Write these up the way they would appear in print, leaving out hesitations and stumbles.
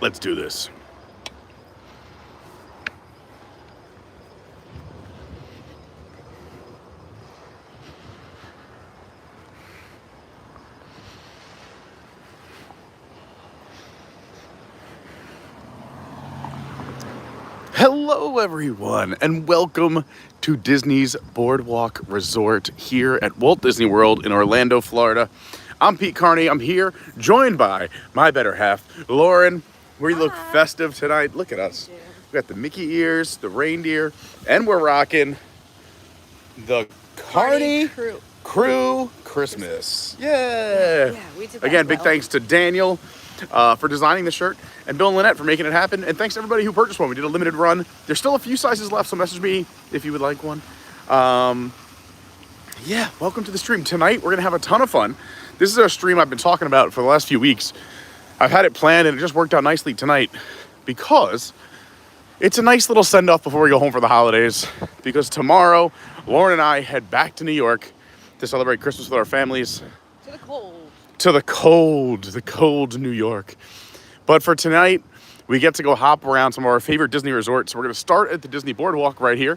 Let's do this. Hello everyone, and welcome to Disney's Boardwalk Resort here at Walt Disney World in Orlando, Florida. I'm Pete Carney. I'm here joined by my better half, Lauren. We look festive tonight. Look at us. We got the Mickey ears, the reindeer, and we're rocking the Carney Crew Christmas. Yeah, we did that. Again, big thanks to Daniel for designing the shirt, and Bill and Lynette for making it happen. And thanks to everybody who purchased one. We did a limited run. There's still a few sizes left, so message me if you would like one. Yeah, welcome to the stream. Tonight, we're going to have a ton of fun. This is our stream I've been talking about for the last few weeks. I've had it planned, and it just worked out nicely tonight because it's a nice little send-off before we go home for the holidays, because tomorrow, Lauren and I head back to New York to celebrate Christmas with our families. To the cold New York. But for tonight, we get to go hop around some of our favorite Disney resorts. We're going to start at the Disney Boardwalk right here.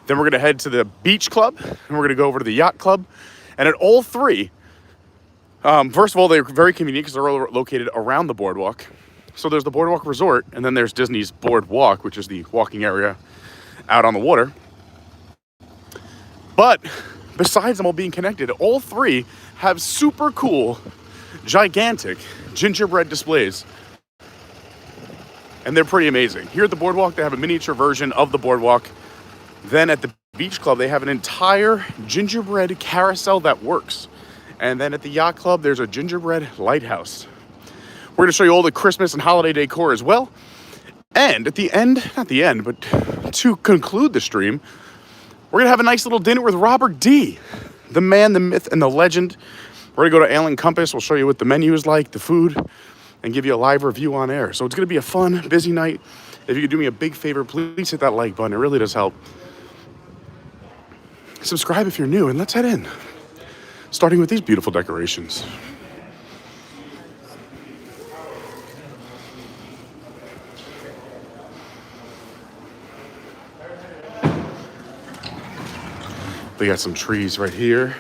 Then we're going to head to the Beach Club, and we're going to go over to the Yacht Club. And at all three, first of all, they're very convenient because they're all located around the boardwalk. So there's the Boardwalk Resort, and then there's Disney's Boardwalk, which is the walking area out on the water. But besides them all being connected, all three have super cool, gigantic gingerbread displays. And they're pretty amazing. Here at the boardwalk, they have a miniature version of the boardwalk. Then at the Beach Club, they have an entire gingerbread carousel that works. And then at the Yacht Club, there's a gingerbread lighthouse. We're gonna show you all the Christmas and holiday decor as well. And at the end, not the end, but to conclude the stream, we're gonna have a nice little dinner with Robert D., the man, the myth, and the legend. We're gonna go to Alen Compass. We'll show you what the menu is like, the food, and give you a live review on air. So it's gonna be a fun, busy night. If you could do me a big favor, please hit that like button. It really does help. Subscribe if you're new, and let's head in. Starting with these beautiful decorations. We got some trees right here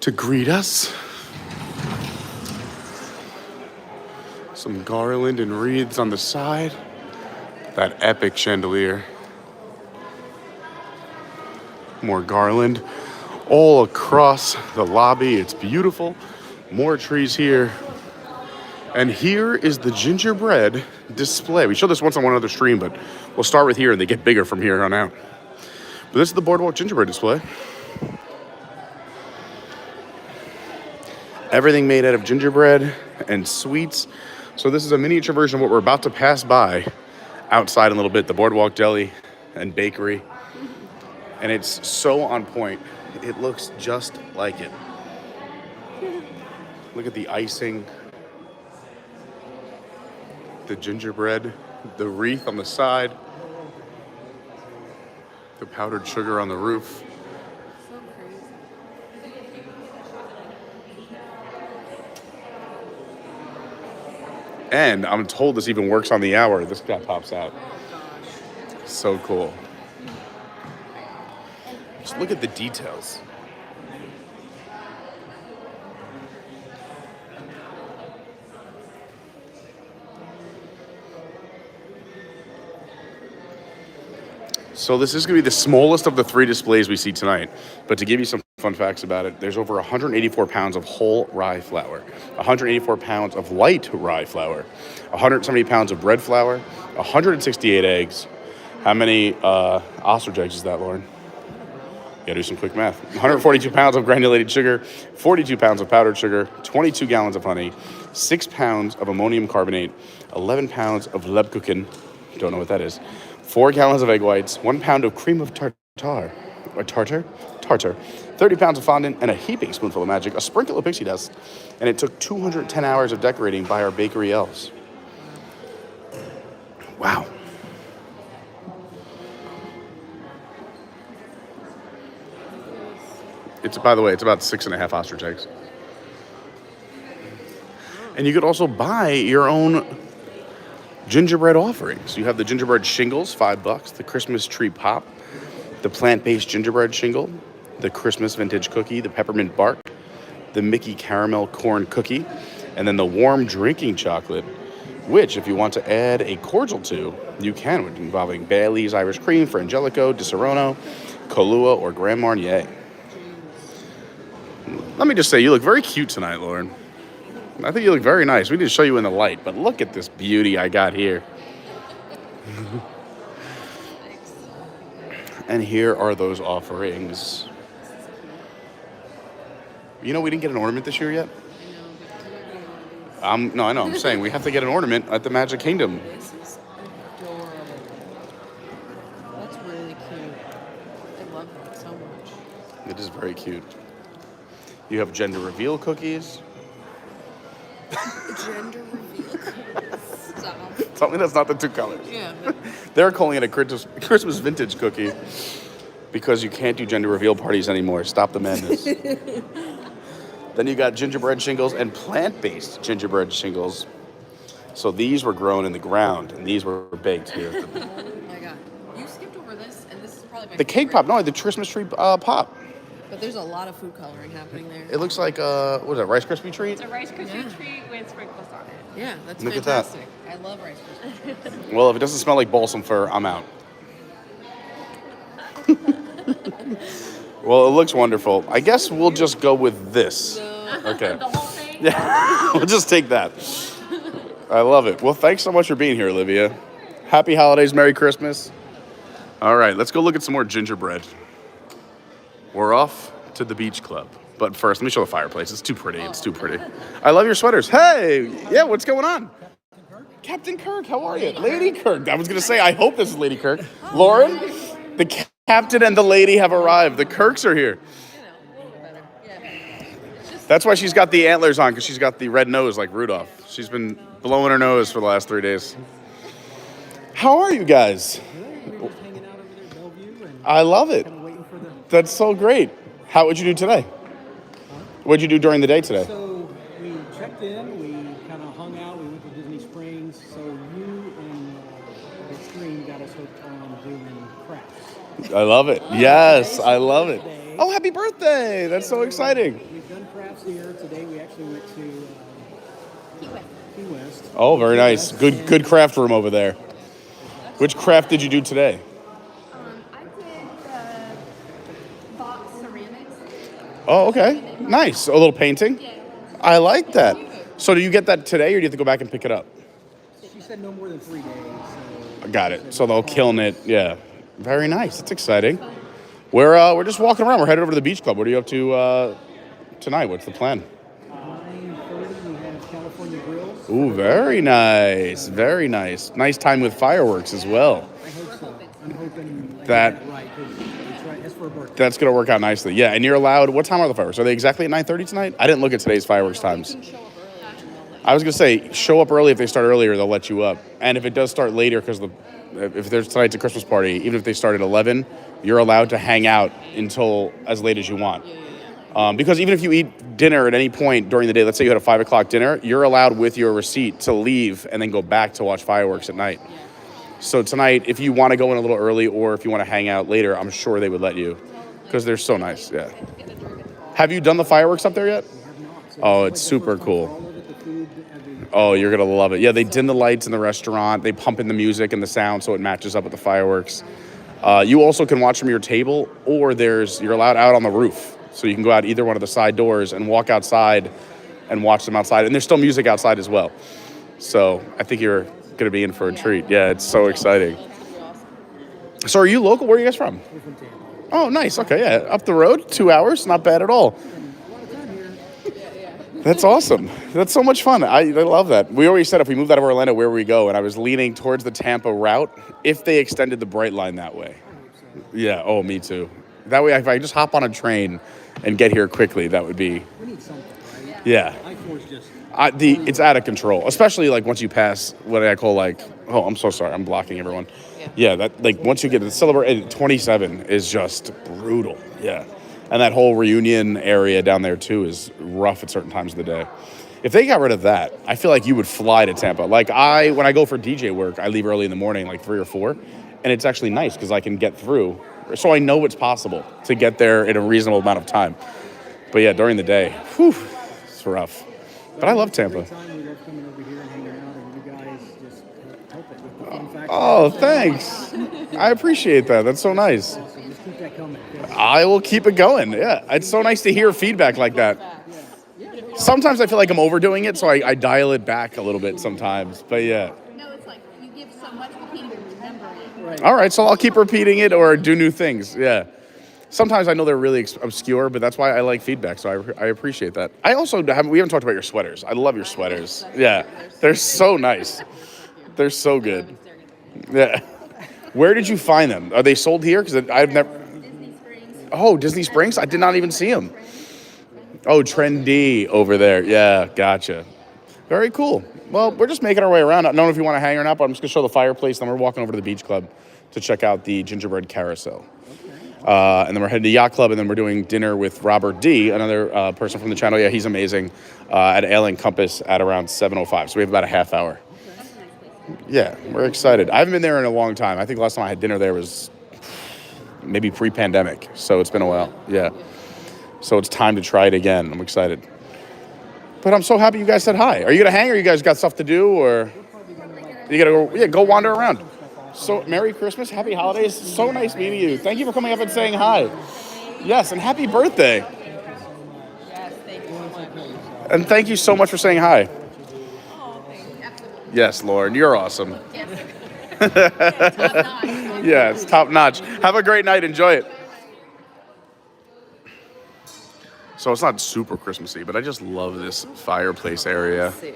to greet us. Some garland and wreaths on the side. That epic chandelier. More garland all across the lobby. It's beautiful. More trees here. And here is the gingerbread display. We showed this once on one other stream, but we'll start with here and they get bigger from here on out. But this is the Boardwalk gingerbread display. Everything made out of gingerbread and sweets. So this is a miniature version of what we're about to pass by outside in a little bit, the Boardwalk Deli and Bakery. And it's so on point. It looks just like it. Look at the icing, the gingerbread, the wreath on the side, the powdered sugar on the roof. So crazy. And I'm told this even works on the hour. This guy pops out. Oh gosh. So cool. Just look at the details. So this is going to be the smallest of the three displays we see tonight. But to give you some fun facts about it, there's over 184 pounds of whole rye flour, 184 pounds of light rye flour, 170 pounds of bread flour, 168 eggs. How many ostrich eggs is that, Lauren? You gotta do some quick math. 142 pounds of granulated sugar, 42 pounds of powdered sugar, 22 gallons of honey, 6 pounds of ammonium carbonate, 11 pounds of lebkuchen, don't know what that is, 4 gallons of egg whites, 1 pound of cream of tartar, 30 pounds of fondant, and a heaping spoonful of magic, a sprinkle of pixie dust, and it took 210 hours of decorating by our bakery elves. Wow. It's, by the way, it's about 6.5 ostrich eggs. And you could also buy your own Gingerbread offerings. You have the gingerbread shingles, $5. The Christmas tree pop, the plant-based gingerbread shingle, the Christmas vintage cookie, the peppermint bark, the Mickey caramel corn cookie, and then the warm drinking chocolate, which, if you want to add a cordial to, you can, involving Bailey's Irish Cream, Frangelico, Di Serono, Kahlua, or Grand Marnier. Let me just say, you look very cute tonight, Lauren. I think you look very nice. We need to show you in the light, but look at this beauty I got here. And here are those offerings. You know, we didn't get an ornament this year yet? No, I know. I'm saying we have to get an ornament at the Magic Kingdom. This is adorable. That's really cute. I love that so much. It is very cute. You have gender reveal cookies. Gender reveal. Stop. Tell me that's not the two colors. Yeah. But They're calling it a Christmas vintage cookie because you can't do gender reveal parties anymore. Stop the madness. Then you got gingerbread shingles and plant-based gingerbread shingles. So these were grown in the ground, and these were baked here. oh my god, you skipped over this, and this is probably my The cake favorite. pop, no, the Christmas tree pop. But there's a lot of food coloring happening there. It looks like, what is that, Rice Krispie treat? It's a Rice Krispie Yeah. treat with sprinkles on it. Yeah, that's Look at that. fantastic. I love Rice Krispies. Well, if it doesn't smell like balsam fir, I'm out. Well, it looks wonderful. I guess we'll just go with this. Okay. The whole thing? Yeah, we'll just take that. I love it. Well, thanks so much for being here, Olivia. Happy holidays, Merry Christmas. All right, let's go look at some more gingerbread. We're off to the beach club. But first, let me show the fireplace. It's too pretty. It's too pretty. I love your sweaters. Hey, yeah, what's going on? Captain Kirk, how are you? Lady Kirk. I was going to say, I hope this is Lady Kirk. Lauren, the captain and the lady have arrived. The Kirks are here. A little bit better. Yeah. That's why she's got the antlers on, because she's got the red nose like Rudolph. She's been blowing her nose for the last 3 days. How are you guys? We're just hanging out over there at Bellevue and I love it. kind of waiting for the. That's so great. How would you do today? What'd you do during the day today? So we checked in, we kind of hung out, we went to Disney Springs. So you and the stream got us hooked on doing crafts. I love it. Yes, Okay, I so love it. today- Oh, happy birthday. That's so exciting. We've done crafts here. Today we actually went to Key West. Oh, very nice. Key West, Good and good craft room over there. Which craft did you do today? I did box ceramics. Oh, okay. Nice. A little painting? Yeah. I like that. So do you get that today or do you have to go back and pick it up? She said no more than 3 days. So Got it. So they'll kiln it. Yeah. Very nice. It's exciting. We're just walking around. We're headed over to the beach club. What are you up to tonight? What's the plan? 9:30 we have California Grills. Ooh, very nice. Very nice. Nice time with fireworks as well. I hope so. I'm hoping I That- get it right because it's right. That's for a birthday. That's going to work out nicely. Yeah, and you're allowed, what time are the fireworks? Are they exactly at 9:30 tonight? I didn't look at today's fireworks times. You can show up early and they'll let I was going to say, show up early. If they start earlier, they'll let you up. And if it does start later, because if there's tonight's a Christmas party, even if they start at 11, you're allowed to hang out until as late as you want. Because even if you eat dinner at any point during the day, let's say you had a 5 o'clock dinner, you're allowed with your receipt to leave and then go back to watch fireworks at night. So tonight, if you want to go in a little early or if you want to hang out later, I'm sure they would let you because they're so nice. Yeah. Have you done the fireworks up there yet? We have not. So Oh, like it's the super first time cool. for all of it, the food, Oh, you're going to love it. Yeah, they dim the lights in the restaurant. They pump in the music and the sound so it matches up with the fireworks. You also can watch from your table or you're allowed out on the roof. So you can go out either one of the side doors and walk outside and watch them outside. And there's still music outside as well. So I think you're going to be in for a treat. Yeah, it's so exciting. So are you local? Where are you guys from? we're from Tampa. Oh, nice. Okay, yeah. Up the road, 2 hours. Not bad at all. A lot of time here. That's awesome. That's so much fun. I love that. We always said if we moved out of Orlando, where would we go? And I was leaning towards the Tampa route if they extended the Brightline that way. Yeah, oh, me too. That way, if I just hop on a train and get here quickly, that would be, We need something, right? yeah. I-4's just. It's out of control, especially like once you pass what I call like, oh, I'm so sorry, I'm blocking everyone. Yeah, that like once you get to the Celebrate 27 is just brutal. Yeah, and that whole Reunion area down there too is rough at certain times of the day. If they got rid of that, I feel like you would fly to Tampa. Like when I go for DJ work, I leave early in the morning, like 3 or 4, and it's actually nice because I can get through. So I know it's possible to get there in a reasonable amount of time. But yeah, during the day, whew, it's rough. But I love Tampa. We love coming over here and hanging out, and you guys just help it with the fun facts. Oh, thanks. I appreciate that. That's so nice. So just keep that coming. I will keep it going. Yeah, it's so nice to hear feedback like that. Sometimes I feel like I'm overdoing it, so I dial it back a little bit sometimes. But yeah. No, it's like you give so much, you can't even remember it. Right. All right, so I'll keep repeating it or do new things. Yeah. Sometimes I know they're really obscure, but that's why I like feedback, so I appreciate that. I also we haven't talked about your sweaters. I love your sweaters. Yeah, they're so nice. They're so good. Yeah. Where did you find them? Are they sold here? Because I've never... Disney Springs. Oh, Disney Springs? I did not even see them. Oh, Trendy over there. Yeah, gotcha. Very cool. Well, we're just making our way around. I don't know if you want to hang or not, but I'm just going to show the fireplace. Then we're walking over to the beach club to check out the Gingerbread Carousel. And then we're heading to Yacht Club, and then we're doing dinner with Robert D., another person from the channel. Yeah, he's amazing, at Alen Compass at around 7:05. So we have about a half hour. Yeah, we're excited. I haven't been there in a long time. I think the last time I had dinner there was maybe pre-pandemic. So it's been a while. Yeah. So it's time to try it again. I'm excited. But I'm so happy you guys said hi. Are you going to hang, or you guys got stuff to do, or you got to go wander around? So, Merry Christmas, Happy Holidays. So nice meeting you. Thank you for coming up and saying hi. Yes, and happy birthday. Yes, thank you so much. And thank you so much for saying hi. Oh, thank you. Yes, Lauren, you're awesome. Top notch. Yeah, it's top notch. Have a great night. Enjoy it. So it's not super Christmassy, but I just love this fireplace area. Let's see.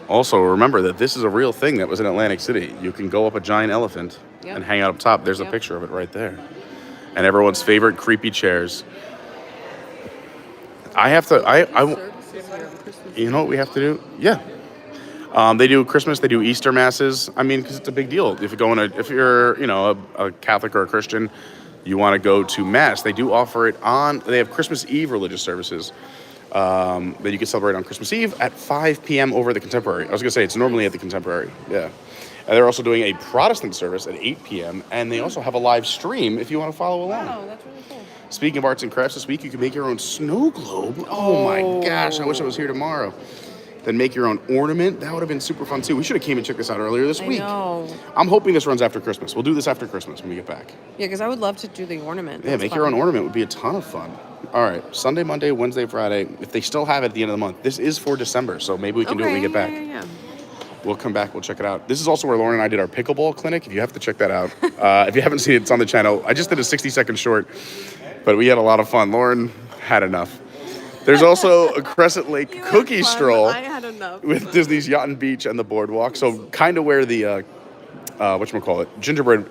Also, remember that this is a real thing that was in Atlantic City. You can go up a giant elephant and hang out up top. There's a picture of it right there. And everyone's favorite creepy chairs. I have to, you know what we have to do? Yeah. They do Christmas, they do Easter masses. I mean, because it's a big deal. If you're, a Catholic or a Christian, you want to go to mass. They do offer it they have Christmas Eve religious services. That you can celebrate on Christmas Eve at 5 p.m. over the Contemporary. I was going to say, it's normally at the Contemporary, yeah. And they're also doing a Protestant service at 8 p.m., and they also have a live stream if you want to follow along. Wow, that's really cool. Speaking of arts and crafts, this week you can make your own snow globe. Oh my gosh, I wish I was here tomorrow. Then make your own ornament. That would have been super fun too. We should have came and checked this out earlier this week. I know. I'm hoping this runs after Christmas. We'll do this after Christmas when we get back. Yeah, because I would love to do the ornament. Yeah, That's make fun. your own ornament would be a ton of fun. All right, Sunday, Monday, Wednesday, Friday. If they still have it at the end of the month, this is for December, so maybe we can do it when we get back. Yeah. We'll come back, we'll check it out. This is also where Lauren and I did our pickleball clinic. If you have to check that out. If you haven't seen it, it's on the channel. I just did a 60-second short, but we had a lot of fun. Lauren had enough. There's also a Crescent Lake cookie stroll I had enough. with Disney's Yacht and Beach and the Boardwalk. So kind of where the, Gingerbread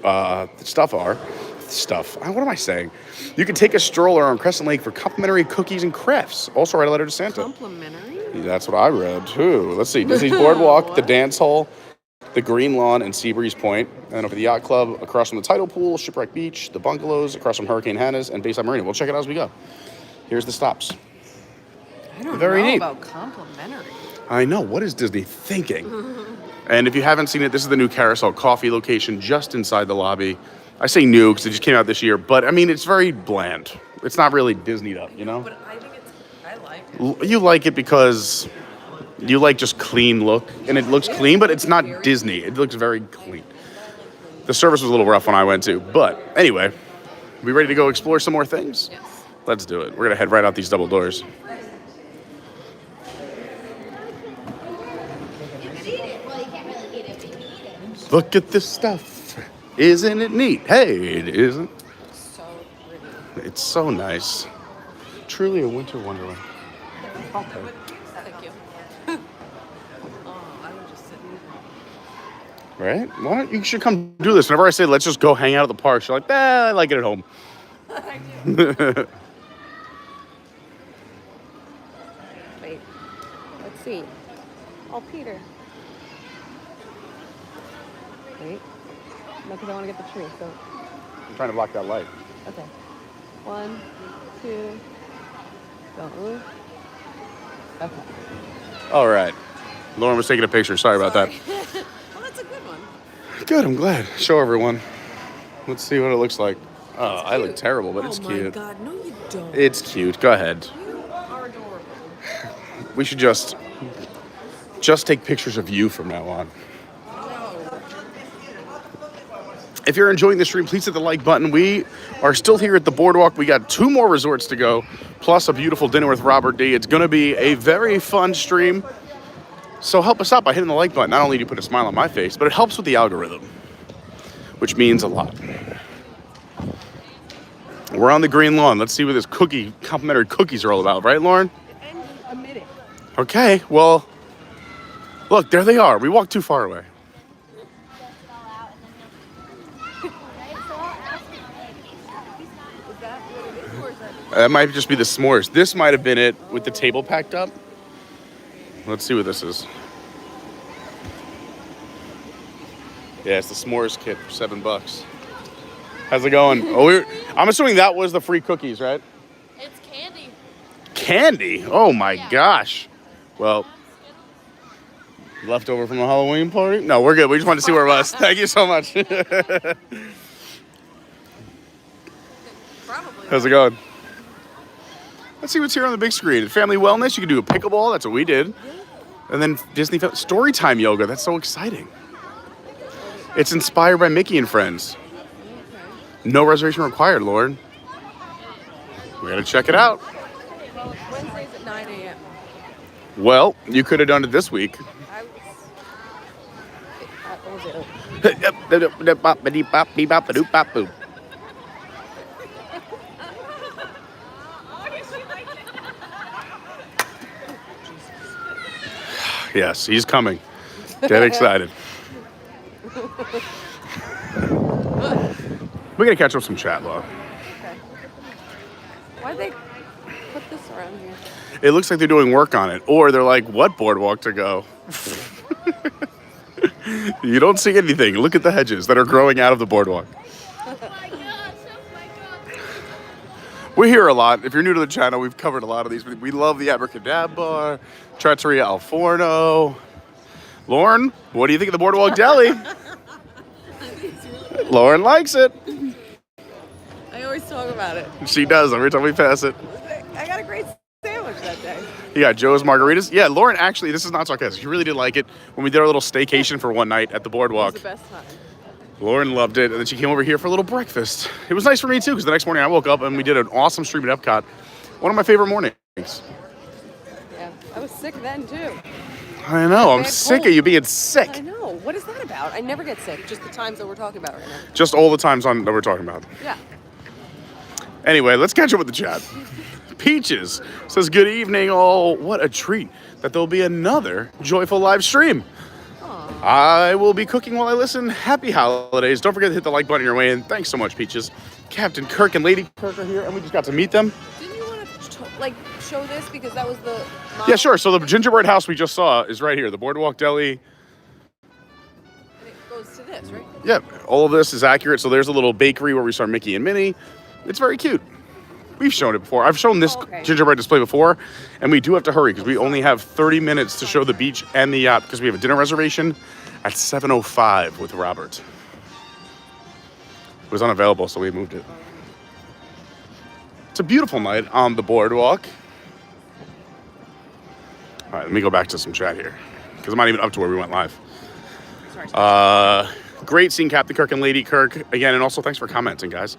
stuff are. What am I saying? You can take a stroller on Crescent Lake for complimentary cookies and crafts. Also write a letter to Santa. Complimentary? That's what I read too. Let's see. Disney's Boardwalk, the dance hall, the Green Lawn and Seabreeze Point, and then over the Yacht Club, across from the Tidal Pool, Shipwreck Beach, the bungalows, across from Hurricane Hannah's, and Bayside Marina. We'll check it out as we go. Here's the stops. I don't Very know neat. about complimentary. I know. What is Disney thinking? And if you haven't seen it, this is the new Carousel coffee location just inside the lobby. I say new because it just came out this year, but I mean, it's very bland. It's not really Disneyed up, you know? But I like it. You like it because you like just clean look, and it looks clean, but it's not Disney. It looks very clean. The service was a little rough when I went to, but anyway, we ready to go explore some more things? Yes. Let's do it. We're gonna head right out these double doors. Look at this stuff. Isn't it neat? Hey, it isn't. So pretty. It's so nice. Truly a winter wonderland. Okay. Thank you. Oh, I would just sit here. Right? Why don't you should come do this? Whenever I say let's just go hang out at the park, you're like, I like it at home. I do. Wait. Let's see. Oh, Peter. Wait. No, because I want to get the tree, so. I'm trying to block that light. Okay. 1, 2. Don't move. Okay. All right. Lauren was taking a picture. Sorry about that. Well, that's a good one. Good, I'm glad. Show everyone. Let's see what it looks like. Oh, I look Cute. terrible, but it's Oh cute. my God, no, you don't. It's cute. Go ahead. You are adorable. We should just take pictures of you from now on. No. If you're enjoying the stream, please hit the like button. We are still here at the boardwalk. We got 2 more resorts to go, plus a beautiful dinner with Robert D. It's going to be a very fun stream. So help us out by hitting the like button. Not only do you put a smile on my face, but it helps with the algorithm, which means a lot. We're on the green lawn. Let's see what this complimentary cookies are all about. Right, Lauren? And a minute. Okay, well, look, there they are. We walked too far away. Is that what it is, or is that? That might just be the s'mores. This might have been it with the table packed up. Let's see what this is. Yeah, it's the s'mores kit for $7. How's it going? I'm assuming that was the free cookies, right? It's candy. Candy? Oh my Yeah. gosh. Well, leftover from the Halloween party? No, we're good. We just wanted to see where it was. Thank you so much. Probably. How's it going? Let's see what's here on the big screen. Family wellness, you can do a pickleball. That's what we did. And then Disney Storytime yoga. That's so exciting. It's inspired by Mickey and Friends. No reservation required, Lauren. We gotta check it out. Wednesdays at 9 a.m. Well, you could have done it this week. I was. What was it? Yes, he's coming. Get excited. We're gonna catch up some chat, Law. Okay. Why'd they put this around here? It looks like they're doing work on it, or they're like, "What boardwalk to go?" You don't see anything. Look at the hedges that are growing out of the boardwalk. Oh my gosh, oh my god. We're here a lot. If you're new to the channel, we've covered a lot of these. We love the Abracadabra, Trattoria Al Forno. Lauren, what do you think of the Boardwalk Deli? Lauren likes it. I always talk about it. She does every time we pass it. I got a great sandwich that day. You got Joe's Margaritas. Yeah, Lauren actually, this is not sarcastic. She really did like it when we did our little staycation for one night at the It boardwalk. was the best time. Lauren loved it, and then she came over here for a little breakfast. It was nice for me too, because the next morning I woke up and we did an awesome stream at Epcot. One of my favorite mornings. Yeah, I was sick then too. I know, I'm Bad sick cold. of you being I sick. know. What is that about? I never get sick. Just the times that we're talking about right now. Just all the times that we're talking about. Yeah. Anyway, let's catch up with the chat. Peaches says, good evening. Oh, what a treat that there'll be another joyful live stream. Aw. I will be cooking while I listen. Happy holidays. Don't forget to hit the like button on your way in. Thanks so much, Peaches. Captain Kirk and Lady Kirk are here, and we just got to meet them. Didn't you want to show this because that was the? Yeah, sure. So the gingerbread house we just saw is right here. The Boardwalk Deli. And it goes to this, right? Yeah, all of this is accurate. So there's a little bakery where we saw Mickey and Minnie. It's very cute. We've shown it before. I've shown this Okay. gingerbread display before, and we do have to hurry because we only have 30 minutes to show the beach and the yacht because we have a dinner reservation at 7:05 with Robert. It was unavailable, so we moved it. It's a beautiful night on the boardwalk. All right, let me go back to some chat here because I'm not even up to where we went live. Sorry. Great seeing Captain Kirk and Lady Kirk again, and also thanks for commenting, guys.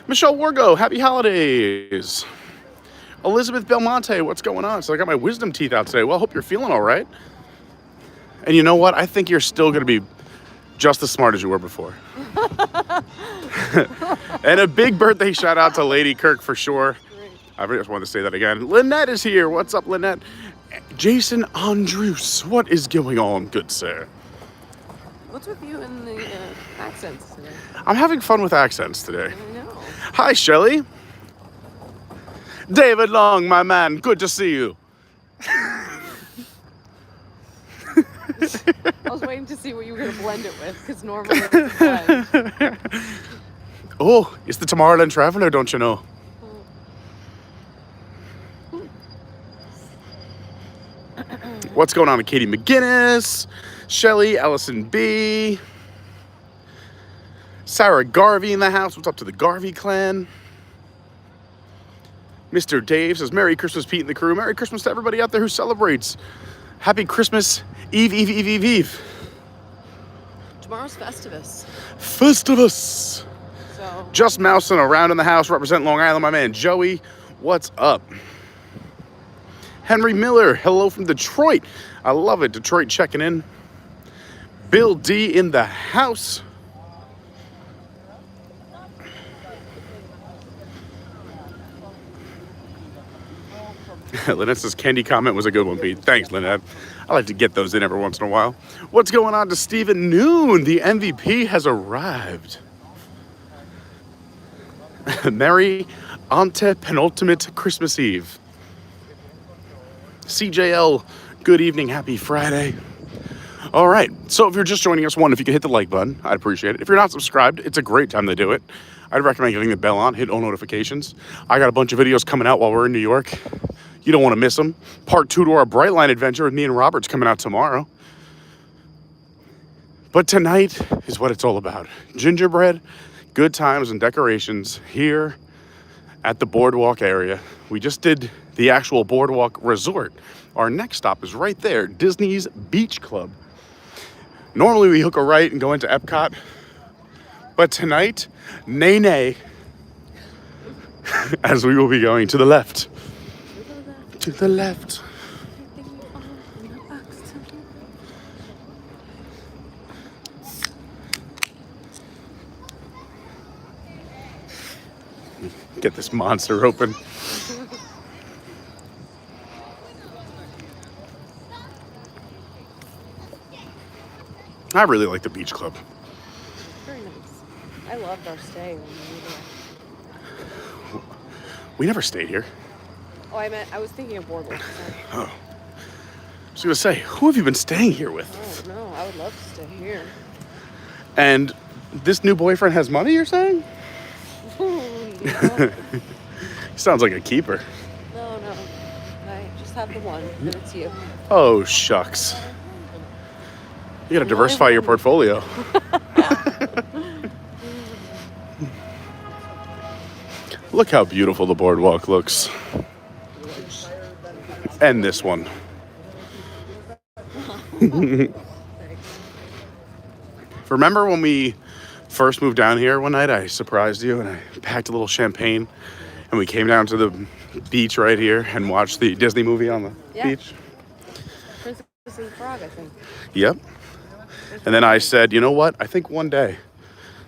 Michelle Wargo, happy holidays. Elizabeth Belmonte, what's going on? So I got my wisdom teeth out today. Well, I hope you're feeling all right. And you know what? I think you're still going to be just as smart as you were before. And a big birthday shout out to Lady Kirk for sure. I just wanted to say that again. Lynette is here. What's up, Lynette? Jason Andrews, what is going on, good sir? What's with you and the accents today? I'm having fun with accents today. I know. Hi, Shelley. David Long, my man, good to see you. I was waiting to see what you were going to blend it with, because normally it's blend. Oh, it's the Tomorrowland Traveler, don't you know? What's going on with Katie McGinnis, Shelly, Allison B, Sarah Garvey in the house. What's up to the Garvey clan? Mr. Dave says, Merry Christmas, Pete and the crew. Merry Christmas to everybody out there who celebrates. Happy Christmas Eve, Eve, Eve, Eve, Eve. Tomorrow's Festivus. Festivus. So Just mousing around in the house, representing Long Island, my man Joey. What's up? Henry Miller, hello from Detroit. I love it. Detroit checking in. Bill D in the house. Lynette says candy comment was a good one, Pete. Thanks, Lynette. I like to get those in every once in a while. What's going on to Stephen Noon? The MVP has arrived. Merry antepenultimate Christmas Eve. CJL, good evening, happy Friday. All right, so if you're just joining us, if you could hit the like button, I'd appreciate it. If you're not subscribed, it's a great time to do it. I'd recommend getting the bell on, hit all notifications. I got a bunch of videos coming out while we're in New York. You don't want to miss them. Part 2 to our Brightline adventure with me and Robert's coming out tomorrow. But tonight is what it's all about. Gingerbread, good times and decorations here at the Boardwalk area. We just did the actual Boardwalk Resort. Our next stop is right there, Disney's Beach Club. Normally we hook a right and go into Epcot, but tonight, nay, as we will be going to the left. To the left. Get this monster open. I really like the Beach Club. very nice. I loved our stay when we were there. We never stayed here. Oh, I was thinking of Boardwalk. Sorry. Oh. I was going to say, who have you been staying here with? Oh, no, I would love to stay here. And this new boyfriend has money, you're saying? No, Sounds like a keeper. no. I just have the one, and it's you. Oh, shucks. You got to diversify your portfolio. Look how beautiful the boardwalk looks. And this one. Remember when we first moved down here one night, I surprised you and I packed a little champagne and we came down to the beach right here and watched the Disney movie on the beach? Princess and the Frog, I think. Yep. And then I said, you know what? I think one day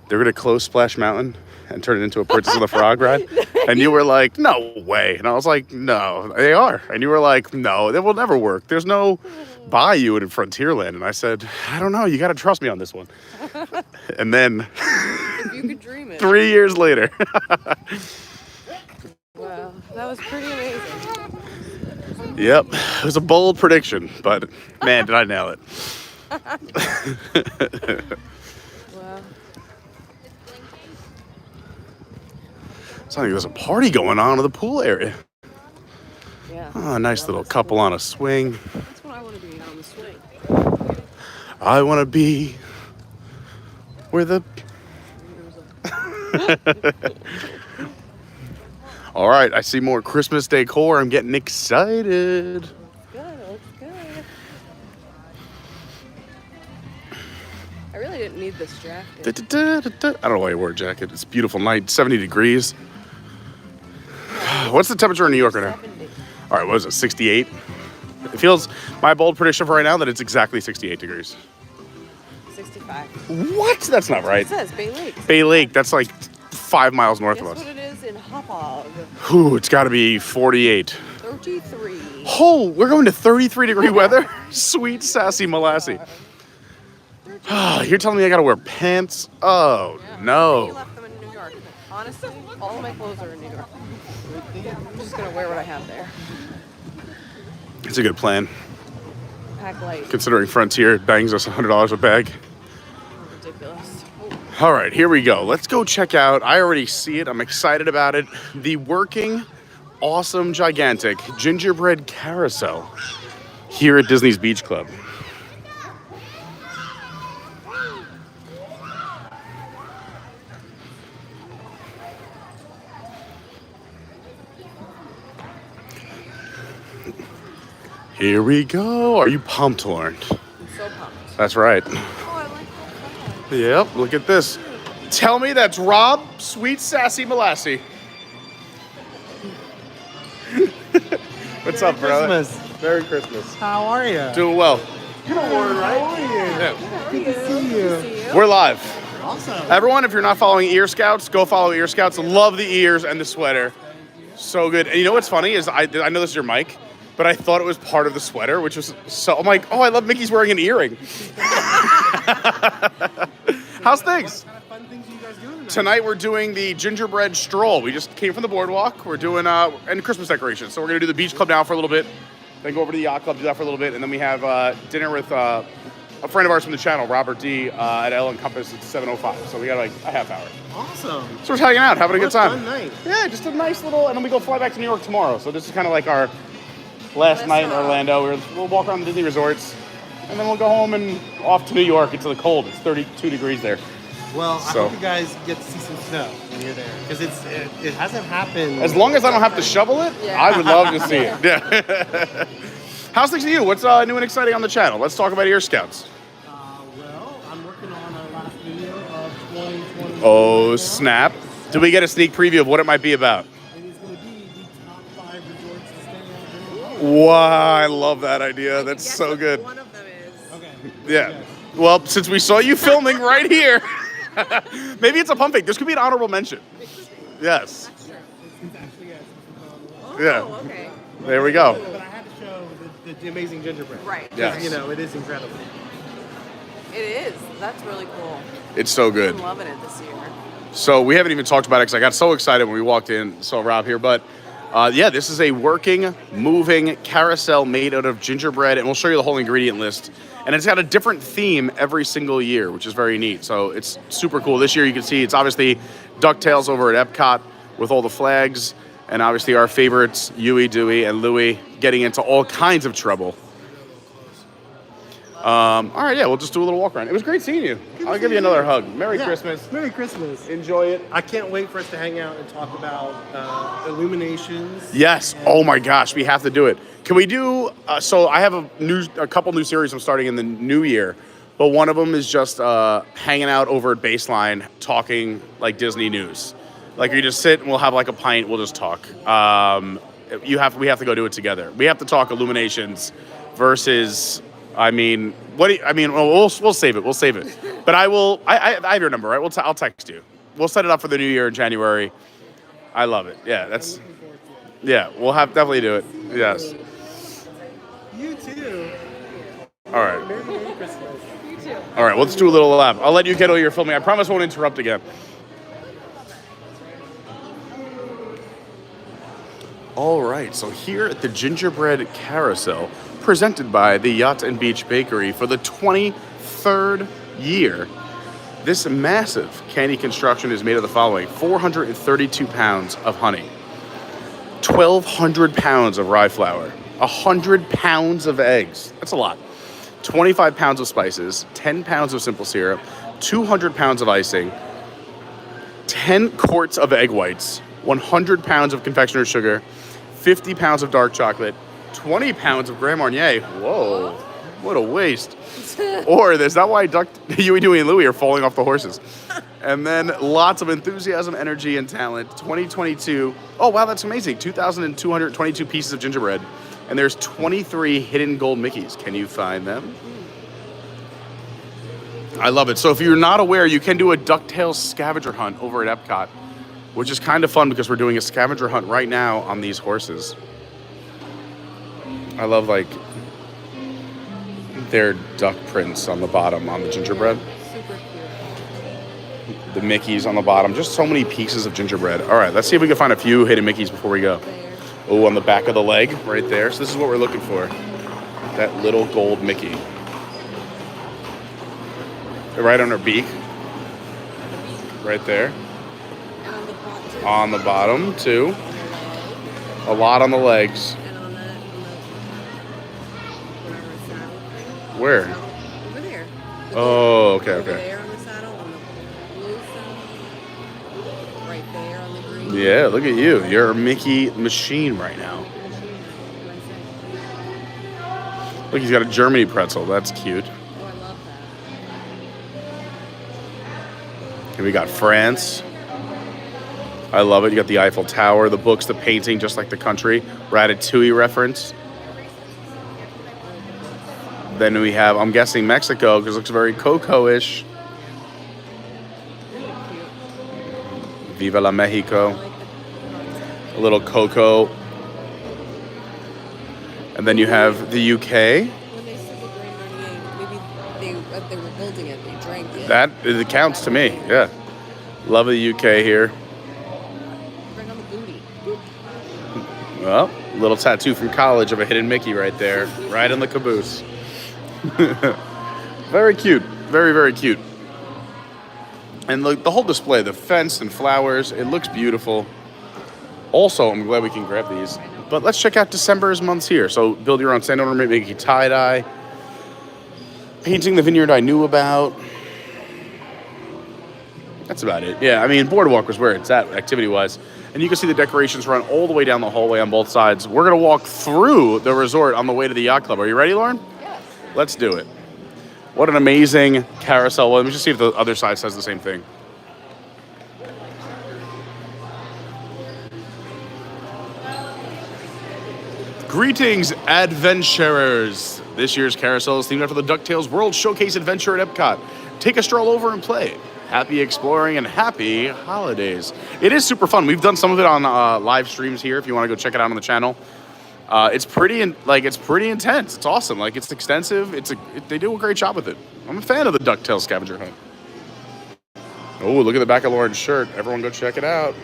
they're going to close Splash Mountain and turn it into a Princess and the Frog ride. And you were like, no way. And I was like, no, they are. And you were like, no, that will never work. There's no bayou in Frontierland. And I said, I don't know. You got to trust me on this one. And then If you could dream it. 3 years later. Wow, that was pretty amazing. Yep. It was a bold prediction, but man, did I nail it. Wow. It's like there's a party going on in the pool area. Yeah. Oh, a nice little couple on a swing. That's what I want to be on the swing. I want to be where the... All right, I see more Christmas decor. I'm getting excited. Good, it looks good. I really didn't need this jacket. I don't know why you wore a jacket. It's a beautiful night, 70 degrees. What's the temperature in New York right now? 70. All right, what is it, 68? It feels, my bold prediction for right now, that it's exactly 68 degrees. 65. What? That's not right. It says Bay Lake. Bay Lake, that's like 5 miles north Guess of us. what it is in Hauppauge? Ooh, it's got to be 48. 33. Oh, we're going to 33 degree weather? Sweet sassy molassie. You're telling me I got to wear pants? Oh, Yeah. You no. left them in New York. Honestly, all of my clothes are in New York. I'm just going to wear what I have there. It's a good plan. Pack light. Considering Frontier bangs us $100 a bag. Ridiculous. All right, here we go. Let's go check out. I already see it. I'm excited about it. The working, awesome, gigantic gingerbread carousel here at Disney's Beach Club. Here we go. Are you pumped, Lauren? I'm so pumped. That's right. Oh, I like that. Yep, look at this. Tell me that's Rob Sweet Sassy Molassie. What's up, brother? Christmas. Merry Christmas. How are you? Doing well. You know Lauren, right? How are you? Yeah. Good to see you. We're live. Awesome. Everyone, if you're not following Ear Scouts, go follow Ear Scouts. Love the ears and the sweater. So good. And you know what's funny is I know this is your mic, but I thought it was part of the sweater, which was so, I'm like, oh, I love Mickey's wearing an earring. How's things? What kind of fun things are you guys doing tonight? Tonight we're doing the gingerbread stroll. We just came from the boardwalk. We're doing and Christmas decorations. So we're gonna do the beach club now for a little bit, then go over to the yacht club, do that for a little bit, and then we have dinner with a friend of ours from the channel, Robert D, at Alen Compass at 7:05. So we got like a half hour. Awesome. So we're hanging out, having a good What a time. fun night. Yeah, just a nice little, and then we go fly back to New York tomorrow. So this is kind of like our last night in Orlando. We'll walk around the Disney resorts, and then we'll go home and off to New York. It's the cold. It's 32 degrees there. Well, So- I hope you guys get to see some snow when you're there, because it hasn't happened. As long as I don't have to shovel it, Yeah. I would love to see it. Yeah. How's things with you? What's new and exciting on the channel? Let's talk about Ear Scouts. Well, I'm working on our last video of 2020. Oh, snap. Did we get a sneak preview of what it might be about? It is going to be the top 5 resorts to stay at during the holidays. Wow, I love that idea. That's Guess so what good. One of them is. Okay. Yeah. Well, since we saw you filming right here, maybe it's a pump fake. This could be an honorable mention. Yes. It's actually, yeah, Oh, Yeah. okay. There we go. but I had to show the amazing gingerbread. Right. Yes. You know, it is incredible. It is. That's really cool. It's so good. I'm loving it this year. So we haven't even talked about it because I got so excited when we walked in, saw Rob here. But yeah, this is a working, moving carousel made out of gingerbread, and we'll show you the whole ingredient list. And it's got a different theme every single year, which is very neat. So it's super cool. This year you can see it's obviously DuckTales over at Epcot with all the flags, and obviously our favorites, Huey, Dewey, and Louie, getting into all kinds of trouble. All right, yeah, we'll just do a little walk around. It was great seeing you. I'll give you another hug. Merry Yeah. Christmas. Merry Christmas. Enjoy it. I can't wait for us to hang out and talk about illuminations. Yes. Oh my gosh, we have to do it. Can we do? So I have a couple new series I'm starting in the new year, but one of them is just hanging out over at Baseline, talking like Disney news. Like you just sit and we'll have like a pint. We'll just talk. We have to go do it together. We have to talk illuminations versus. I mean, we'll save it. We'll save it. But I have your number, right? I'll text you. We'll set it up for the new year in January. I love it. Yeah, that's. Yeah, we'll definitely do it. Yes. You too. All right. Merry Christmas. You too. All right. Well, let's do a little lap. I'll let you get all your filming. I promise I won't interrupt again. All right. So here at the Gingerbread Carousel, presented by the Yacht and Beach Bakery for the 23rd year, this massive candy construction is made of the following: 432 pounds of honey, 1,200 pounds of rye flour, 100 pounds of eggs. That's a lot. 25 pounds of spices, 10 pounds of simple syrup, 200 pounds of icing, 10 quarts of egg whites, 100 pounds of confectioner's sugar, 50 pounds of dark chocolate, 20 pounds of Grand Marnier. Whoa, what a waste. Or is that why Huey, Dewey, and Louie are falling off the horses? And then lots of enthusiasm, energy, and talent. 2022. Oh, wow, that's amazing. 2,222 pieces of gingerbread. And there's 23 hidden gold Mickeys. Can you find them? I love it. So if you're not aware, you can do a DuckTales scavenger hunt over at Epcot, which is kind of fun because we're doing a scavenger hunt right now on these horses. I love, like, their duck prints on the bottom on the gingerbread. Super cute. The Mickeys on the bottom. Just so many pieces of gingerbread. All right, let's see if we can find a few hidden Mickeys before we go. There. Oh, on the back of the leg right there. So this is what we're looking for. That little gold Mickey. Right on her beak. Right there. And on the bottom. On the bottom, too. A lot on the legs. And on that. Where? Over there. The Oh, okay, over okay. there on the saddle, on the blue saddle. Right there on the green. Yeah, look at you. You're a Mickey machine right now. Look, he's got a Germany pretzel. That's cute. Oh, I love that. And we got France. I love it. You got the Eiffel Tower, the books, the painting, just like the country. Ratatouille reference. Then we have, I'm guessing, Mexico, because it looks very Coco-ish. Viva la Mexico. A little Coco. And then you have the UK. When they said the Grand Marnier, maybe they were building it, they drank it. That it counts to me, yeah. Love the UK here. Bring on the booty. Well, little tattoo from college of a hidden Mickey right there, right on the caboose. Very cute, very, very cute. And look, the whole display, the fence and flowers, it looks beautiful. Also, I'm glad we can grab these. But let's check out December's months here. So build your own sand ornament, make a tie-dye. Painting the vineyard I knew about. That's about it. Yeah, I mean, Boardwalk was where it's at, activity-wise. And you can see the decorations run all the way down the hallway on both sides. We're going to walk through the resort on the way to the Yacht Club. Are you ready, Lauren? Yes. Let's do it. What an amazing carousel. Well, let me just see if the other side says the same thing. Greetings, adventurers. This year's carousel is themed after the DuckTales World Showcase Adventure at Epcot. Take a stroll over and play. Happy exploring and happy holidays. It is super fun. We've done some of it on live streams here if you want to go check it out on the channel. It's pretty intense. It's awesome. Like, it's extensive. They do a great job with it. I'm a fan of the DuckTales scavenger hunt. Oh, look at the back of Lauren's shirt. Everyone go check it out.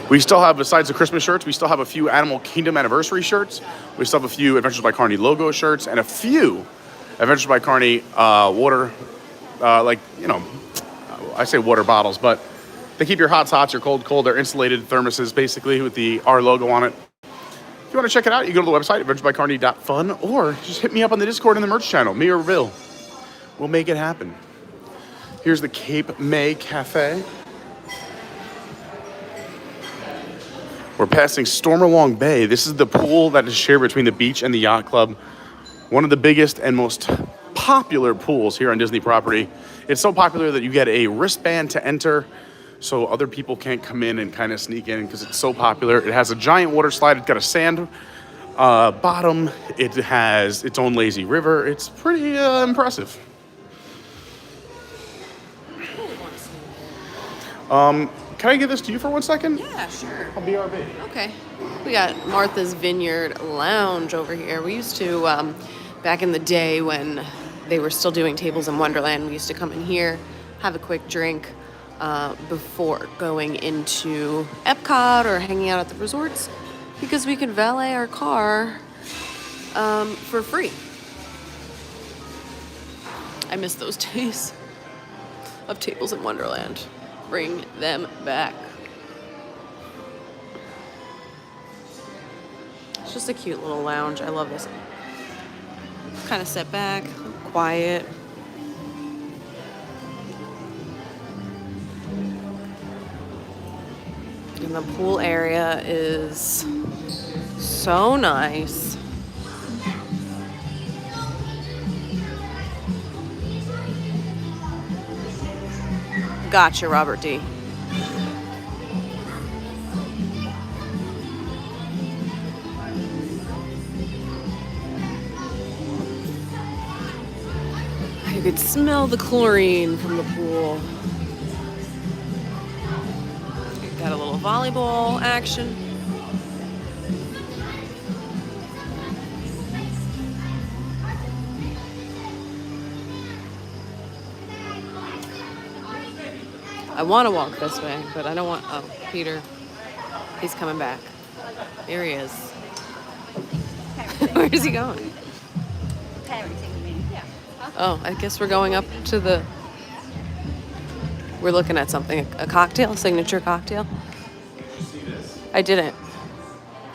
We still have, besides the Christmas shirts, we still have a few Animal Kingdom anniversary shirts. We still have a few Adventures by Carney logo shirts and a few Adventures by Carney water, I say water bottles, but they keep your hots hot, your cold. They're insulated thermoses, basically, with the R logo on it. If you want to check it out, you go to the website, adventuresbycarney.fun, or just hit me up on the Discord and the merch channel, me or Bill. We'll make it happen. Here's the Cape May Cafe. We're passing Stormalong Bay. This is the pool that is shared between the beach and the Yacht Club. One of the biggest and most popular pools here on Disney property. It's so popular that you get a wristband to enter so other people can't come in and kind of sneak in because it's so popular. It has a giant water slide. It's got a sand bottom. It has its own lazy river. It's pretty impressive. Can I give this to you for 1 second? Yeah, sure. I'll BRB. Okay. We got Martha's Vineyard Lounge over here. We used to, back in the day when they were still doing Tables in Wonderland, we used to come in here, have a quick drink before going into Epcot or hanging out at the resorts because we could valet our car for free. I miss those days of Tables in Wonderland. Bring them back. It's just a cute little lounge. I love this. It's kind of set back, quiet. And the pool area is so nice. Gotcha, Robert D. You could smell the chlorine from the pool. Got a little volleyball action. I want to walk this way, but I don't want... Oh, Peter. He's coming back. There he is. Where is he going? Oh, I guess we're going up to the... We're looking at something. A cocktail? Signature cocktail? Did you see this? I didn't.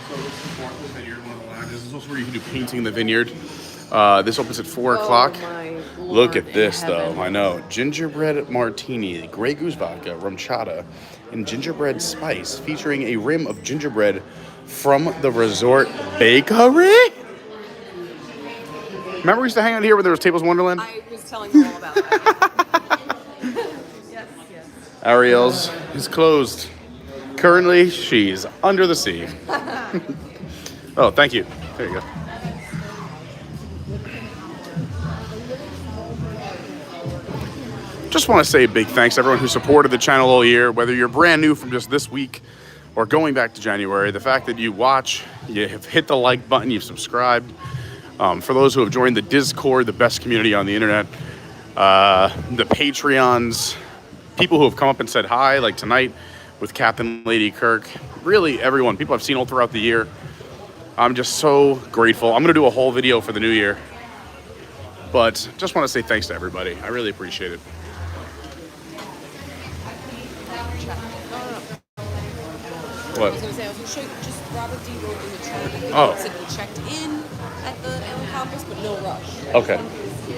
So this is Martha's Vineyard, one of the lounges. This is is where you can do painting in the vineyard. This opens at 4 Oh, o'clock. my Look Lord at this, in though. heaven. I know. Gingerbread martini, Grey Goose vodka, rum chata, and gingerbread spice, featuring a rim of gingerbread from the resort bakery. Remember we used to hang out here where there was Tables in Wonderland? I was telling you all about that. Yes, yes. Ariel's is closed. Currently, she's under the sea. Oh, thank you. There you go. Just want to say a big thanks to everyone who supported the channel all year, whether you're brand new from just this week or going back to January. The fact that you watch, you have hit the like button, you've subscribed. For those who have joined the Discord, the best community on the internet, the Patreons, people who have come up and said hi, like tonight with Captain Lady Kirk, really everyone, people I've seen all throughout the year. I'm just so grateful. I'm going to do a whole video for the new year, but just want to say thanks to everybody. I really appreciate it. What? I was going to say, I was going to show you just Robert D. wrote in the chat. Oh. Said he checked in at the Alen Compass, but no rush. Okay.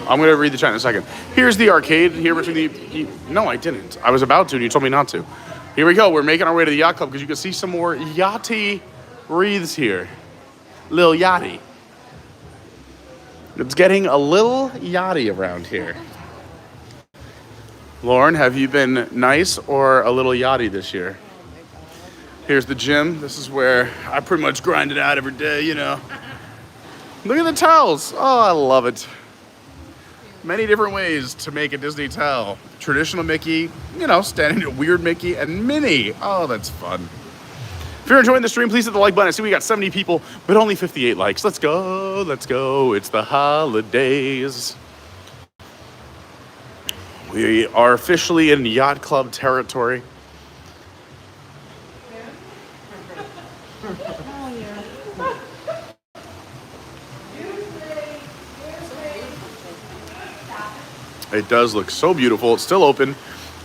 I'm going to read the chat in a second. Here's the arcade here between the... No, I didn't. I was about to, and you told me not to. Here we go. We're making our way to the Yacht Club because you can see some more yachty wreaths here. Lil yachty. It's getting a little yachty around here. Lauren, have you been nice or a little yachty this year? Here's the gym. This is where I pretty much grind it out every day, you know. Look at the towels. Oh, I love it. Many different ways to make a Disney towel. Traditional Mickey, you know, standing to weird Mickey, and Minnie. Oh, that's fun. If you're enjoying the stream, please hit the like button. I see we got 70 people, but only 58 likes. Let's go, let's go. It's the holidays. We are officially in Yacht Club territory. It does look so beautiful. It's still open.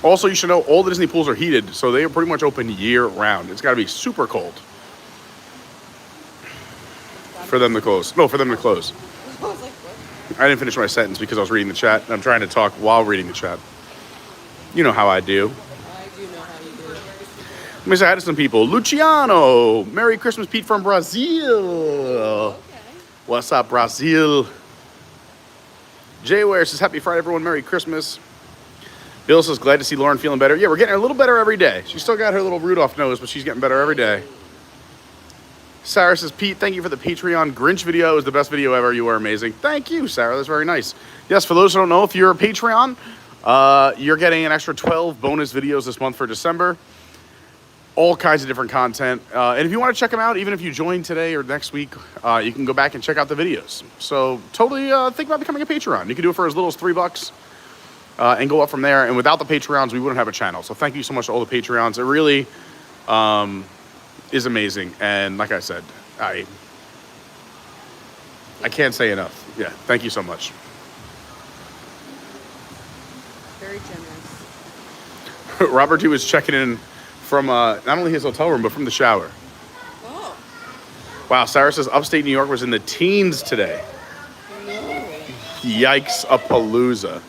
Also, you should know all the Disney pools are heated, so they are pretty much open year round. It's got to be super cold for them to close. No, for them to close. I didn't finish my sentence because I was reading the chat. I'm trying to talk while reading the chat. You know how I do. I do know how you do. Let me say hi to some people. Luciano. Merry Christmas, Pete from Brazil. Okay. What's up, Brazil? Jay Ware says, happy Friday, everyone. Merry Christmas. Bill says, glad to see Lauren feeling better. Yeah, we're getting her a little better every day. She's still got her little Rudolph nose, but she's getting better every day. Sarah says, Pete, thank you for the Patreon Grinch video. It was the best video ever. You are amazing. Thank you, Sarah. That's very nice. Yes, for those who don't know, if you're a Patreon, you're getting an extra 12 bonus videos this month for December. All kinds of different content. And if you want to check them out, even if you join today or next week, you can go back and check out the videos. So totally think about becoming a Patreon. You can do it for as little as $3 and go up from there. And without the Patreons, we wouldn't have a channel. So thank you so much to all the Patreons. It really is amazing. And like I said, I can't say enough. Yeah, thank you so much. Very generous. Robert T was checking in from not only his hotel room, but from the shower. Oh. Wow, Sarah says upstate New York was in the teens today. No. Yikes, a palooza.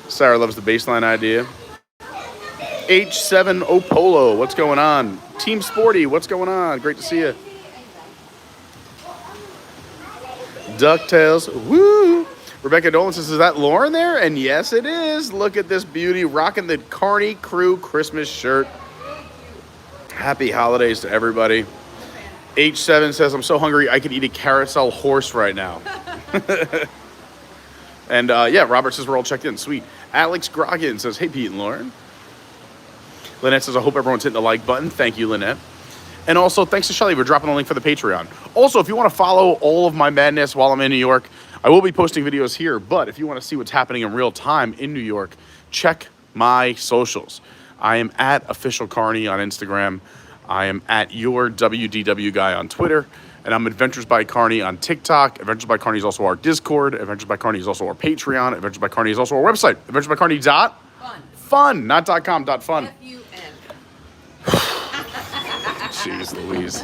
Sarah loves the baseline idea. H7 Opolo, what's going on? Team Sporty, what's going on? Great to see you. DuckTales, woo! Rebecca Dolan says, is that Lauren there? And yes, it is. Look at this beauty, rocking the Carney Crew Christmas shirt. Happy holidays to everybody. H7 says, I'm so hungry I could eat a carousel horse right now. And yeah, Robert says we're all checked in. Sweet. Alex Grogan says, hey, Pete and Lauren. Lynette says, I hope everyone's hitting the like button. Thank you, Lynette. And also, thanks to Shelly for dropping the link for the Patreon. Also, if you want to follow all of my madness while I'm in New York, I will be posting videos here. But if you want to see what's happening in real time in New York, check my socials. I am at Official Carney on Instagram. I am at Your WDW Guy on Twitter. And I'm Adventures by Carney on TikTok. Adventures by Carney is also our Discord. Adventures by Carney is also our Patreon. Adventures by Carney is also our website. AdventuresByCarney.fun. Not .com, .fun. F-U-N. Jeez Louise.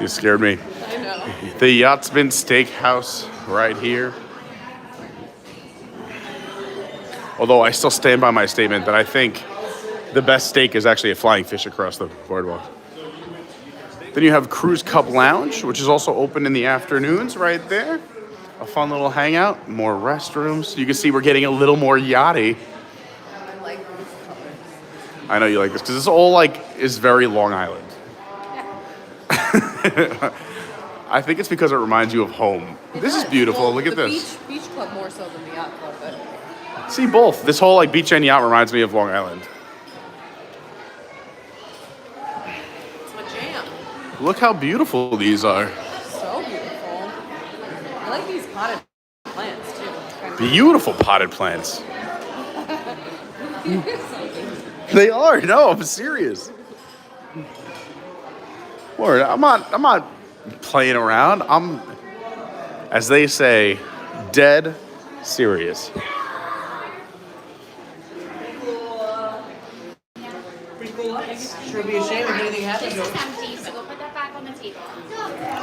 You scared me. I know. know. The Yachtsman Steakhouse right here. Although I still stand by my statement that I think the best steak is actually a flying fish across the boardwalk. Then you have Cruise Cup Lounge, which is also open in the afternoons right there. A fun little hangout, more restrooms. You can see we're getting a little more yachty. I like these colors. I know you like this because this all like is very Long Island. I think it's because it reminds you of home. This is beautiful. Well, Look at the this. Beach club more so than the yacht club, but See both. This whole like beach and yacht reminds me of Long Island. it's my jam. Look how beautiful these are. So beautiful. I like these potted plants too. It's kind of Beautiful potted plants. They are. No, I'm serious. Word, I'm not playing around. I'm, as they say, dead serious. Sure be a shame if anything happens. This is empty, so we'll put that back on the table.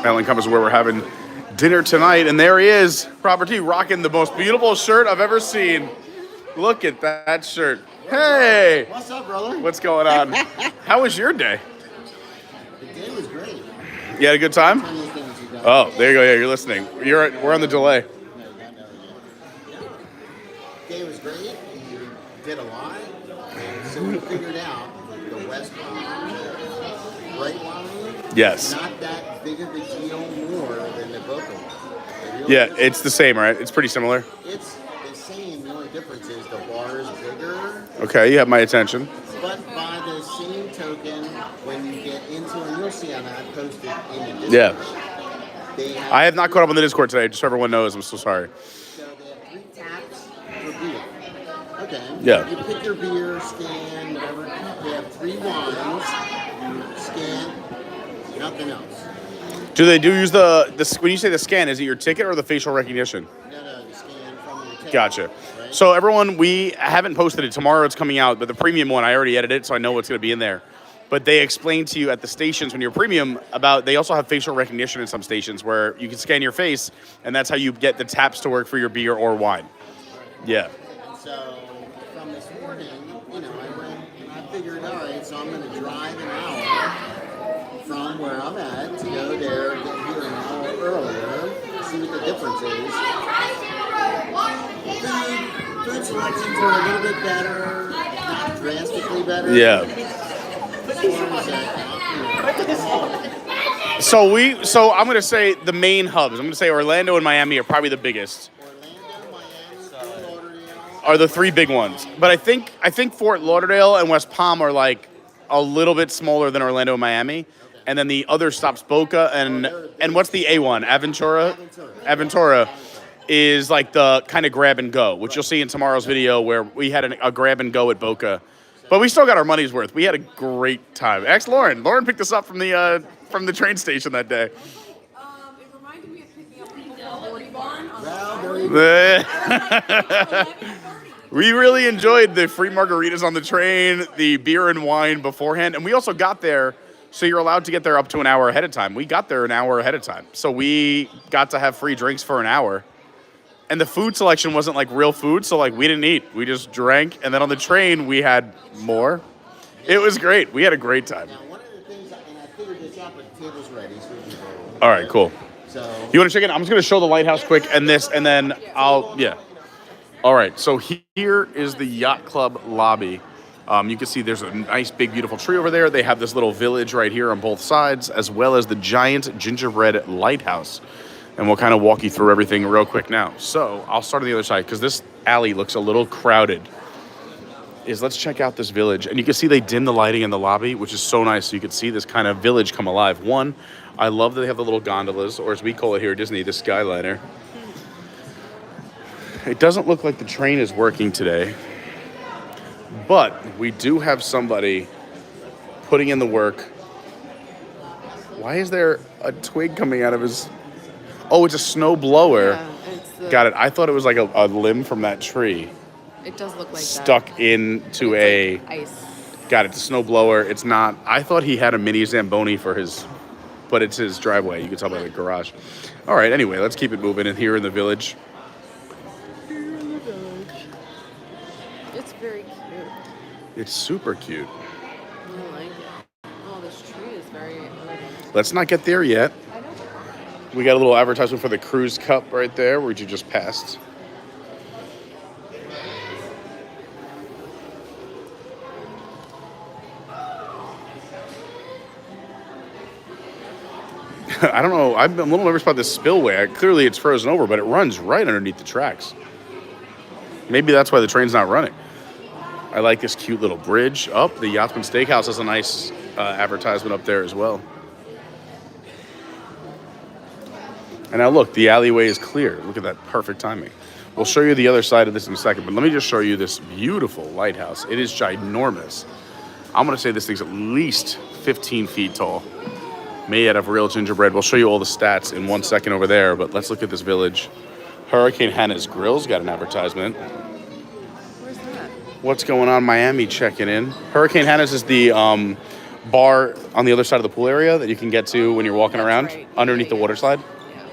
Alen Compass is where we're having dinner tonight, and there he is, Robert T, rocking the most beautiful shirt I've ever seen. Look at that shirt. Hey, What's up, brother? what's going on? How was your day? The day was great. You had a good time? Oh, there you go. Yeah, you're listening. We're on the delay. The day was great. You did a lot. And so we figured out the West Palm, Brightline, Yes. not that big of a deal more than the Boca one. Yeah, it's the same, right? It's pretty similar. It's the same. The only difference is the bar is bigger. Okay, you have my attention. But by the same token, when you get into, and you'll see on that posted in the Discord, Yeah. they have, I have not caught up on the Discord today, just so everyone knows. I'm so sorry. so they have 3 taps per beer. Okay. Yeah. You pick your beer, scan, whatever. They have 3 wines. You scan, nothing else. Do they use the when you say the scan, is it your ticket or the facial recognition? No, you scan from your ticket. Gotcha. Right? So everyone, we haven't posted it. Tomorrow it's coming out, but the premium one, I already edited it, so I know what's going to be in there. But they explain to you at the stations when you're premium about, they also have facial recognition in some stations where you can scan your face, and that's how you get the taps to work for your beer or wine. Yeah. And so from this morning, you know, I went and I figured, all right, so I'm going to drive an hour from where I'm at to go there, get here an hour earlier, see what the difference is. Food selections are a little bit better, not drastically better. Yeah. So I'm going to say the main hubs. I'm going to say Orlando and Miami are probably the biggest. Orlando, Miami, Fort Lauderdale. Are the 3 big ones. But I think Fort Lauderdale and West Palm are like a little bit smaller than Orlando and Miami. And then the other stops Boca and what's the A1? Aventura is like the kind of grab and go, which you'll see in tomorrow's video where we had a grab and go at Boca. But we still got our money's worth. We had a great time. Ask Lauren. Lauren picked us up from the train station that day. It reminded me of picking up people from 40 Barn on Well, there you go. We really enjoyed the free margaritas on the train, the beer and wine beforehand, and we also got there, so you're allowed to get there up to an hour ahead of time. We got there an hour ahead of time, so we got to have free drinks for an hour. And the food selection wasn't like real food, so like we didn't eat. We just drank, and then on the train we had more. It was great. We had a great time. Now, one of the things, and I figured this out, but the table's ready, so we can go. All right, cool. So, You want to check in? I'm just going to show the lighthouse quick and this, and then yeah. All right, so here is the Yacht Club lobby. You can see there's a nice, big, beautiful tree over there. They have this little village right here on both sides, as well as the giant gingerbread lighthouse. And we'll kind of walk you through everything real quick now. So I'll start on the other side because this alley looks a little crowded. Let's check out this village. And you can see they dim the lighting in the lobby, which is so nice. So you can see this kind of village come alive. One, I love that they have the little gondolas, or as we call it here at Disney, the Skyliner. It doesn't look like the train is working today, but we do have somebody putting in the work. Why is there a twig coming out of his... Oh, it's a snow blower. Yeah, it's the, Got it. I thought it was like a limb from that tree It does look like stuck that. into It's like ice. Got it. The snow blower. It's not. I thought he had a mini Zamboni for his but it's his driveway. You can tell by the garage. All right, anyway, let's keep it moving. And here in the village. It's very cute. It's super cute. I like it. Oh, this tree is very elegant. Let's not get there yet. We got a little advertisement for the Cruise Cup right there, where you just passed. I don't know. I'm a little nervous about this spillway. Clearly, it's frozen over, but it runs right underneath the tracks. Maybe that's why the train's not running. I like this cute little bridge up. The Yachtsman Steakhouse has a nice advertisement up there as well. And now look, the alleyway is clear. Look at that perfect timing. We'll show you the other side of this in a second, but let me just show you this beautiful lighthouse. It is ginormous. I'm going to say this thing's at least 15 feet tall. Made out of real gingerbread. We'll show you all the stats in 1 second over there, but let's look at this village. Hurricane Hannah's Grill's got an advertisement. Where's that? What's going on, Miami? Checking in. Hurricane Hannah's is the bar on the other side of the pool area that you can get to when you're walking around right. underneath the water slide. Yeah.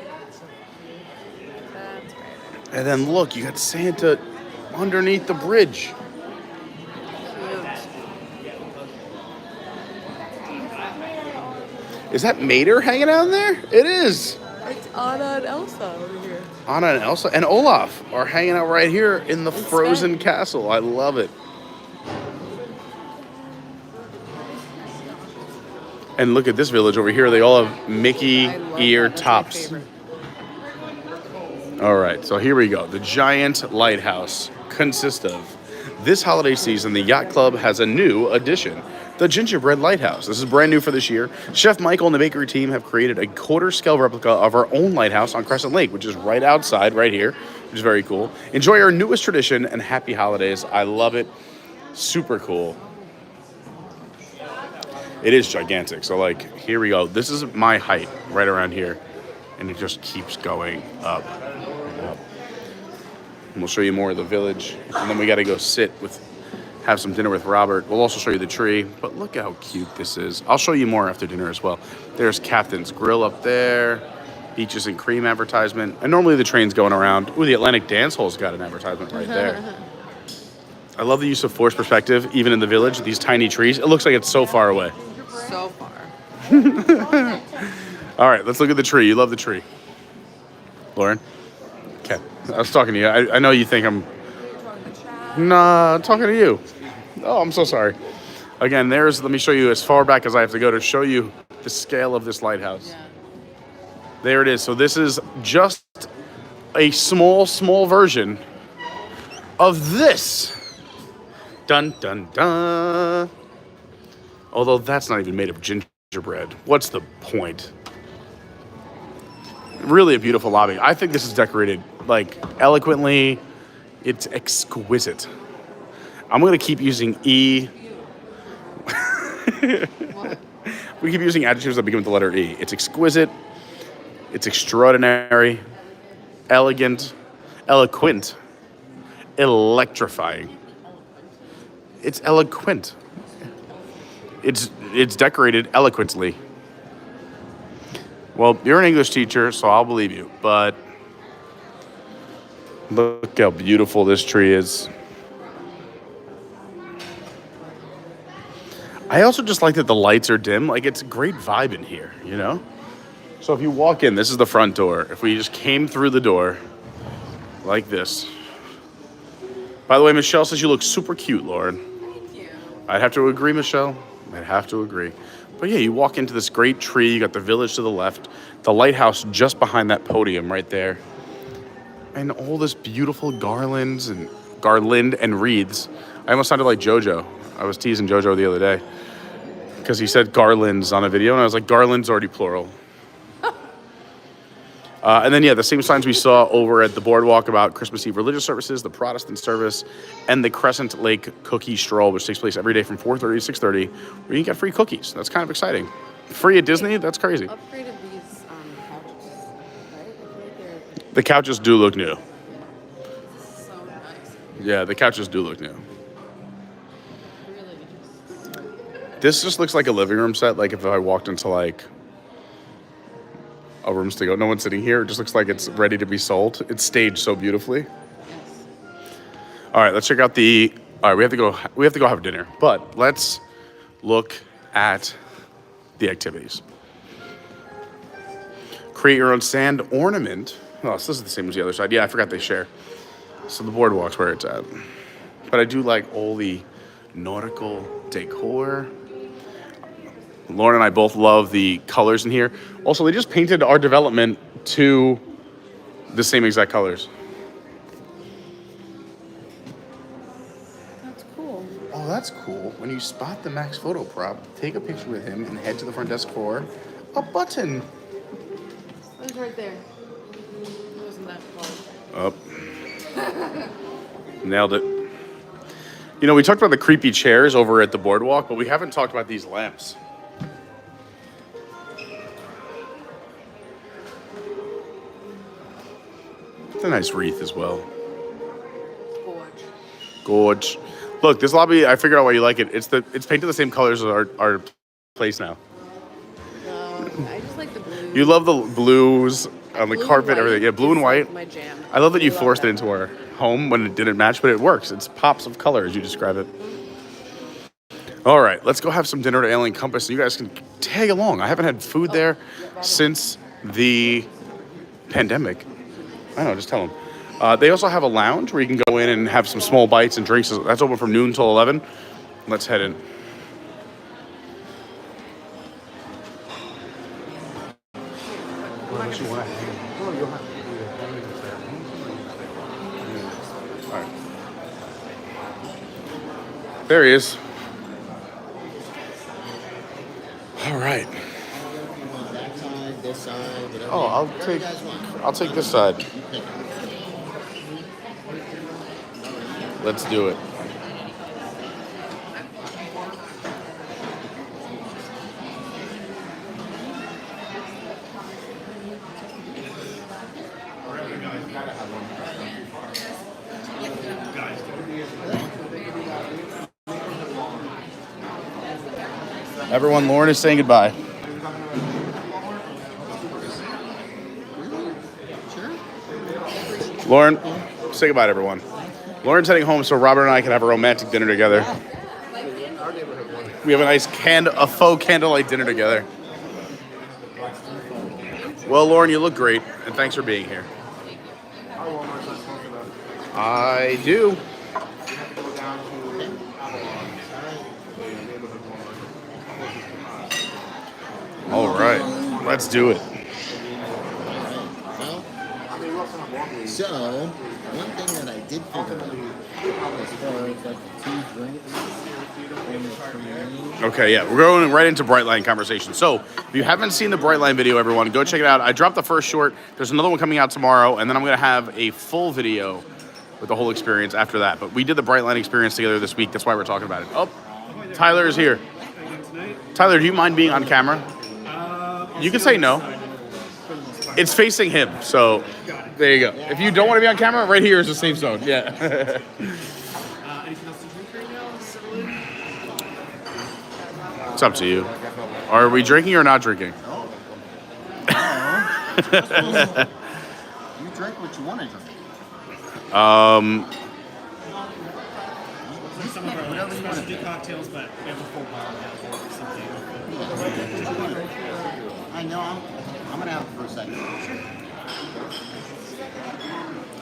That's right. And then look, you got Santa underneath the bridge. Is that Mater hanging out in there? It is. It's Anna and Elsa over here. Anna and Elsa and Olaf are hanging out right here in the frozen Sven. castle. I love it. And look at this village over here. They all have Mickey I love ear that. That's my tops. favorite. All right, so here we go. The giant lighthouse consists of this holiday season. The Yacht Club has a new addition, the Gingerbread Lighthouse. This is brand new for this year. Chef Michael and the bakery team have created a quarter-scale replica of our own lighthouse on Crescent Lake, which is right outside, right here, which is very cool. Enjoy our newest tradition and happy holidays. I love it. Super cool. It is gigantic. So, like, here we go. This is my height right around here, and it just keeps going up. And we'll show you more of the village, and then we got to go have some dinner with Robert. We'll also show you the tree, but look how cute this is. I'll show you more after dinner as well. There's Captain's Grill up there, Beaches and Cream advertisement, and normally the train's going around. Ooh, the Atlantic Dance Hall's got an advertisement right there. I love the use of forced perspective, even in the village, these tiny trees. It looks like it's so far away. So far. All right, let's look at the tree. You love the tree. Lauren? Okay, I was talking to you. I know you think I'm... Nah, I'm talking to you. Oh, I'm so sorry. Again, let me show you as far back as I have to go to show you the scale of this lighthouse. Yeah. There it is. So this is just a small version of this. Dun, dun, dun. Although that's not even made of gingerbread. What's the point? Really a beautiful lobby. I think this is decorated, like, eloquently. It's exquisite. I'm going to keep using E. We keep using adjectives that begin with the letter E. It's exquisite. It's extraordinary. Elegant. Eloquent. Electrifying. It's eloquent. It's decorated eloquently. Well, you're an English teacher, so I'll believe you. But look how beautiful this tree is. I also just like that the lights are dim. Like, it's a great vibe in here, you know? So if you walk in, this is the front door. If we just came through the door like this. By the way, Michelle says you look super cute, Lauren. Thank you. I'd have to agree, Michelle. I'd have to agree. But yeah, you walk into this great tree. You got the village to the left. The lighthouse just behind that podium right there. And all this beautiful garland and wreaths. I almost sounded like JoJo. I was teasing JoJo the other day because he said garlands on a video, and I was like, garland's already plural. And then, yeah, the same signs we saw over at the boardwalk about Christmas Eve religious services, the Protestant service, and the Crescent Lake Cookie Stroll, which takes place every day from 4:30 to 6:30, where you can get free cookies. That's kind of exciting. Free at Disney? That's crazy. Upgraded these couches, right? I feel like they're The couches do look new. so nice. Yeah, the couches do look new. Really just... This just looks like a living room set, like if I walked into, like, Oh, rooms to go. No one's sitting here. It just looks like it's ready to be sold. It's staged so beautifully. All right, let's check out the. All right, we have to go. We have to go have dinner. But let's look at the activities. Create your own sand ornament. Oh, so this is the same as the other side. Yeah, I forgot they share. So the boardwalk's where it's at. But I do like all the nautical decor. Lauren and I both love the colors in here. Also, they just painted our development to the same exact colors. That's cool. Oh, that's cool. When you spot the Max photo prop, take a picture with him and head to the front desk for a button. It was right there. It wasn't that far. Up. Nailed it. You know, we talked about the creepy chairs over at the boardwalk, but we haven't talked about these lamps. It's a nice wreath as well. Gorge. Look, this lobby, I figured out why you like it. It's painted the same colors as our place now. No, I just like the blue. You love the blues on the Blue carpet, and everything. Yeah, blue and is, white. like, my jam. I love that you love forced that. it into our home when it didn't match, but it works. It's pops of color as you describe it. All right, let's go have some dinner at Alen Compass. You guys can tag along. I haven't had food there since the pandemic. I don't know, just tell them. They also have a lounge where you can go in and have some small bites and drinks. That's open from noon till 11. Let's head in. All right. There he is. All right. That side, this side, whatever. Oh, whatever you guys want. I'll take this side. Let's do it. Everyone, Lauren is saying goodbye. Lauren, say goodbye to everyone. Lauren's heading home so Robert and I can have a romantic dinner together. We have a nice a faux candlelight dinner together. Well, Lauren, you look great, and thanks for being here. I do. All right, let's do it. So, one thing that I did figure out as far as like the 2 drinks for me. Okay, yeah, we're going right into Brightline conversation. So, if you haven't seen the Brightline video, everyone, go check it out. I dropped the first short. There's another one coming out tomorrow, and then I'm going to have a full video with the whole experience after that. But we did the Brightline experience together this week. That's why we're talking about it. Oh, Tyler is here. Tyler, do you mind being on camera? You can say no. It's facing him, so there you go. If you don't want to be on camera, right here is a safe zone. Yeah. Anything else to drink right now? It's up to you. Are we drinking or not drinking? You drink what you want to drink. Some of our specialty cocktails, but we have a full bottle of something. I know I'm gonna have it for a second.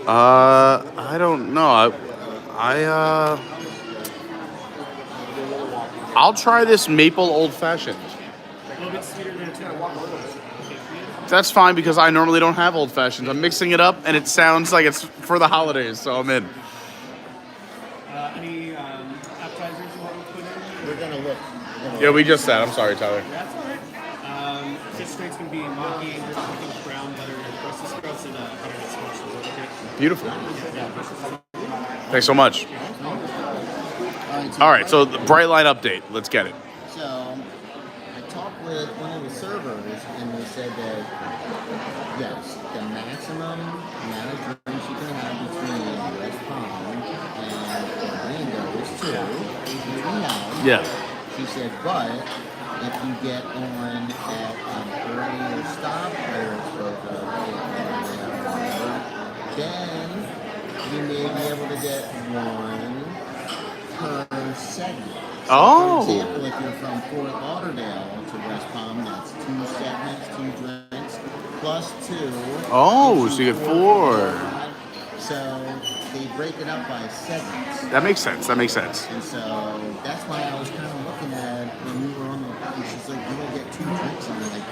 I don't know. I'll try this maple old fashioned. A little bit sweeter than That's fine because I normally don't have old fashions. I'm mixing it up and it sounds like it's for the holidays, so I'm in. Any appetizers you want to put in? We're gonna look. Yeah, we just said. I'm sorry, Tyler. That's all right. Fish drinks can be maki, I think brown butter, Brussels sprouts, and butternut squash. Okay. Beautiful. Thanks so much. All All right, so the Brightline update. Let's get it. So I talked with one of the servers, and they said that yes, the maximum amount of drinks you can have between West Palm and Orlando is 2, which we have. Yeah. She said, but if you get on at an earlier stop, whether it's both then you may be able to get one per segment. So Oh. For example, if you're from Fort Lauderdale to West Palm, that's 2 segments, 2 drinks, plus 2. Oh, so you get 4. So they break it up by segments. That makes sense. That makes sense. And so that's why I was kind of looking at when we were on the plane. She's like, "You will get 2 drinks," and I'm like,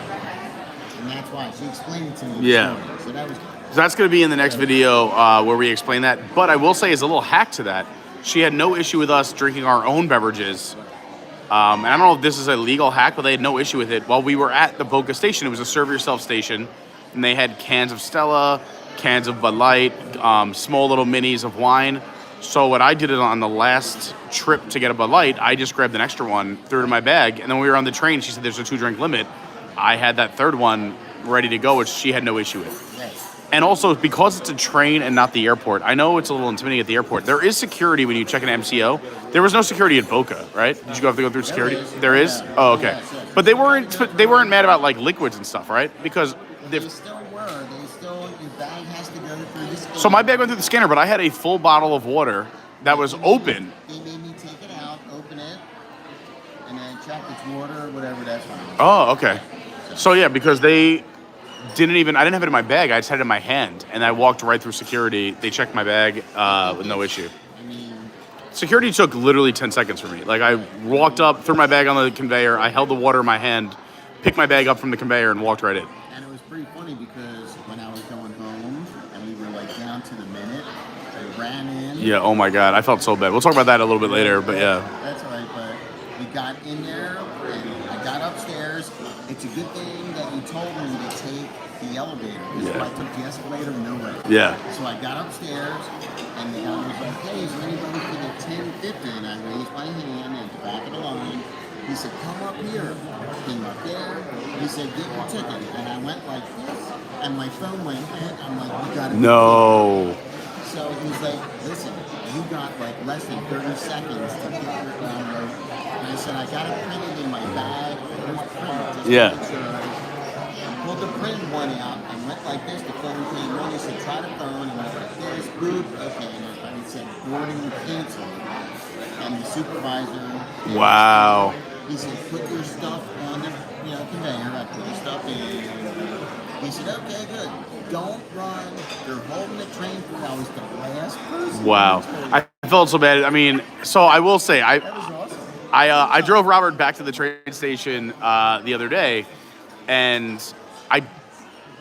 and that's why she explained it to me. Yeah. This morning. So that was. So that's going to be in the next video where we explain that. But I will say, as a little hack to that, she had no issue with us drinking our own beverages. And I don't know if this is a legal hack, but they had no issue with it. While we were at the Boca station, it was a serve yourself station, and they had cans of Stella, cans of Bud Light, small little minis of wine. So what I did it on the last trip to get a Bud Light, I just grabbed an extra one, threw it in my bag, and then when we were on the train, she said there's a 2-drink limit. I had that third one ready to go, which she had no issue with. Yes. And also, because it's a train and not the airport, I know it's a little intimidating at the airport. There is security when you check an MCO. There was no security at Boca, right? Did you have to go through security? There is? Oh, okay. But they weren't mad about like liquids and stuff, right? Because They still were. Your bag has to go through the scanner. so my bag went through the scanner, but I had a full bottle of water that was open. They made me take it out, open it, and then check it's water or whatever. That's fine. Oh, okay. So yeah, because I didn't have it in my bag. I just had it in my hand, and I walked right through security. They checked my bag with no issue. I mean, Security took literally 10 seconds for me. Like I walked up, threw my bag on the conveyor, I held the water in my hand, picked my bag up from the conveyor, and walked right in. and it was pretty funny because when I was going home and we were like down to the minute, I ran in. Yeah, oh my God, I felt so bad. We'll talk about that a little bit later, but yeah. That's all right, but we got in there and I got upstairs. It's a good thing that you told me to take the elevator. Because if Yeah. I took the escalator, no way. Yeah. So I got upstairs and the guy was like, "Hey, is there anybody for the 1050?" And I raised my hand at the back of the line. He said, "Come up here." Came up there. He said, "Get your ticket." And I went like this and my phone went and I'm like, "You got it." No. So he's like, "Listen, you got like less than 30 seconds to get your download." And I said, "I got it printed in my bag." There's print. Just Yeah. make sure. I pulled the printed one out and went like this. The phone came on. He said, "Try the phone." And I went like this. Boop. Okay. And it said, "Boarding canceled." And the supervisor. Wow. He said, "Put your stuff on the conveyor." I put the stuff in. He said, "Okay, good. Don't run. They're holding the train through." I was the last person. Wow. I felt so bad. I mean, so I will say, That was awesome. I drove Robert back to the train station the other day, and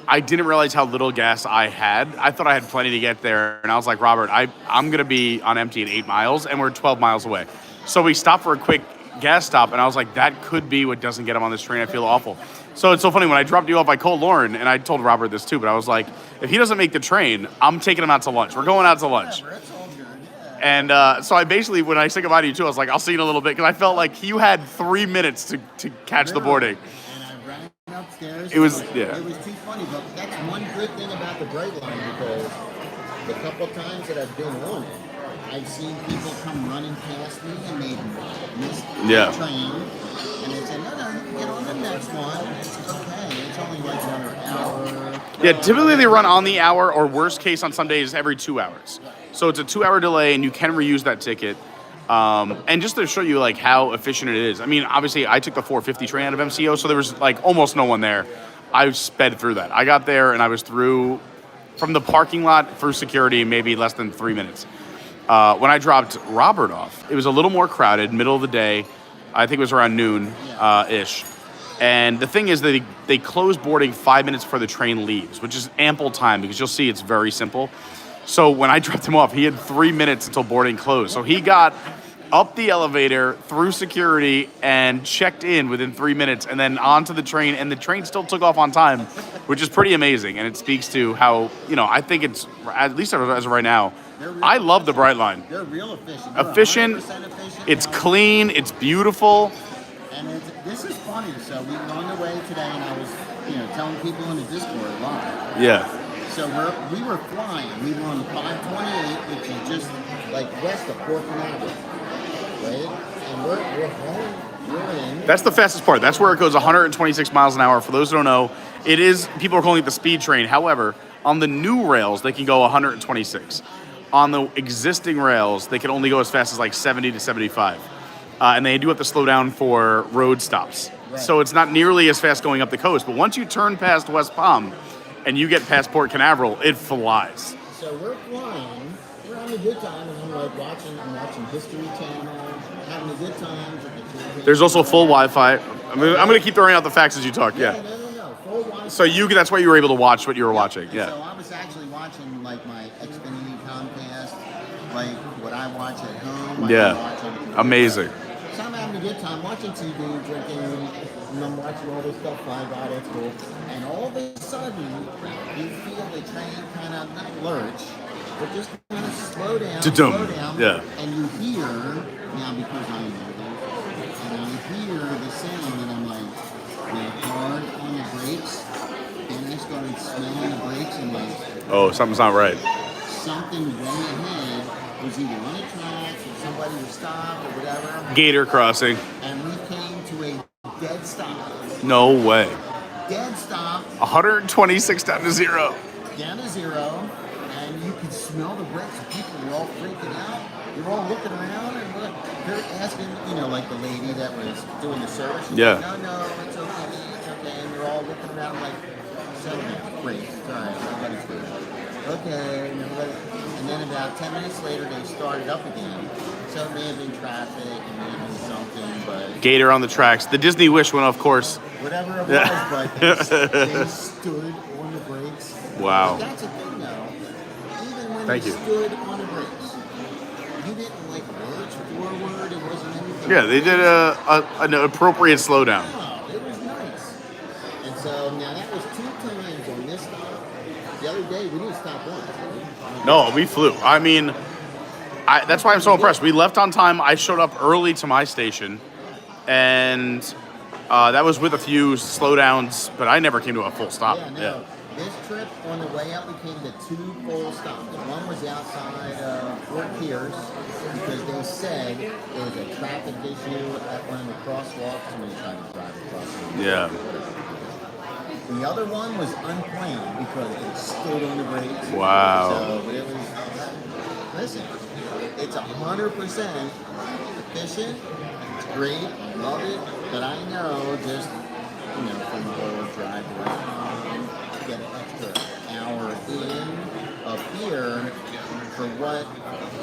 I didn't realize how little gas I had. I thought I had plenty to get there, and I was like, "Robert, I'm going to be on empty in 8 miles, and we're 12 miles away." So we stopped for a quick gas stop, and I was like, that could be what doesn't get him on this train. I feel awful. So it's so funny, when I dropped you off, I called Lauren, and I told Robert this too, but I was like, if he doesn't make the train, I'm taking him out to lunch. We're going out to lunch. Whatever, it's all good. Yeah. And so I basically, when I said goodbye to you too, I was like, I'll see you in a little bit, because I felt like you had 3 minutes to catch the boarding. And I ran upstairs. It was- so yeah. It was too funny, but that's one good thing about the Brightline, because the couple times that I've been on it, I've seen people come running past me and they've missed Yeah. the train. And they said, "No, you can get on the next one. It's okay. It's only like another hour." Yeah, typically they run on the hour, or worst case on some days, every 2 hours. So it's a 2-hour delay, and you can reuse that ticket. And just to show you like how efficient it is. I mean, obviously I took the 450 train out of MCO, so there was like almost no one there. I sped through that. I got there and I was through from the parking lot through security in maybe less than 3 minutes. When I dropped Robert off, it was a little more crowded, middle of the day. I think it was around noon ish. And the thing is that they close boarding 5 minutes before the train leaves, which is ample time, because you'll see it's very simple. So when I dropped him off, he had 3 minutes until boarding closed. So he got up the elevator, through security, and checked in within 3 minutes, and then onto the train, and the train still took off on time, which is pretty amazing. And it speaks to how, I think it's, at least as of right now, I love the Brightline. They're real efficient. They're Efficient, 100% efficient. it's clean, it's beautiful. And this is funny. So we were on the way today, and I was, telling people in the Discord live. Yeah. So we were flying. We were on 528, which is just like west of Port Canaveral, right? And we're home. you're in. That's the fastest part. That's where it goes 126 miles an hour. For those who don't know, it is, people are calling it the speed train. However, on the new rails, they can go 126. On the existing rails, they can only go as fast as like 70 to 75. And they do have to slow down for road stops. Right. So it's not nearly as fast going up the coast. But once you turn past West Palm and you get past Port Canaveral, it flies. So we're flying. We're having a good time, and I'm like I'm watching History Channel, having a good time. There's also full Wi-Fi. I'm going to keep throwing out the facts as you talk. Yeah. No. Full Wi-Fi. So that's why you were able to watch what you were watching. And Yeah. So I was actually watching like my Xfinity Comcast, like what I watch at home. Yeah. Amazing. So I'm having a good time watching TV, drinking, and I'm watching all this stuff fly by. That's cool. And all of a sudden, you feel the train kind of not lurch, but just kind of slow down. Yeah. And you hear now because I'm nervous, and you hear the sound, and I'm like, hard on the brakes, and I started smelling the brakes, and like, Oh, something's not right. something way ahead was either on the tracks or somebody was stopped or whatever. Gator crossing. And we came to a dead stop. No way. Dead stop, 126 down to zero. down to zero, and you could smell the brakes. People were all freaking out. They were all looking around and they're asking, like the lady that was doing the service. She's Yeah. like, no, it's okay. And they're all looking around like, settle down, great, it's all right, everybody's good. Okay, and then about 10 minutes later, they started up again. So it may have been traffic, it may have been something, but Gator on the tracks. The Disney Wish went off course. whatever it was, but they stood on the brakes. Wow. But that's the thing, though. Even when Thank they you. stood on the brakes, you didn't like lurch forward. It wasn't anything. Yeah, they did an appropriate slowdown. Wow, it was nice. And so now that was 2 times on this stop. The other day we didn't stop once. Did we? No, we flew. I mean, that's why I'm so impressed. We left on time. I showed up early to my station, and that was with a few slowdowns, but I never came to a full stop. Yeah. This trip, on the way up, we came to 2 full stops. One was outside Fort Pierce because they said there was a traffic issue at one of the crosswalks when they tried to drive across. Yeah. The other one was unplanned because they stood on the brakes. Wow. So it was, listen, it's 100% efficient. It's great. Love it. But I know just, from the whole drive around, get an extra hour in up here for what,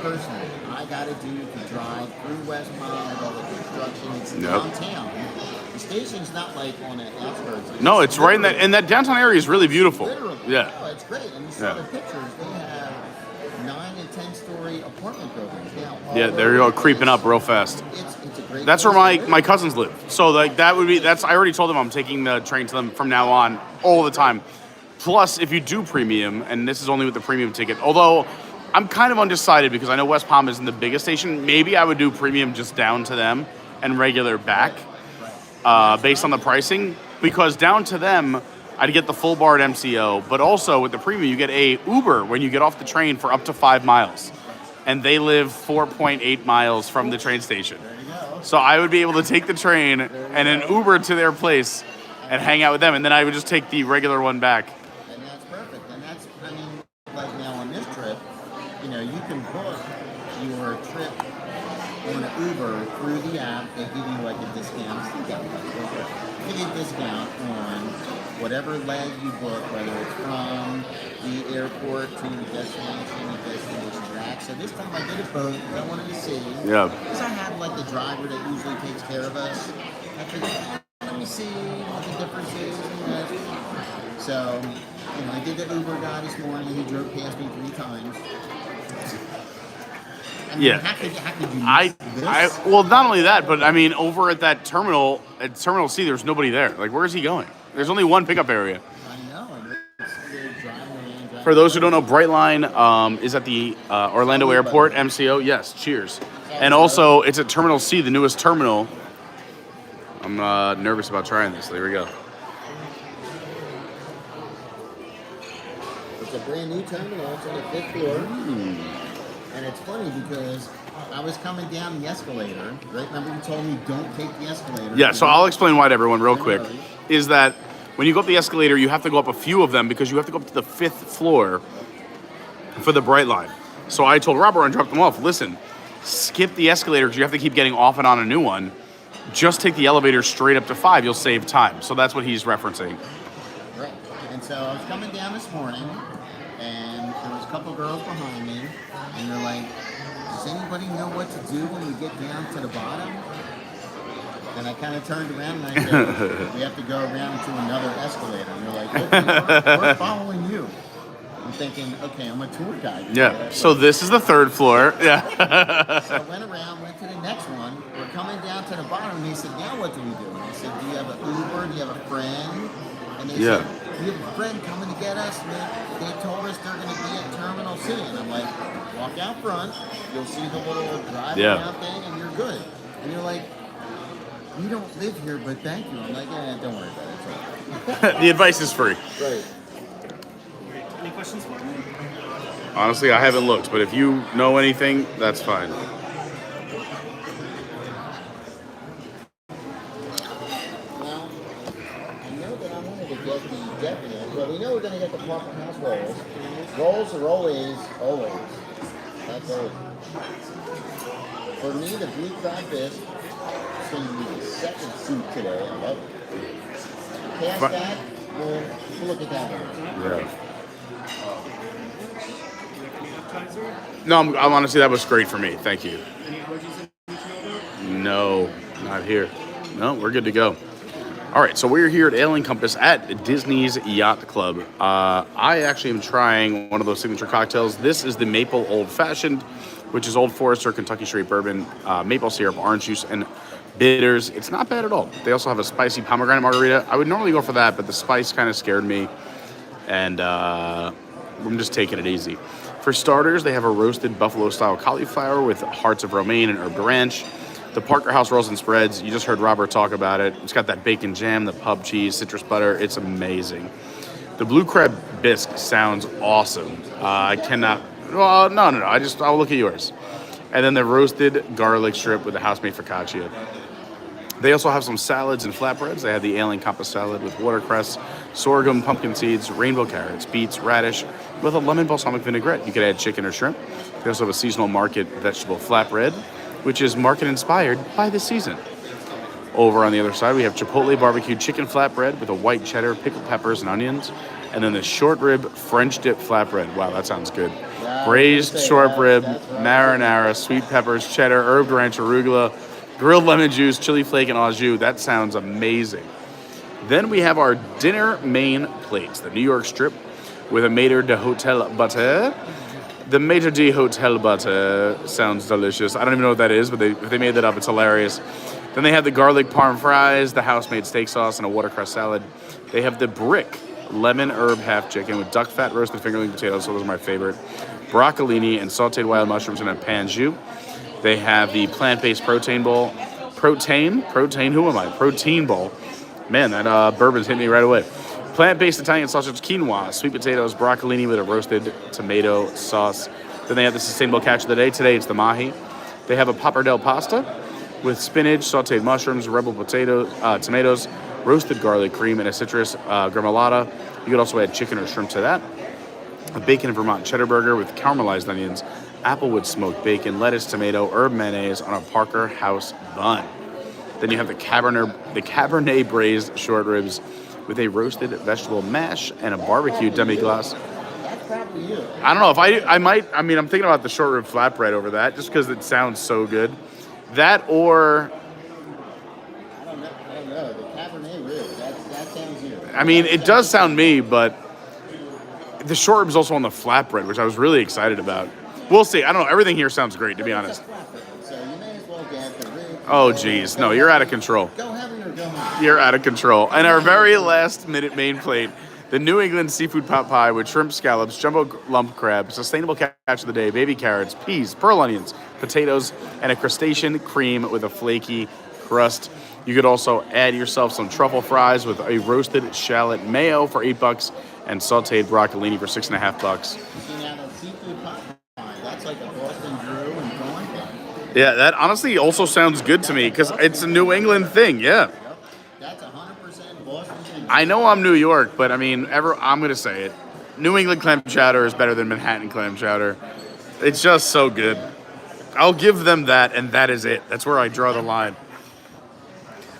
personally, I got to do to drive through West Palm with all the construction. It's downtown. The station's not like on the outskirts. No, it's right in that, and that downtown area is really beautiful. Literally. Yeah. Oh, it's great. And you saw the pictures. They have 9 and 10-story apartment buildings now. Yeah, they're all creeping up real fast. It's a great. That's where place to live. my cousins live. So like I already told them I'm taking the train to them from now on all the time. Plus, if you do premium, and this is only with the premium ticket, although I'm kind of undecided because I know West Palm isn't the biggest station, maybe I would do premium just down to them and regular back, based on the pricing. Because down to them, I'd get the full bar at MCO, but also with the premium, you get a Uber when you get off the train for up to 5 miles. And they live 4.8 miles from the train station. So I would be able to take the train and an Uber to their place and hang out with them, and then I would just take the regular one back. And that's perfect. And that's, like now on this trip, you can book your trip on an Uber through the app. They give you like a discount. They give you a discount on whatever leg you book, whether it's from the airport to the destination back. So this time I did it both because I wanted to see. Yeah. Because I have like the driver that usually takes care of us. I figured, let me see what the difference is. So, I did the Uber guy this morning. He drove past me 3 times. Yeah. How could you miss this? Well, not only that, but over at that terminal, at Terminal C, there's nobody there. Like, where is he going? There's only one pickup area. I know. They're driving. For those who don't know, Brightline is at the Orlando Airport, MCO. Yes, cheers. And also, it's at Terminal C, the newest terminal. I'm nervous about trying this. There we go. It's a brand new terminal. It's on the 5th floor. And it's funny because I was coming down the escalator, right? Remember you told me don't take the escalator. Yeah, so I'll explain why to everyone real quick. Really? Is that when you go up the escalator, you have to go up a few of them because you have to go up to the 5th floor for the Brightline. So I told Robert and dropped them off, listen, skip the escalator because you have to keep getting off and on a new one. Just take the elevator straight up to 5. You'll save time. So that's what he's referencing. Right. And so I was coming down this morning, and there was a couple girls behind me, and they're like, does anybody know what to do when we get down to the bottom? And I kind of turned around and I said, we have to go around to another escalator. And they're like, okay, we're following you. I'm thinking, okay, I'm a tour guide. Yeah. So this is the 3rd floor. Yeah. So I went around, went to the next one. We're coming down to the bottom. And he said, now what do we do? And I said, do you have an Uber? Do you have a friend? And they said, we have a friend coming to get us. And they told us they're going to be at Terminal C. And I'm like, walk out front. You'll see the little drive around thing, and you're good. And you're like, we don't live here, but thank you. I'm like, yeah, don't worry about it. It's okay. The advice is free. Right. Any questions for me? Honestly, I haven't looked, but if you know anything, that's fine. Well, I know that I wanted to get the definite. Well, we know we're going to get the Parker House rolls. Rolls are always. That's always. For me, the blue crab bisque is going to be the second soup today. I love it. Past that, we'll look at that one. Yeah. Any appetizer? No, I'm honestly, that was great for me. Thank you. Any allergies that you need to know about? No, not here. No, we're good to go. All right, so we're here at Alen Compass at Disney's Yacht Club. I actually am trying one of those signature cocktails. This is the Maple Old Fashioned, which is Old Forester Kentucky Straight Bourbon, maple syrup, orange juice, and bitters. It's not bad at all. They also have a spicy pomegranate margarita. I would normally go for that, but the spice kind of scared me, and I'm just taking it easy. For starters, they have a roasted buffalo-style cauliflower with hearts of romaine and herb ranch. The Parker House rolls and spreads, you just heard Robert talk about it. It's got that bacon jam, the pub cheese, citrus butter. It's amazing. The blue crab bisque sounds awesome. I cannot... Well, no. I'll look at yours. And then the roasted garlic strip with the house-made focaccia. They also have some salads and flatbreads. They have the Alen Compass salad with watercress, sorghum, pumpkin seeds, rainbow carrots, beets, radish, with a lemon balsamic vinaigrette. You could add chicken or shrimp. They also have a seasonal market vegetable flatbread, which is market-inspired by the season. Over on the other side, we have Chipotle barbecue chicken flatbread with a white cheddar, pickled peppers, and onions. And then the short rib French dip flatbread. Wow, that sounds good. Braised short rib, marinara, sweet peppers, cheddar, herb ranch, arugula, grilled lemon juice, chili flake, and au jus. That sounds amazing. Then we have our dinner main plates, the New York strip with a Maître d'Hôtel butter. The Maître d'Hôtel butter sounds delicious. I don't even know what that is, but if they made that up, it's hilarious. Then they have the garlic parm fries, the house-made steak sauce, and a watercress salad. They have the brick lemon herb half chicken with duck fat roasted fingerling potatoes, so those are my favorite. Broccolini and sauteed wild mushrooms in a pan jus. They have the plant-based protein bowl. Protein? Who am I? Protein bowl. Man, that bourbon's hit me right away. Plant-based Italian sausage quinoa, sweet potatoes, broccolini with a roasted tomato sauce. Then they have the sustainable catch of the day. Today it's the mahi. They have a pappardelle pasta with spinach, sauteed mushrooms, rebel potatoes, tomatoes, roasted garlic cream, and a citrus gremolata. You could also add chicken or shrimp to that. A bacon and Vermont cheddar burger with caramelized onions, applewood smoked bacon, lettuce, tomato, herb mayonnaise on a Parker House bun. Then you have the Cabernet braised short ribs with a roasted vegetable mash and a barbecue demi-glace. That's probably you. I don't know if I'm thinking about the short rib flatbread over that just because it sounds so good. That or... I don't know. The Cabernet rib, that sounds you. I mean, it does sound me, but the short rib's also on the flatbread, which I was really excited about. We'll see. I don't know. Everything here sounds great, to be honest. So you may as well get the rib. Oh, geez. No, you're out of control. Go heaven or go home. You're out of control. And our very last minute main plate, the New England seafood pot pie with shrimp scallops, jumbo lump crab, sustainable catch of the day, baby carrots, peas, pearl onions, potatoes, and a crustacean cream with a flaky crust. You could also add yourself some truffle fries with a roasted shallot mayo for $8 and sauteed broccolini for $6.50. See, now the seafood pot pie, that's like a Boston Brew and Dawn thing. Yeah, that honestly also sounds good to me because it's a New England thing. Yeah. That's 100% Boston ginger. I know I'm New York, but I mean, I'm going to say it. New England clam chowder is better than Manhattan clam chowder. It's just so good. I'll give them that, and that is it. That's where I draw the line.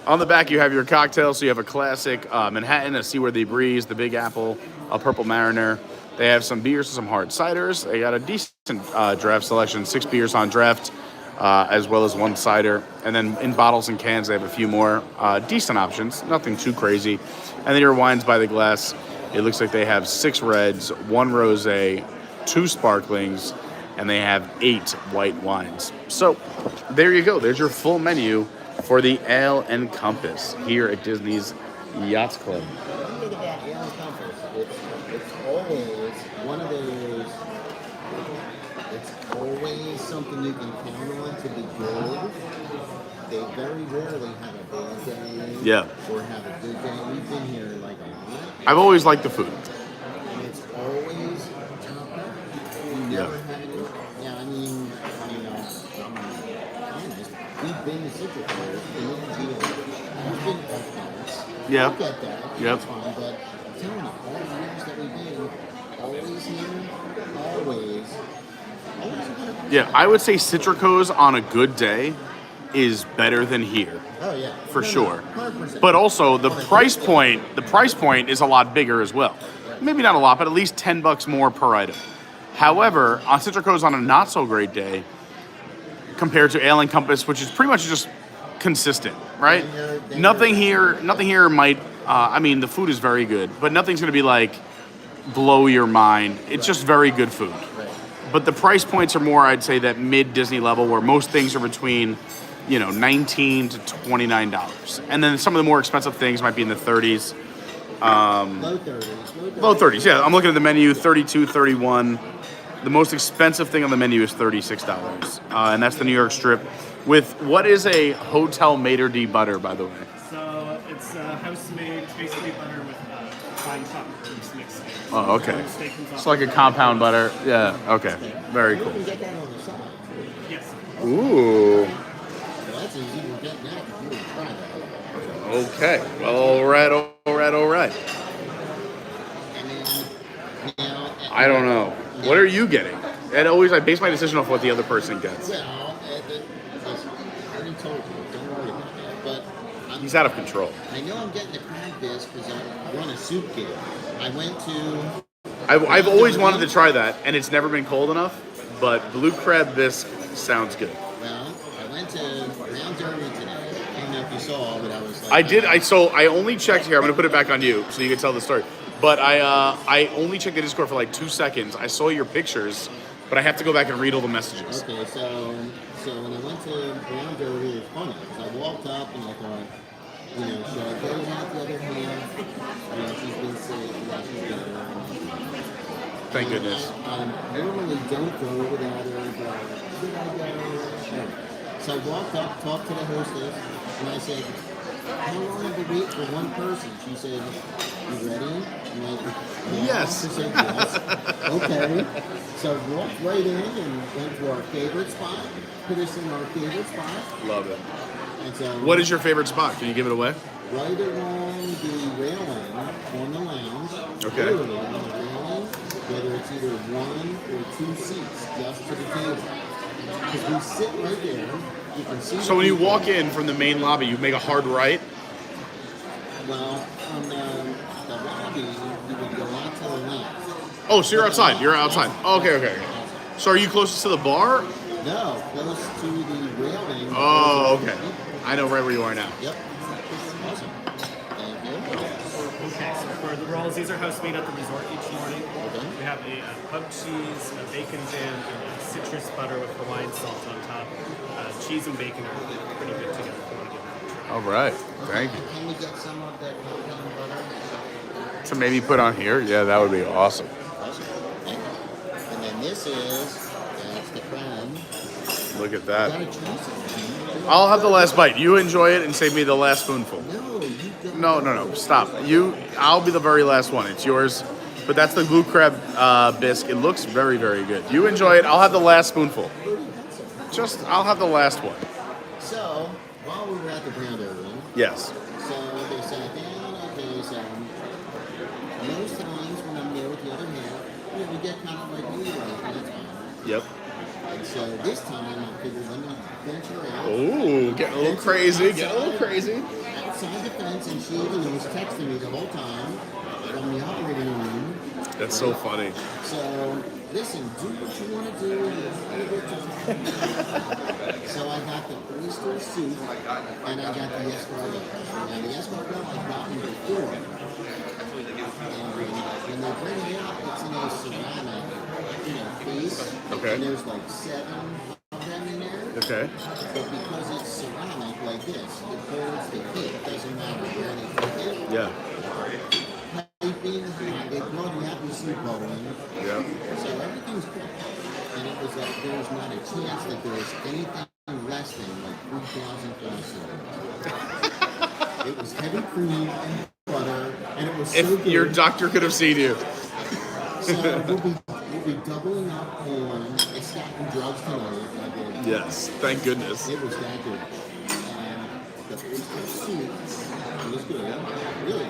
On the back, you have your cocktails. So you have a classic Manhattan, a Seaworthy Breeze, the Big Apple, a Purple Mariner. They have some beers and some hard ciders. They got a decent draft selection, 6 beers on draft, as well as 1 cider. And then in bottles and cans, they have a few more decent options, nothing too crazy. And then your wines by the glass. It looks like they have 6 reds, 1 rosé, 2 sparklings, and they have 8 white wines. So there you go. There's your full menu for the Alen Compass here at Disney's Yacht Club. Look at that Alen Compass. It's always one of those. It's always something you can count on to be good. They very rarely have a bad day. Yeah. Or have a good day. We've been here like a lot. I've always liked the food. And it's always top notch. You never have any. Yeah, I mean, I'm honest. We've been to Citrus World, been in Geo, we've been to F-Dance. Yeah. I get that. Yep. That's fine, but I'm telling you, all the years that we've been, always here, always Yeah, I would say Citrico's on a good day is better than here. Oh yeah, For sure. 100%. But also the price point is a lot bigger as well. Maybe not a lot, but at least $10 more per item. However, on Citrico's on a not so great day, compared to Alen Compass, which is pretty much just consistent, right? Nothing here might. I mean, the food is very good, but nothing's going to be like blow your mind. It's just very good food. But the price points are more, I'd say, that mid Disney level, where most things are between, $19 to $29, and then some of the more expensive things might be in the 30s. Low 30s. Low 30s, yeah. I'm looking at the menu, 32, 31. The most expensive thing on the menu is $36, and that's the New York Strip with what is a hotel maitre d' butter, by the way. So it's house-made, it's basically butter with fine chocolate creams mixed in. Oh, okay. The steak comes off It's like a compound butter. Yeah, okay. Very You cool. can get that on the side. Yes. Ooh. Well, that's easy. You can get that if you would try that. Okay. All right. And then, now, I don't know. What are you getting? And always, I base my decision off what the other person gets. well, listen, I already told you, don't worry about that. But He's out of control. I know I'm getting the crab bisque because I run a soup kit. I went to. I've always wanted to try that, and it's never been cold enough. But blue crab bisque sounds good. Well, I went to Mount Derby today. I don't know if you saw, but I was like. I did. I only checked here. I'm gonna put it back on you so you can tell the story. But I only checked the Discord for like 2 seconds. I saw your pictures, but I have to go back and read all the messages. Okay, so when I went to Brown Derby, it was funny because I walked up and I thought, should I go out the other hand? She's been sick, she's better. Thank goodness. I normally don't go without her, but should I go? So I walked up, talked to the hostess, and I said, how long have we wait for one person? She said, you ready? I'm like, yeah. Yes. She said, yes. Okay. So I walked right in and went to our favorite spot. Put us in our favorite spot. Love it. And so What is your favorite spot? Can you give it away? right along the railing on the lounge. Okay. Literally on the railing, whether it's either 1 or 2 seats just to the table. Because we sit right there. You can see. So when you walk in from the main lobby, you make a hard right. Well, on the lobby, you would go out to the left. Oh, so you're outside. You're outside. Okay. So are you closest to the bar? No, close to the railing. Oh, okay. I know right where you are now. Yep. Awesome. Thank you. Okay, so for the rolls, these are house-made at the resort each morning. Okay. We have a pug cheese, a bacon jam, and a citrus butter with Hawaiian salt on top. Cheese and bacon are pretty good together if you want to give it a try. All right. Thank you. Can we get some of that compound butter? To maybe put on here? Yeah, that would be awesome. Awesome. Thank you. And then this is, that's the crab. Look at Gotta that. choose it. I'll have the last bite. You enjoy it and save me the last spoonful. No, you don't. No. Stop. I'll be the very last one. It's yours. But that's the blue crab bisque. It looks very, very good. You enjoy it. I'll have the last spoonful. I'll have the last one. So, while we were at the Brown Derby, Yes. so they sat down, okay, so most times when I'm there with the other half, you know, we get kind of like mood right, and that's fine. Yep. And so this time I figured let me venture out. Ooh, getting a little crazy. Getting a little crazy. Outside the fence, and she even was texting me the whole time from the operating room. That's so funny. So, listen, do what you want to do. So I got the oyster soup, and I got the escargot. Now, the escargot I've gotten before. And when they bring it out, it's in a ceramic, case. Okay. And there's like 7 of them in there. Okay. But because it's ceramic like this, it holds the heat. It doesn't matter where they put it. Yeah. Piping, they brought the apple soup bowl in. Yeah. So everything's good. And it was like there was not a chance that there was anything less than like 3,000 grams of it. It was heavy cream and butter, and it was so If good. your doctor could have seen you. So we'll be doubling up on statin drugs tonight. Yes. Thank goodness. It was that good. And the oyster soup was good. Really.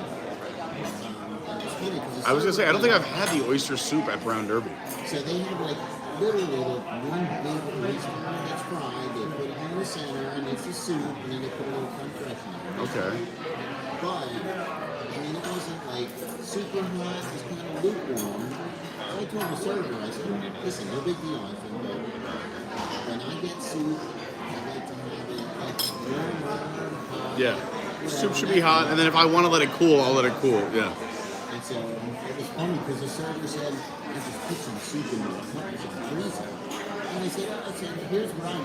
It's funny 'cause the I was gonna say I don't think server- I've had the oyster soup at Brown Derby. So they have like literally like one big oyster that's fried. They put it in the center, and it's a soup, and then they put a little creme fraiche in it. Okay. But I mean, it wasn't like super hot. It was kind of lukewarm. So I told the server, I said, "Listen, no big deal. I said, but when I get soup, I like to have it like warm, hot. Yeah. Soup should be hot, and then if I want to let it cool, I'll let it cool. Yeah. And so it was funny because the server said, I just put some soup in the cups and freeze it. And I said, here's what I do.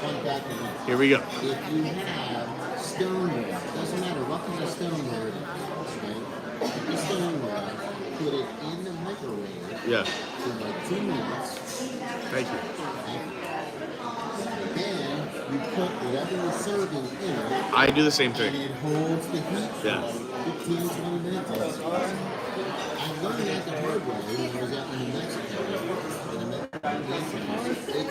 Fun fact of it. Here we go. If you have stoneware, doesn't matter what kind of stoneware it is, right? Take the stoneware, put it in the microwave Yeah. for like 2 minutes. Thank you. Then you put whatever you're serving in it, I do the same and thing. it holds the heat for Yeah. like 15, 20 minutes. I learned that the hard way when I was out in New Mexico. And I met 8,200 feet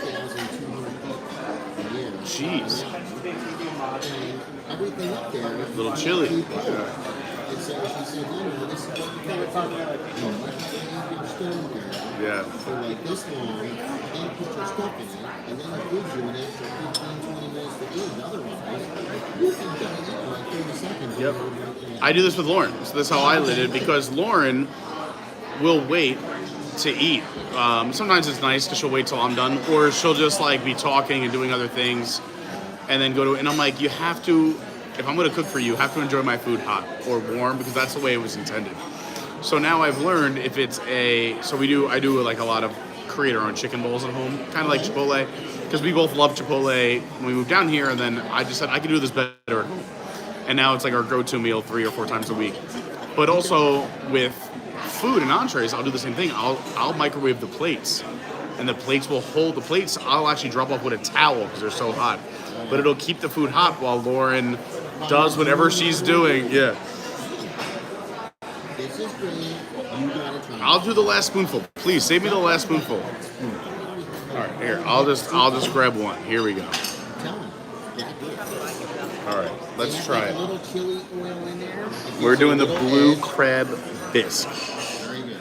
a year. Jeez. And everything up there was Little chilly. people. And so she said, no, this is what you gotta do. You have your stoneware Yeah. for like this long, then put your stuff in it, and then it gives you an extra 15, 20 minutes to eat. Otherwise, you can get it in like 30 seconds. Yep. I do this with Lauren. So that's how I did it because Lauren will wait to eat. Sometimes it's nice because she'll wait till I'm done, or she'll just like be talking and doing other things, and then go to. And I'm like, you have to. If I'm going to cook for you, you have to enjoy my food hot or warm because that's the way it was intended. So now I've learned if it's I do like a lot of create our own chicken bowls at home, kind of like Chipotle, because we both love Chipotle when we moved down here, and then I just said I can do this better at home. And now it's like our go-to meal 3 or 4 times a week. But also with food and entrees, I'll do the same thing. I'll microwave the plates, and the plates will hold the plates. I'll actually drop off with a towel because they're so hot. But it'll keep the food hot while Lauren does whatever she's doing. Yeah. This is great. You gotta try it. I'll do the last spoonful. Please save me the last spoonful. All right, here. I'll just grab one. Here we go. Tell me. Yeah, good. All right, They let's have, try like, it. a little chili oil in there. It gives We're you doing a the little blue edge. crab bisque. Very good.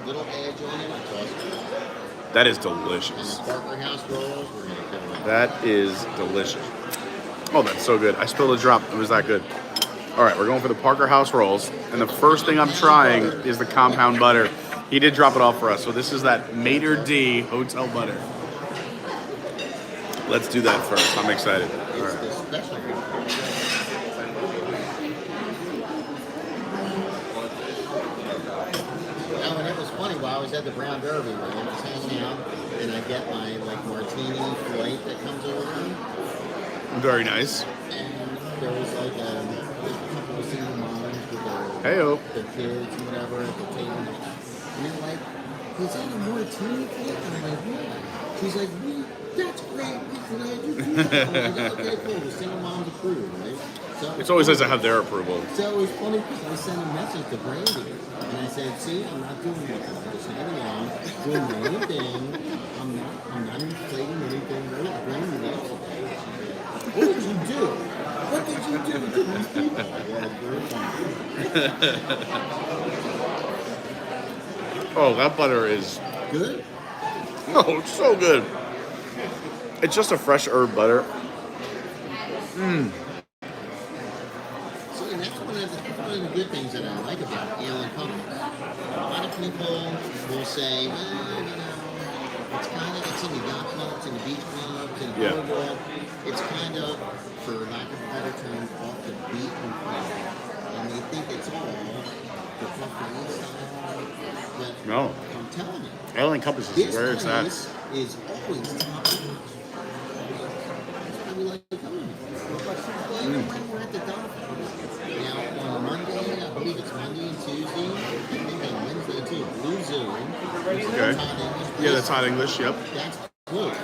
Little edge on it. It's awesome. That is And the delicious. Parker House rolls, we're gonna kill it. That is delicious. Oh, that's so good. I spilled a drop. It was that good. All right, we're going for the Parker House rolls. And the first thing I'm trying is the compound butter. He did drop it off for us. So this is that Maitre D hotel butter. Let's do that first. I'm excited. All It's right. the special one. Oh, and it was funny while I was at the Brown Derby, right? I was hanging out, and I get my like martini flight that comes over, Very nice. and there was like a couple of single moms with Hey-o. their kids and whatever at the table, and they're like, "Is that a martini flight?" And I'm like, "Yeah." She's like, "That's great. We can have you do that." I'm like, "Okay, cool. The single moms approve, right?" So It's always nice to have their approval. So it was funny because I sent a message to Brandy, and I said, "See, I'm not doing nothing. I'm just hanging out, doing my own thing. I'm not inflating Oh, that butter is Good. oh, it's so good. It's just a fresh herb butter. See, and that's one of the good things that I like about Alen Compass. A lot of people will say, well, you know, it's in the yacht club, it's in the beach club, it's in the Yeah. boardwalk. It's kind of, for lack of a better term, off the beaten path. And they think it's all the buffet style. But No. I'm telling you, Alen Compass is this where it's at. place is always top notch. That's why we like coming here. Even when we're at the Dolphins. Now, on Monday, I believe it's Monday and Tuesday, I think on Wednesday too, Blue Zoom. Okay. Yeah, that's hot English. Yep. That's closed.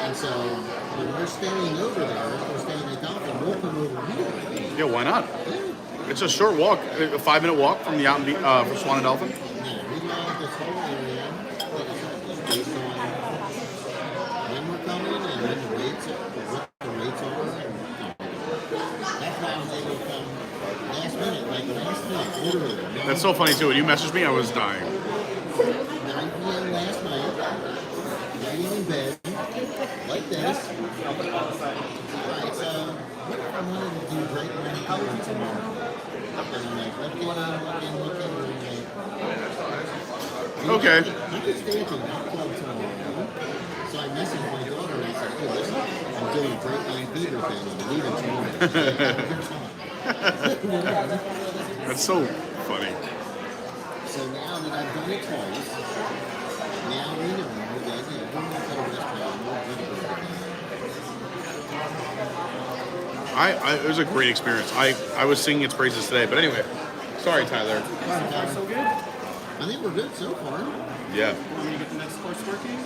And so, when we're staying over there, if we're staying at Dolphin, we'll come over here. Yeah, why not? Yeah. It's a short walk, a 5-minute walk from the Yacht from Swan and Dolphin. No, we love this whole area. Like I said, just based on when we're coming and when the rates are, what the rates are. And that's why I was able to come last minute, literally. That's so funny too. When you messaged me, I was dying. 9 p.m. last night, laying in bed, like this. Alright, so what if I wanted to do Brightline tomorrow? And I'm like, looking, Okay. I could stay at the Yacht Club tomorrow. So I messaged my daughter and I said, hey, listen, I'm doing a Brightline theater thing. I'm leaving tomorrow. Have a good time. That's so funny. So now that I've done it twice, now we know that, we're going to go to restaurant, It was a great experience. I was singing its praises today. But anyway, sorry, Tyler. So good. I think we're good so far. Yeah. Want me to get the next course working?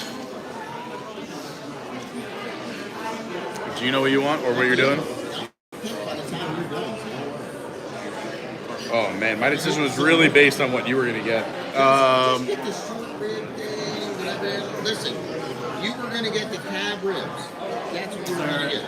Do you know what you want or what you're doing? By the time you're done, so don't worry. Oh man, my decision was really based on what you were gonna get. Just get the short rib thing, whatever. Listen, you were going to get the cab ribs. That's what you were going to get.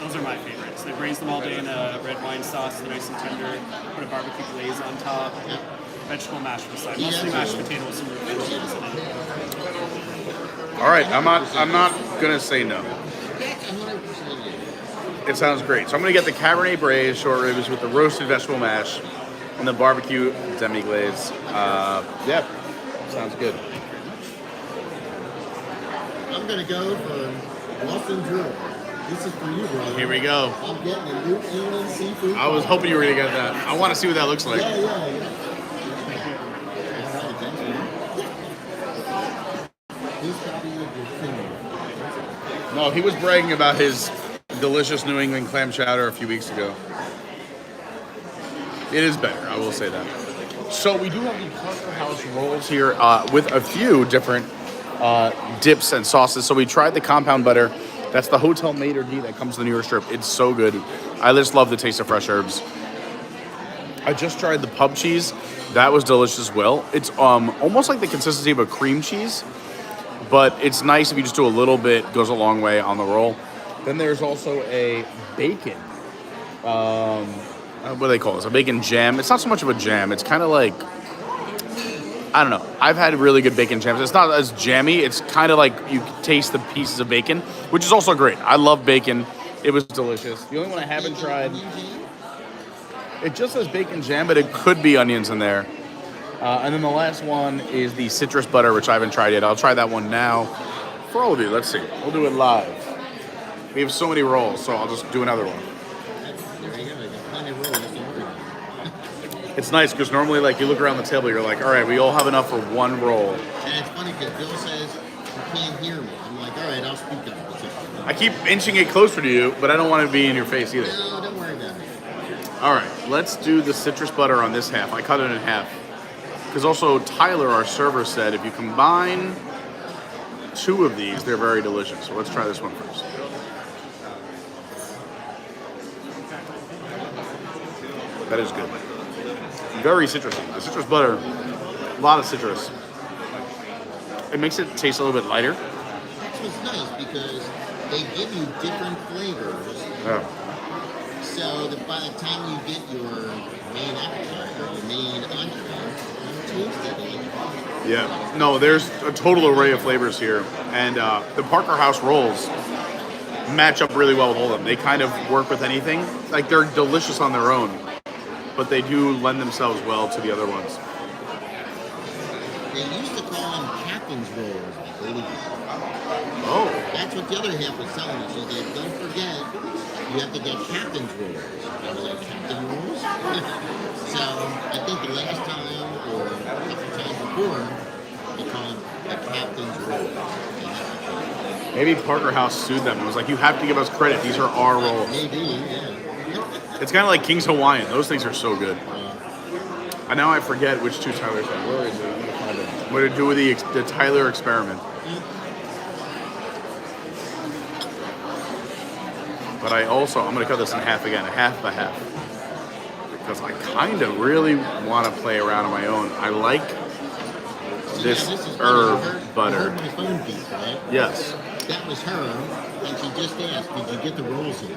Those are my favorites. They braise them all day in a red wine sauce. They're nice and tender. Put a barbecue glaze on top. Yep. Vegetable mash on the side. Yeah, Mostly mashed absolutely. potato with some root vegetables in it. All right, I'm not gonna say no. That's 100% it. It sounds great. So I'm gonna get the Cabernet braised short ribs with the roasted vegetable mash and the barbecue demi glaze. Yeah, sounds good. I'm going to go for Boston Drill. This is for you, brother. Here we go. I'm getting a new Alen seafood. I was hoping you were gonna get that. I want to see what that looks like. Yeah. All right, thanks, man. He's probably your finger. No, he was bragging about his delicious New England clam chowder a few weeks ago. It is better, I will say that. So we do have the Parker House rolls here with a few different dips and sauces. So we tried the compound butter. That's the hotel maitre d' that comes to the New York Strip. It's so good. I just love the taste of fresh herbs. I just tried the pub cheese. That was delicious as well. It's almost like the consistency of a cream cheese, but it's nice if you just do a little bit. Goes a long way on the roll. Then there's also a bacon. What do they call this? A bacon jam. It's not so much of a jam. It's kind of like, I don't know. I've had really good bacon jams. It's not as jammy. It's kind of like you taste the pieces of bacon, which is also great. I love bacon. It was delicious. The only one I haven't tried, it just says bacon jam, but it could be onions in there. And then the last one is the citrus butter, which I haven't tried yet. I'll try that one now. For all of you, let's see. We'll do it live. We have so many rolls, so I'll just do another one. There you go. I got plenty of rolls to worry about. It's nice because normally, like, you look around the table, you're like, all right, we all have enough for one roll. And it's funny because Bill says you can't hear me. I'm like, all right, I'll speak up. I keep inching it closer to you, but I don't want to be in your face either. No, don't worry about it. All right, let's do the citrus butter on this half. I cut it in half. Because also Tyler, our server, said if you combine two of these, they're very delicious. So let's try this one first. That is good. Very citrusy. The citrus butter, a lot of citrus. It makes it taste a little bit lighter. That's what's nice because they give you different flavors. Yeah. So that by the time you get your main appetizer, your main entree, you taste it. Yeah. No, there's a total array of flavors here. And the Parker House rolls match up really well with all of them. They kind of work with anything. Like, they're delicious on their own, but they do lend themselves well to the other ones. They used to call them captain's rolls, I believe. Oh. That's what the other half was telling us. She said, don't forget, you have to get captain's rolls. And we're like, captain rolls? So I think the last time or a couple times before, they called them the captain's rolls. Maybe Parker House sued them and was like, you have to give us credit. These are our rolls. Maybe, yeah. It's kind of like King's Hawaiian. Those things are so good. And now I forget which two Tyler said. Where is it? I'm gonna find it. What to do with the Tyler experiment. But I'm going to cut this in half again, a half by half. Because I kind of really want to play around on my own. I like this herb butter. You heard my phone beep, right? Yes. That was her, and she just asked, did you get the rolls in?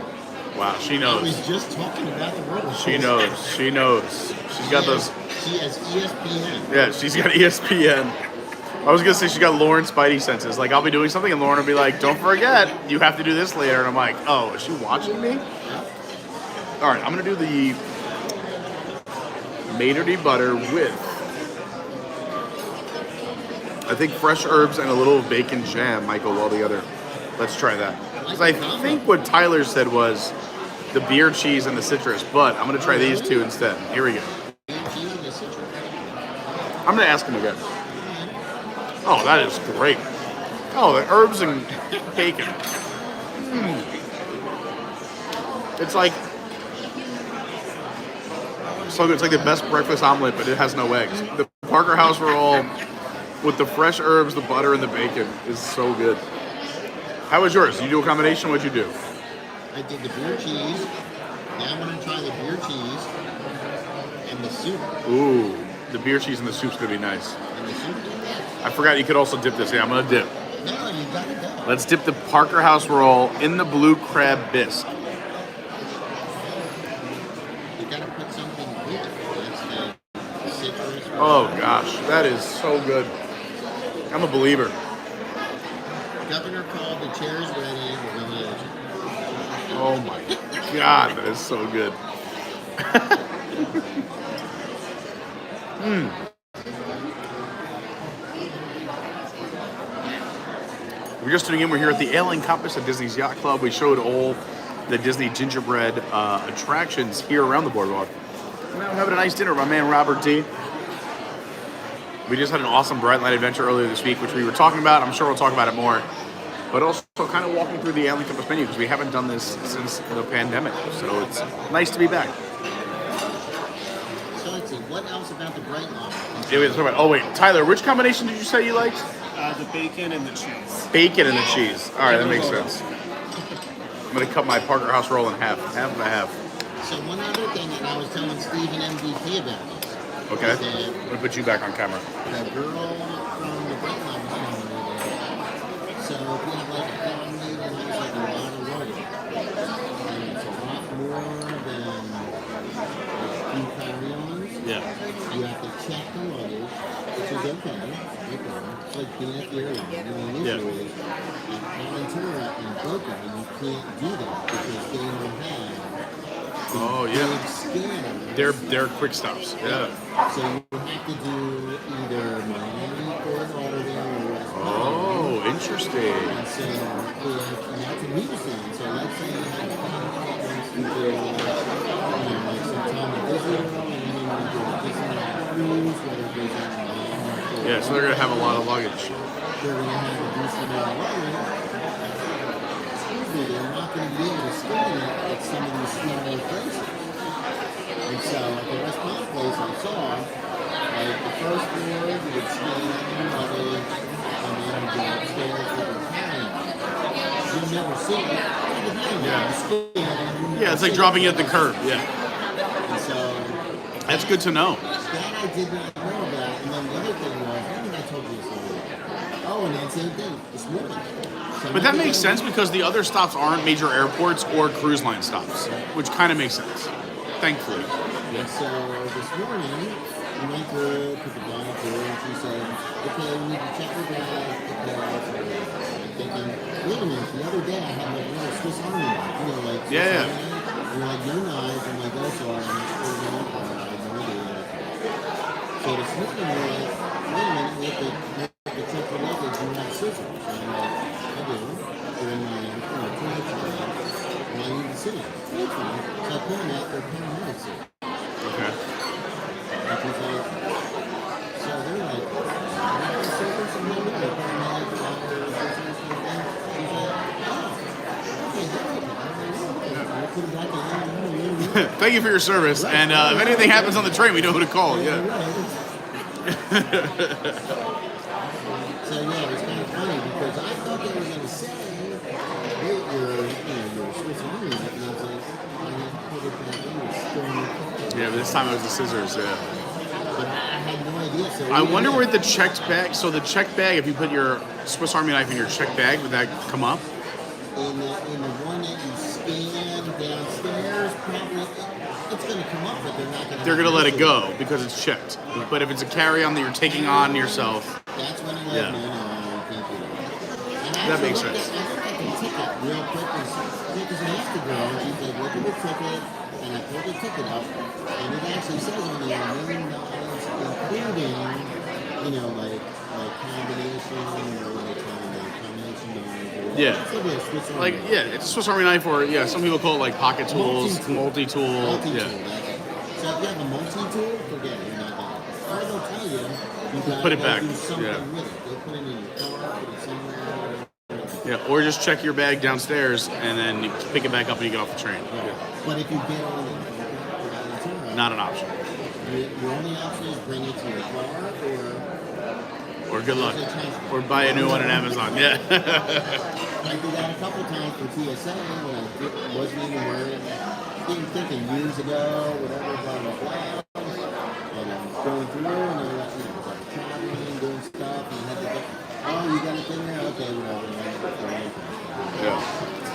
Wow, she I knows. was just talking about the rolls. She knows. She knows. She's got those. She has ESPN. Yeah, she's got ESPN. I was going to say she's got Lauren's Spidey senses. Like, I'll be doing something and Lauren will be like, don't forget, you have to do this later. And I'm like, oh, is she watching me? All right, I'm going to do the maitre d' butter with, I think, fresh herbs and a little bacon jam might go well together. Let's try that. Because I think what Tyler said was the beer cheese and the citrus, but I'm going to try these two instead. Here we go. I'm going to ask him again. Oh, that is great. Oh, the herbs and bacon. It's like so good. It's like the best breakfast omelet, but it has no eggs. The Parker House roll with the fresh herbs, the butter, and the bacon is so good. How was yours? Did you do a combination? What'd you do? I did the beer cheese. Now I'm going to try the beer cheese and the soup. Ooh, the beer cheese and the soup's going to be nice. And the soup. I forgot you could also dip this. Yeah, I'm going to dip. No, you got to go. Let's dip the Parker House roll in the blue crab bisque. You got to put something with it. That's the citrus. Oh, gosh. That is so good. I'm a believer. Governor called, the chair's ready. We're going to Oh, my God. That is so good. We're just tuning in. We're here at the Alen Compass at Disney's Yacht Club. We showed all the Disney Gingerbread attractions here around the boardwalk. Now we're having a nice dinner with my man Robert D. We just had an awesome Brightline adventure earlier this week, which we were talking about. I'm sure we'll talk about it more. But also kind of walking through the Alen Compass menu because we haven't done this since the pandemic. So it's nice to be back. So let's see, what else about the Brightline? Yeah, wait, oh, wait. Tyler, which combination did you say you liked? The bacon and the cheese. Bacon and the cheese. All right, that makes sense. I'm going to cut my Parker House roll in half and a half. So one other thing that I was telling Steve and MVP about this. Okay. Is that I'm going to put you back on camera. the girl from the Brightline was telling me that. So if you have like a family that has like a lot of luggage, and it's a lot more than a few carry-ons, Yeah. you have to check the luggage, which is okay. It's like being at the airline. You know, usually at Ventura and Boca, you can't do that because they don't have Oh, big yeah. scanners. They're quick stops. Yeah. So you have to do either Miami or Lauderdale or West Palm. Oh, interesting. And so, and that's a new thing. So let's say you have a family that wants to do, like some time at Disney World, and then you want to do a Disneyland cruise, whether it goes out to Miami or Yeah, so they're going to have a lot of luggage. they're going to have a decent amount of luggage. Excuse me, they're not going to be able to scan it at some of these smaller places. And so at the West Palm place I saw, like the first floor, you would scan luggage, and then you go upstairs with your carry-on. You'll never see it. Yeah. You scan it, and you Yeah, it's like never see dropping it. it at the curb. Yeah. And so That's good to know. that I did not know about. And then the other thing was, I think I told you this earlier. Oh, Oh, and that same thing this morning. But that makes sense because the other stops aren't major airports or cruise line stops, which kind of makes sense, thankfully. And so this morning, we went to put the dog through, and she said, okay, we need to check your bag, I'm thinking, wait a minute, the other day I had like a little Swiss Army knife, you know, like Swiss Yeah. Army knife. And you're like, no knives. I'm like, oh, sorry, I'm not sure I have no idea. So this morning, we're like, wait a minute, we have to check your luggage, do you have scissors? And I'm like, I do. They're in my trash bag, and I need the scissors. That's fine. So I pull them out, they're paramedic scissors. Okay. And she's like, so they're like, scissors? I'm like, yeah, paramedic, doctor, scissors, and thing. She's like, oh, okay, great. I'll put them back in. Thank you for your service. Right, And if right, anything right. happens on the train, we know who to call. Yeah. So yeah, it was kind of funny because I thought they were going to say, hey, your Swiss Army knife, and I was like, I didn't put it back in, it's still in the car. Yeah, but this time it was the scissors. Yeah. But I had no idea. So I even wonder then, where the checked bag. So the checked bag, if you put your Swiss Army knife in your checked bag, would that come up? in the one that you scan downstairs, probably it's going to come up, but they're not going to. They're gonna let it go because it's checked. But if it's a carry-on that you're taking on yourself, That's when I'm like, Yeah. no, you can't do that. And I That actually makes looked sense. I looked at the ticket real quick because I have to go, and she's like, look at the ticket, and I pulled the ticket up, and it actually says on there $1 million, including, like combination or like combination knife. Yeah. It's like a Swiss Army like knife. it's a Swiss Army knife, or some people call it like pocket tools, multi-tool. Multi-tool, Yeah. that's it. So if you have a multi-tool, forget it, you're not going to. Or they'll tell you gotta Put it go back, do something yeah. with it. They'll put it in your car, put it somewhere. Yeah, or just check your bag downstairs and then you pick it back up when you get off the train. But if you get on it, Not an option. your only option is bring it to your car Or good luck. Or buy a new one on Amazon. Yeah. I did that a couple times for TSA when I wasn't even wearing it. Didn't thinking years ago, whatever, blah, blah, blah. And I'm going through and they're like, traveling, doing stuff, and I had to go, oh, you got it in there? Okay, whatever. Yeah.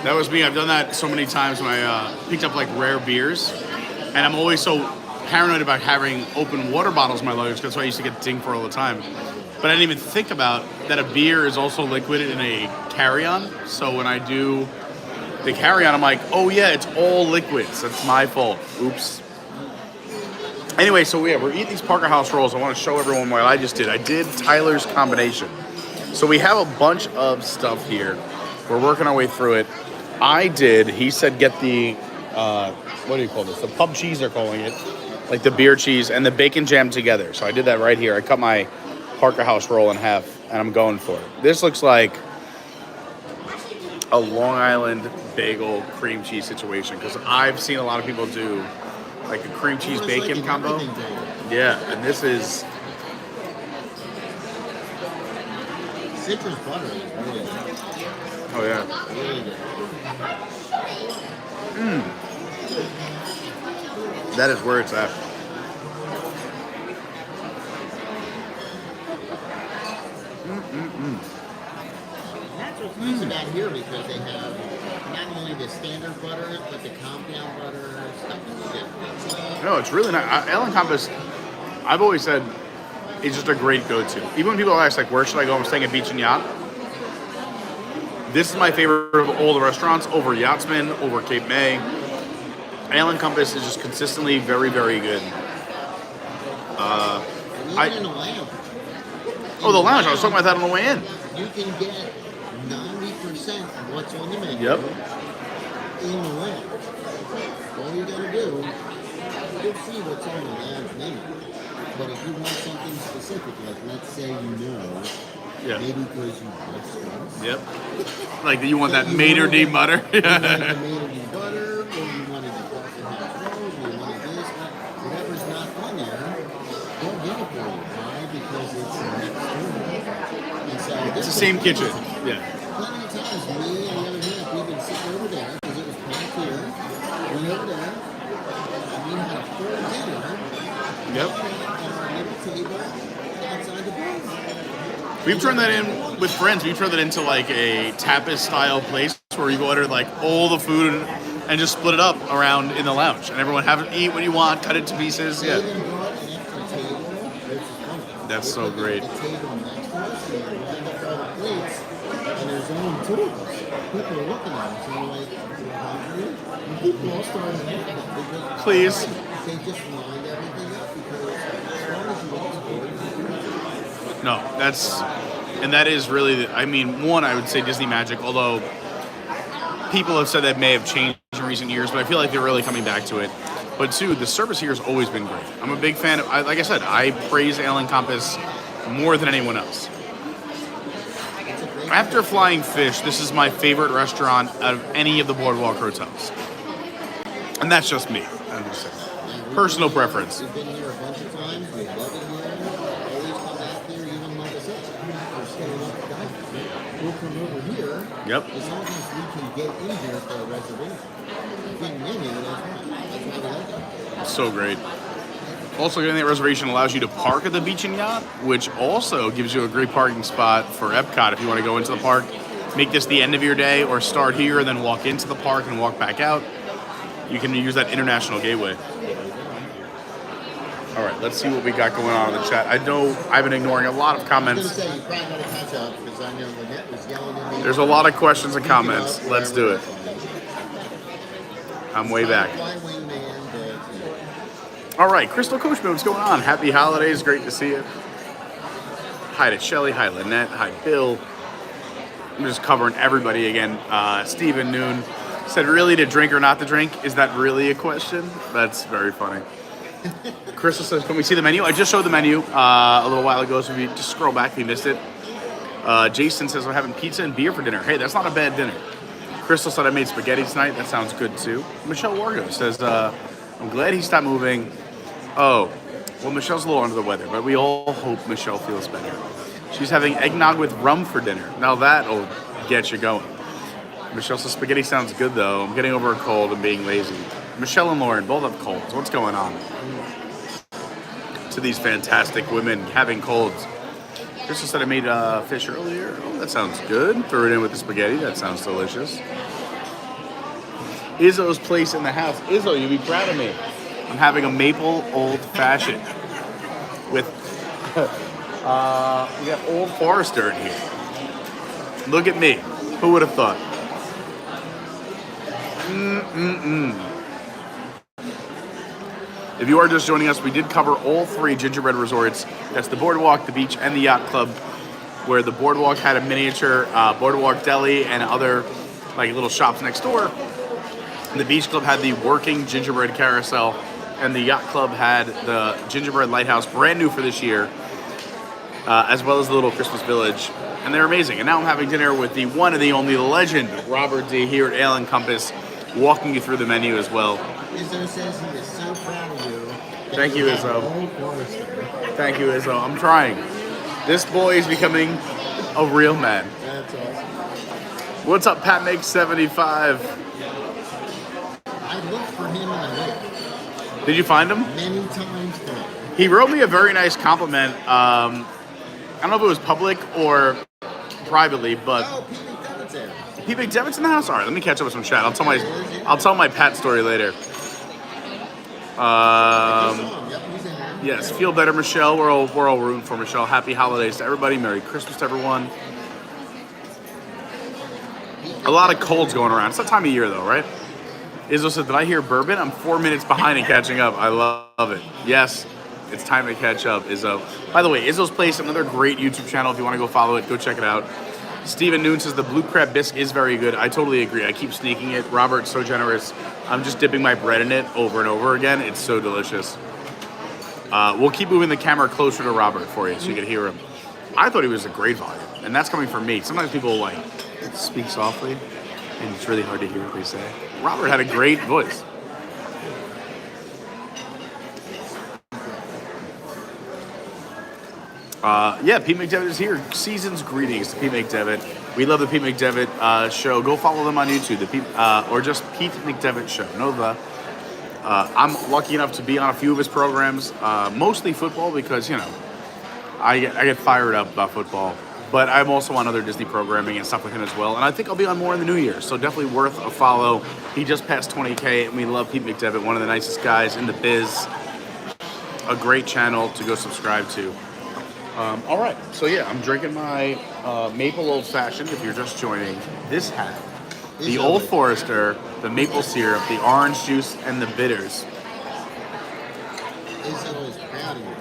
That was me. I've done that so many times when I picked up like rare beers. And I'm always so paranoid about having open water bottles in my luggage. That's why I used to get dinged for all the time. But I didn't even think about that a beer is also liquid in a carry-on. So when I do the carry-on, I'm like, oh yeah, it's all liquids. That's my fault. Oops. Anyway, so yeah, we're eating these Parker House rolls. I want to show everyone what I just did. I did Tyler's combination. So we have a bunch of stuff here. We're working our way through it. He said get the, what do you call this? The pub cheese, they're calling it. Like the beer cheese and the bacon jam together. So I did that right here. I cut my Parker House roll in half and I'm going for it. This looks like a Long Island bagel cream cheese situation because I've seen a lot of people do like a cream cheese bacon combo. Yeah, and this is Citrus butter is really good. oh yeah. Really good. That is where it's at. That's what's nice about here because they have not only the standard butter, but the compound butter, stuff you get. No, it's really not. Alen Compass, I've always said, is just a great go-to. Even when people ask, like, where should I go? I'm staying at Beach and Yacht. This is my favorite of all the restaurants, over Yachtsman, over Cape May. Alen Compass is just consistently very, very good. Even in the lounge. Oh, the lounge. I was talking about that on the way in. You can get 90% of what's on the menu Yep. in the lounge. All you gotta do, you'll see what's on the lounge menu. But if you want something specific, like let's say Yeah. maybe because you like squares. Yep. Like, you want that maitre d' butter? You wanted the maitre d' butter, or you wanted the Parker House rolls, or you wanted this, whatever's not on there, they'll get it for you. Why? Because it's next door. And so It's the same kitchen. Yeah. plenty of times, me and the other half, we've been sitting over there because it was packed here. Went over there, and we had a full dinner. Yep. At our little table outside the bar. We've turned that in with friends, we turned it into like a tapas style place where you order like all the food and just split it up around in the lounge, and everyone have it, eat what you want, cut it to pieces. They Yeah, even brought an extra table, which is funny. that's so great. The table next to us, and we lined up all the plates, and there's only two of us. People are looking at us, and we're like, "You're hungry?" And people all started laughing. Please. They just lined everything up because as long as you ask for it, No, that is really, I mean, one, I would say Disney Magic, although people have said that may have changed in recent years, but I feel like they're really coming back to it. But two, the service here has always been great. I'm a big fan of, like I said, I praise Alen Compass more than anyone else. After Flying Fish, this is my favorite restaurant out of any of the Boardwalk hotels. And that's just me. I'm just saying. Personal preference. we've been here a bunch of times. We love it here. Always come back here, even like I said, we're staying up at night. We'll come over here. Yep. As long as we can get in here for a reservation. Getting in here, that's fine. That's why we like it. So great. Also, getting that reservation allows you to park at the beach and yacht, which also gives you a great parking spot for Epcot if you want to go into the park. Make this the end of your day, or start here and then walk into the park and walk back out. You can use that international gateway. All right, let's see what we got going on in the chat. I know I've been ignoring a lot of I was comments. going to say, you probably got to catch up because I know Lynette was yelling at me. There's a lot of questions and comments. Let's do it. I'm way back. Flywing man, All right, Crystal Coachman, what's going on? Happy holidays. Great to see you. Hi to Shelly. Hi, Lynette. Hi, Bill. I'm just covering everybody again. Stephen Noon said, really, to drink or not to drink? Is that really a question? That's very funny. Crystal says, can we see the menu? I just showed the menu a little while ago, so if you just scroll back if you missed it. Jason says, I'm having pizza and beer for dinner. Hey, that's not a bad dinner. Crystal said, I made spaghetti tonight. That sounds good, too. Michelle Wargo says, I'm glad he stopped moving. Oh, well, Michelle's a little under the weather, but we all hope Michelle feels better. She's having eggnog with rum for dinner. Now that'll get you going. Michelle says, spaghetti sounds good, though. I'm getting over a cold and being lazy. Michelle and Lauren both have colds. What's going on? To these fantastic women having colds. Crystal said I made fish earlier. Oh, that sounds good. Throw it in with the spaghetti. That sounds delicious. Izzo's place in the house. Izzo, you'd be proud of me. I'm having a maple old fashioned with we got Old Forester in here. Look at me. Who would have thought? If you are just joining us, we did cover all three Gingerbread resorts. That's the Boardwalk, the Beach, and the Yacht Club, where the Boardwalk had a miniature Boardwalk deli and other like little shops next door. And the Beach Club had the working Gingerbread Carousel, and the Yacht Club had the Gingerbread Lighthouse, brand new for this year, as well as the little Christmas Village. And they're amazing. And now I'm having dinner with the one and the only legend, Robert D. here at Alen Compass, walking you through the menu as well. Izzo says he is so proud of you. Thank you, Izzo. Thank you, Izzo. I'm trying. This boy is becoming a real man. That's awesome. What's up, Pat Makes 75? I looked for him and I looked Did you find him? many times today. He wrote me a very nice compliment. I don't know if it was public or privately, but Oh, Pete McDonald's there. Pete McDevitt's in the house. All right, let me catch up with some chat. I'll tell my Pat story later. Yep, he's in there. Yes, feel better, Michelle. We're all rooting for Michelle. Happy holidays to everybody. Merry Christmas to everyone. A lot of colds going around. It's that time of year, though, right? Izzo said, did I hear bourbon? I'm 4 minutes behind in catching up. I love it. Yes, it's time to catch up, Izzo. By the way, Izzo's Place, another great YouTube channel. If you want to go follow it, go check it out. Stephen Noon says the blue crab bisque is very good. I totally agree. I keep sneaking it. Robert's so generous. I'm just dipping my bread in it over and over again. It's so delicious. We'll keep moving the camera closer to Robert for you so you can hear him. I thought he was a great volume, and that's coming from me. Sometimes people like speak softly, and it's really hard to hear what they say. Robert had a great voice. Yeah, Pete McDevitt is here. Season's greetings to Pete McDevitt. We love the Pete McDevitt show. Go follow them on YouTube, or just Pete McDevitt Show. Know the. I'm lucky enough to be on a few of his programs, mostly football because I get fired up about football But I'm also on other Disney programming and stuff with him as well. And I think I'll be on more in the new year. So definitely worth a follow. He just passed 20K, and we love Pete McDevitt, one of the nicest guys in the biz. A great channel to go subscribe to. All right, so yeah, I'm drinking my maple old fashioned. If you're just joining, this hat, the Old Forester, the maple syrup, the orange juice, and the bitters. Izzo is proud of you.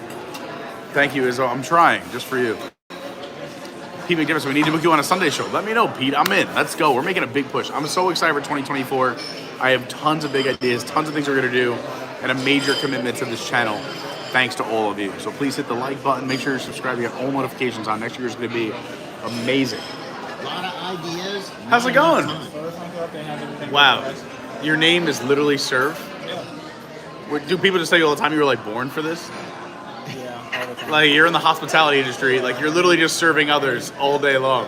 Thank you, Izzo. I'm trying just for you. Pete McDevitt, so we need to book you on a Sunday show. Let me know, Pete. I'm in. Let's go. We're making a big push. I'm so excited for 2024. I have tons of big ideas, tons of things we're going to do, and a major commitment to this channel. Thanks to all of you. So please hit the like button. Make sure you're subscribed. You have all notifications on. Next year is going to be amazing. A lot of ideas. How's it going? Time. Wow. Your name is literally Serve? Do people just tell you all the time you were like born for this? Yeah, all the time. Like you're in the hospitality industry. Like you're literally just serving others all day long.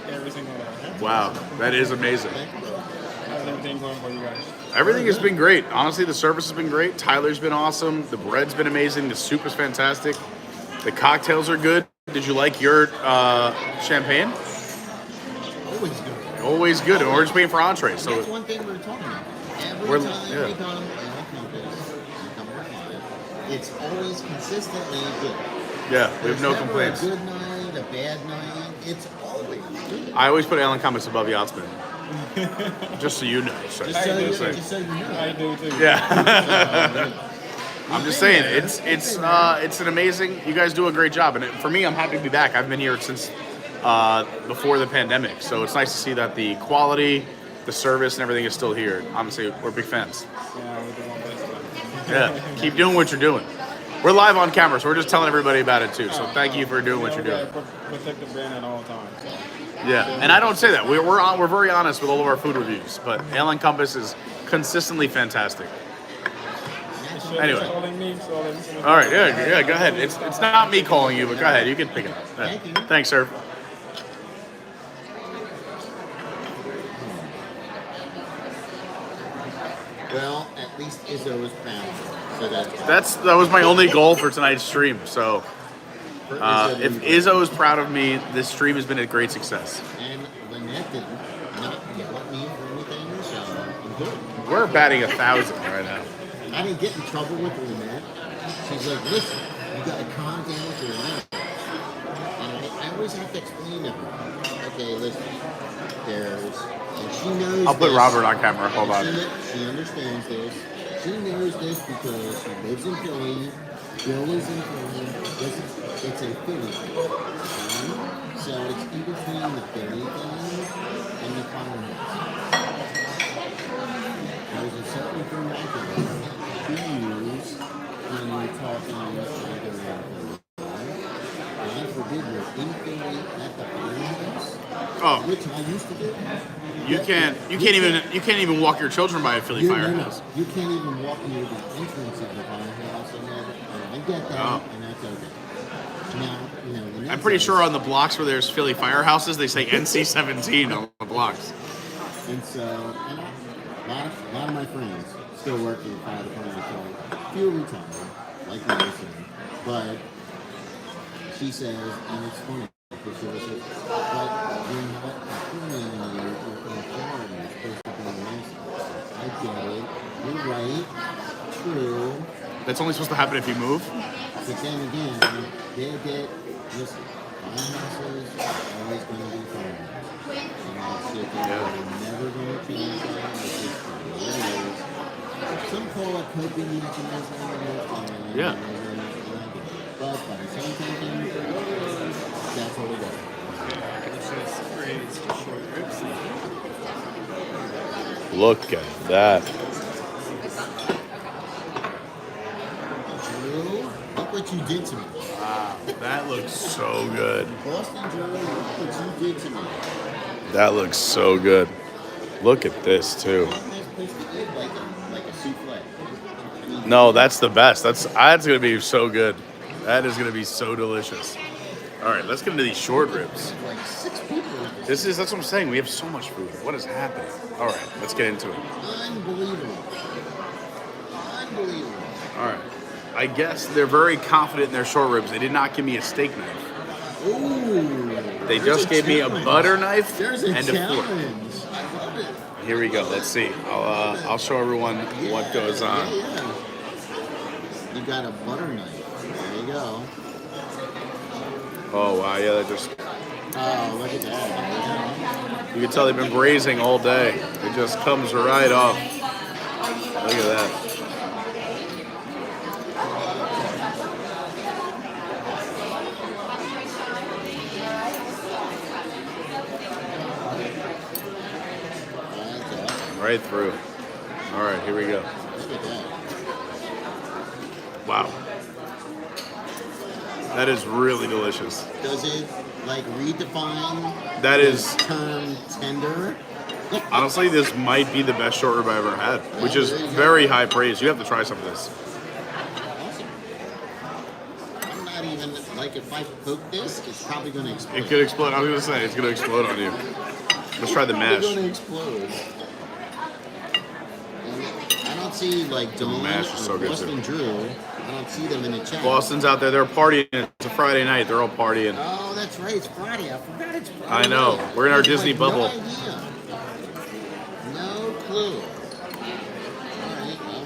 Every single day. Wow. That is amazing. How's everything going for you guys? Everything has been great. Honestly, the service has been great. Tyler's been awesome. The bread's been amazing. The soup is fantastic. The cocktails are good. Did you like your champagne? Always good. Always good. And we're just waiting for entrees. So That's one thing we were talking about. Every We're- time yeah. we come Alen Compass, we come work on it, it's always consistently good. yeah, we have no There's never complaints. A good night, a bad night. It's always good. I always put Alen Compass above Yachtsman. Just so you know. So, Just so you, just saying. just so you know. I do too. Yeah. I'm just saying, it's an amazing. You guys do a great job, and for me, I'm happy to be back. I've been here since before the pandemic, so it's nice to see that the quality, the service, and everything is still here. Honestly, we're big fans. Yeah, we're doing our best. Yeah, keep doing what you're doing. We're live on camera, so we're just telling everybody about it too. So thank you for doing what you're doing. Protect the brand at all times. So. Yeah, and I don't say that. We're very honest with all of our food reviews, but Alen Compass is consistently fantastic. Anyway. That's all they need, so all they need. All right, yeah, go ahead. It's not me calling you, but go ahead. You can pick it up. Yeah. Thank you. Thanks, sir. Well, at least Izzo was proud. So that's That was my only goal for tonight's stream. So for Izzo to if be Izzo is proud of me, this stream has been a great success. And Lynette didn't not yell at me for anything, so I'm good. We're batting 1,000 right now. I didn't get in trouble with Lynette. She's like, listen, you gotta calm down with your Lynette. And I always have to explain to her, okay, listen, and she knows I'll put this. Robert on camera. Hold on. She understands this. She knows this because she lives in Philly. Bill is in Philly. It's a Philly thing. Okay? So it's in between the Philly thing and the firehouse. There's a certain vernacular to use when you're talking either God forbid you're in Philly at the firehouse, Oh, which I used to do. you can't even walk your children by a Philly firehouse. You can't even walk near the entrance of the firehouse, and I get that, Oh. and that's okay. Now, the next I'm pretty is- sure on the blocks where there's Philly firehouses, they say NC-17 on the blocks. And so, a lot of my friends still work in the fire department, so few retired, like Madison, but she says, and it's funny, because she always says, but you're not employing me, you're in Florida, you're supposed to be nice. I get it, you're right, true, That's only supposed to happen if you move. but then again, they get, listen, firehouses are always going to be firehouses. And that's it, they're never going to change that, it's just the way it is. Some call it coping mechanism, Yeah. but by the same token, that's all it is. Look at that. Drew, look what you did to me. Wow, that looks so good. Boston Drew, look what you did to me. That looks so good. Look at this too. Am I supposed to eat like a souffle? I mean, No, that's the best. That's gonna be so good. That is gonna be so delicious. All right, let's get into these short ribs. like 6 people. That's what I'm saying. We have so much food. What is happening? All right, let's get into it. Unbelievable. Unbelievable. All right. I guess they're very confident in their short ribs. They did not give me a steak knife. Ooh. They There's just a gave me a challenge. butter knife There's a and a fork. challenge. I love it. Here we go. Let's see. I'll show everyone what goes on. Yeah. You got a butter knife. There you go. Oh wow, yeah, that just Oh, look at that. you can tell they've been braising all day. It just comes right off. Look at that. That's awesome. Right through. All right, here we go. Look at that. Wow. That is really delicious. Does it like redefine That the is, term tender? honestly, this might be the best short rib I've ever had, which is very high praise. You have to try some of this. Awesome. I'm not even like if I poke this, it's probably going to explode. It could explode. I was gonna say it's gonna explode on you. Let's try the mash. It's going to explode. And I don't see like Dawn mash is so or good, Boston Drew. I don't see them in the chat. Boston's out there. They're partying. It's a Friday night. They're all partying. Oh, that's right. It's Friday. I forgot it's Friday. I know. night. We're in our I had, Disney bubble. No idea. No clue. All right. Well,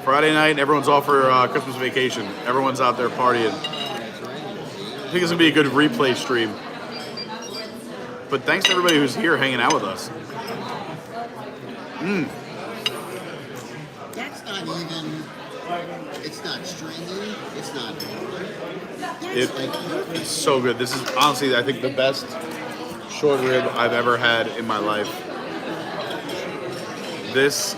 Friday night. Everyone's off for Christmas vacation. Everyone's out there partying. that's right. I think it's gonna be a good replay stream. But thanks to everybody who's here hanging out with us. That's not even. It's not stringy. It's not hard. That's It- like perfect. It's so good. This is honestly, I think, the best short rib I've ever had in my life. This.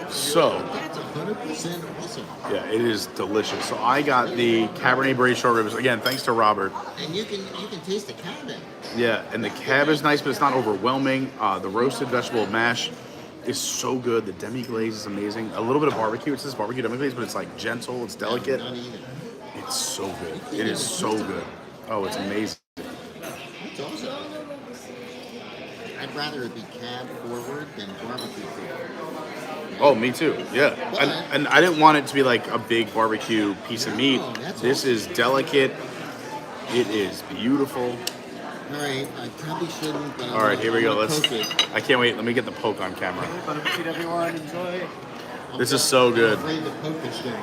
So, That's 100% awesome. yeah, it is delicious. So I got the Cabernet Braised short ribs. Again, thanks to Robert. And you can taste the cabin. Yeah, and the cab is nice, but it's not overwhelming. The roasted vegetable mash is so good. The demi-glaze is amazing. A little bit of barbecue. It says barbecue demi-glaze, but it's like gentle. It's delicate. Not either. It's so good. It is so good. Oh, it's amazing. That's awesome. I'd rather it be cab forward than barbecue forward. Oh, me too. Yeah, and I didn't want it to be like a big barbecue piece of meat. that's This is delicate. It is beautiful. All right, I probably shouldn't. But All right, here we go. Let's. Poke it. I can't wait. Let me get the poke on camera. Bon appetit, everyone. Enjoy. This is so good. I'm afraid to poke this thing.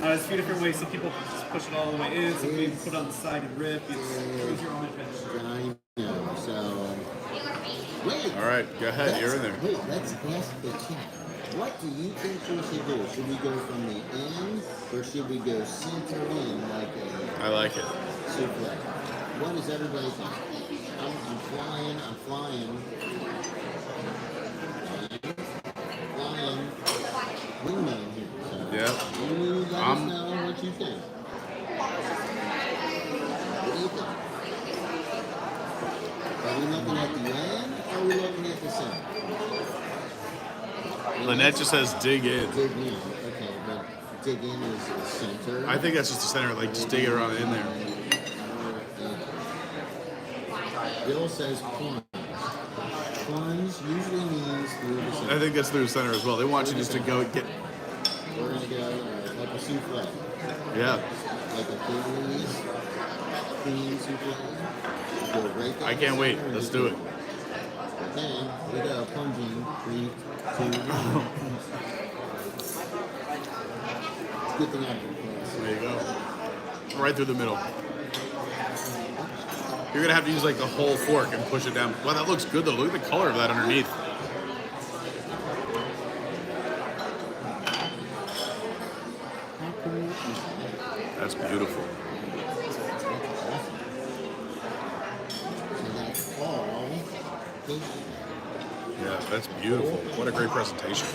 There's a few different ways. Some people just push it all the way in. Some people put it on the side and rip. Use your own adventure. I know. So wait. All right, go ahead. You're in there. Wait, let's ask the chat. What do you think we should do? Should we go from the end, or should we go center in like a I like it. souffle? What does everybody think? I'm flying. Flying. Wingman here. So Yeah. you let us I'm- know what you think. What do you think? Are we looking at the end, or are we looking at the center? Lynette just says dig in. Dig in. Okay, but dig in is the center. I think that's just the center. Like just dig it around in there. Bill says plunge. Plunge usually means through the center. I think that's through the center as well. They want you just to go get. We're going to go like a souffle. Yeah. Like a clean souffle. Go right down I can't the wait. center and Let's just do it. Okay, we go plunging. 3, 2, 1. Good thing I can There you go. Right through the middle. You're gonna have to use like the whole fork and push it down. Wow, that looks good though. Look at the color of that underneath. That's beautiful. So that's all. Yeah, that's beautiful. What a great presentation.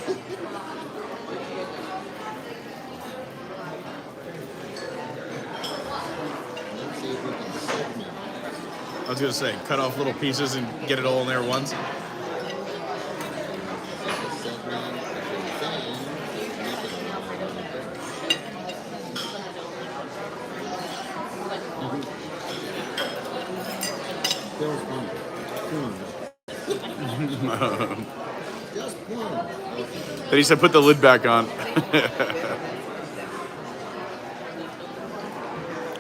Let's see if we can segment. I was gonna say, cut off little pieces and get it all in there at once. Segment thing. Make it Bill's funny. Just plunge. Then he said, put the lid back on.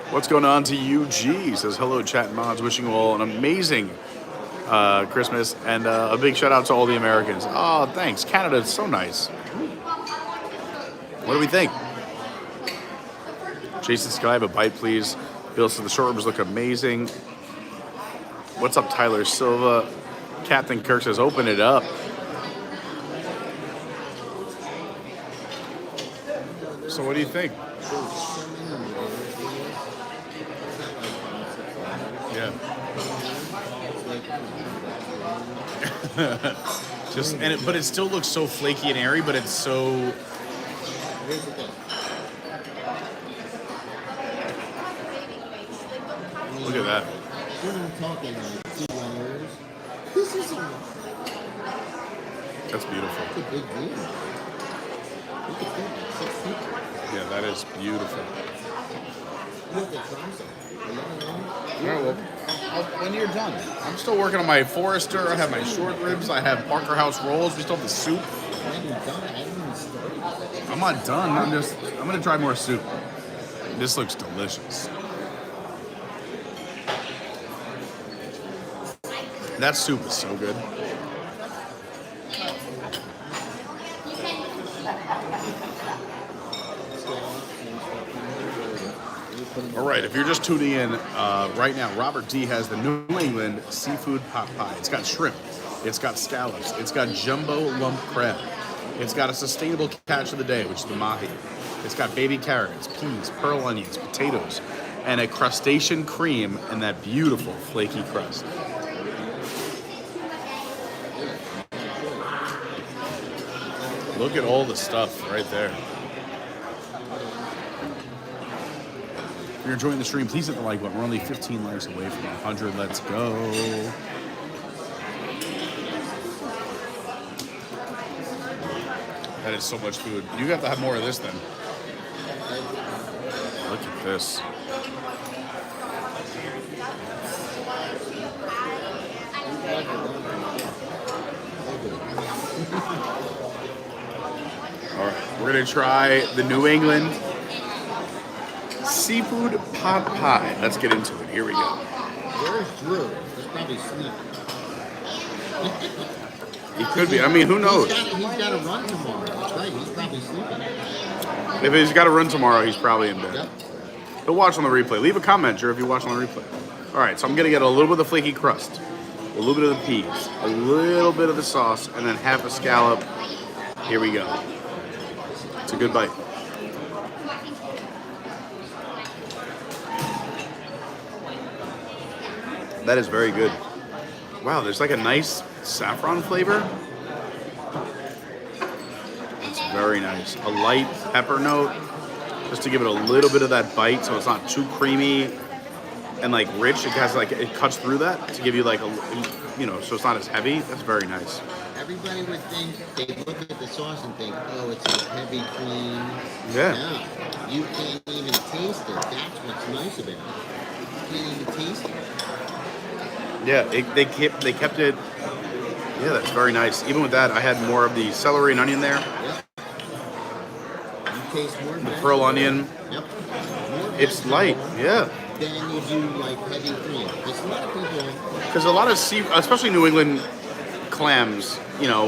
What's going on to UG? Says hello, chat and mods. Wishing you all an amazing Christmas and a big shout out to all the Americans. Oh, thanks. Canada is so nice. What do we think? Jason Sky, have a bite, please. Bill says the short ribs look amazing. What's up, Tyler Silva? Captain Kirk says, open it up. So what do you think? Yeah. But it still looks so flaky and airy, but it's so. Look at that. We're not talking like 2 layers. This is That's beautiful. a big deal. Look at that, 6 feet. Yeah, that is beautiful. Look at Carousel. All right, well, when you're done. I'm still working on my Forester. I have my short ribs. I have Parker House rolls. We still have the soup. When you're done, I haven't even started. I'm not done. I'm gonna try more soup. This looks delicious. That soup is so good. All right, if you're just tuning in right now, Robert D has the New England seafood pot pie. It's got shrimp, it's got scallops, it's got jumbo lump crab, it's got a sustainable catch of the day, which is the mahi. It's got baby carrots, peas, pearl onions, potatoes, and a crustacean cream and that beautiful flaky crust. Look at all the stuff right there. If you're enjoying the stream, please hit the like button. We're only 15 likes away from 100. Let's go. That is so much food. You have to have more of this then. Look at this. All right, we're gonna try the New England seafood pot pie. Let's get into it. Here we go. Where's Drew? He's probably sleeping. He could be. I mean, who knows? He's got to run tomorrow. That's right. He's probably sleeping. If he's got to run tomorrow, he's probably in bed. Yep. He'll watch on the replay. Leave a comment, Drew, if you watch on the replay. All right, so I'm gonna get a little bit of the flaky crust, a little bit of the peas, a little bit of the sauce, and then half a scallop. Here we go. It's a good bite. That is very good. Wow, there's like a nice saffron flavor. It's very nice. A light pepper note, just to give it a little bit of that bite, so it's not too creamy and like rich. It has like, it cuts through that to give you like a, so it's not as heavy. That's very nice. Everybody would think, they look at the sauce and think, oh, it's a heavy cream. Yeah. No, you can't even taste it. That's what's nice about it. You can't even taste it. Yeah, they kept it. Yeah, that's very nice. Even with that, I had more of the celery and onion there. Yep. You taste more The pearl onion. Yep. It's light. Yeah. Then you do like heavy cream. There's a lot of people. Because a lot of especially New England clams,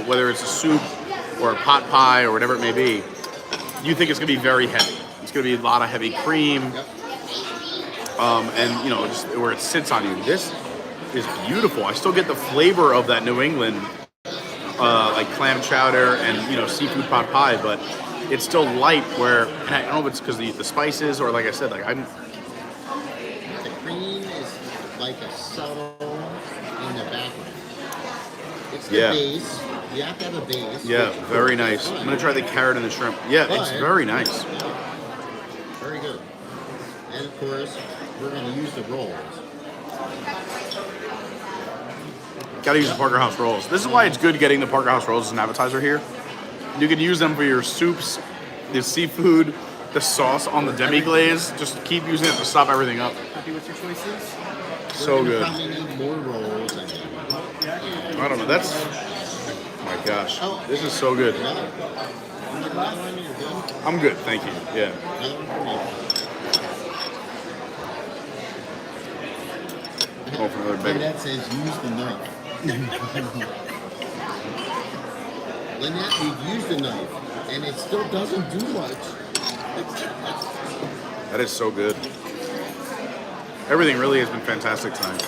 whether it's a soup or a pot pie or whatever it may be, you think it's gonna be very heavy. It's gonna be a lot of heavy cream, Yep. and just where it sits on you. This is beautiful. I still get the flavor of that New England, like clam chowder and seafood pot pie, but it's still light. Where and I don't know if it's because the spices or like I said, like I'm. The cream is like a subtle in the background. It's the base. You have to have a base. Yeah, very nice. I'm gonna try the carrot and the shrimp. Yeah, it's very nice. Very good. And of course, we're going to use the rolls. Gotta use the Parker House rolls. This is why it's good getting the Parker House rolls as an appetizer here. You can use them for your soups, the seafood, the sauce on the demi-glaze. Just keep using it to stop everything up. Happy with your choices? So good. Probably need more rolls. I think. I don't know. That's. Oh my gosh. This is so good. Another one, you're good. I'm good. Thank you. Yeah. Another one for me. Go for another And bite. that says use the knife. Lynette, we've used the knife, and it still doesn't do much. That is so good. Everything really has been fantastic tonight.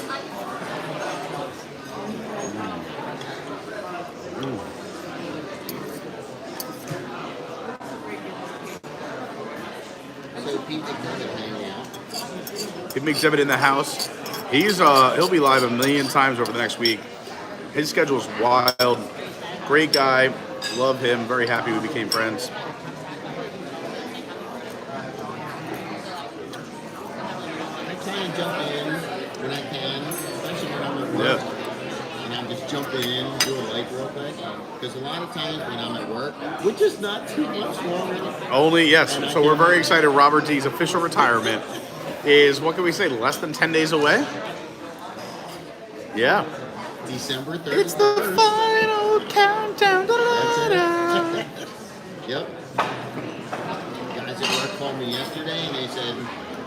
So Pete McDevitt hanging out. Give me Exhibit in the house. He'll be live a million times over the next week. His schedule is wild. Great guy. Love him. Very happy we became friends. I try and jump in when I can, especially when I'm at work. Yeah. And I'm just jumping in, do a light real quick. Because a lot of times when I'm at work, which is not too much longer. Only, yes. So we're very excited. Robert D's official retirement is, what can we say, less than 10 days away? Yeah. December 31st. It's the final countdown. That's it. Yep. Guys at work called me yesterday and they said,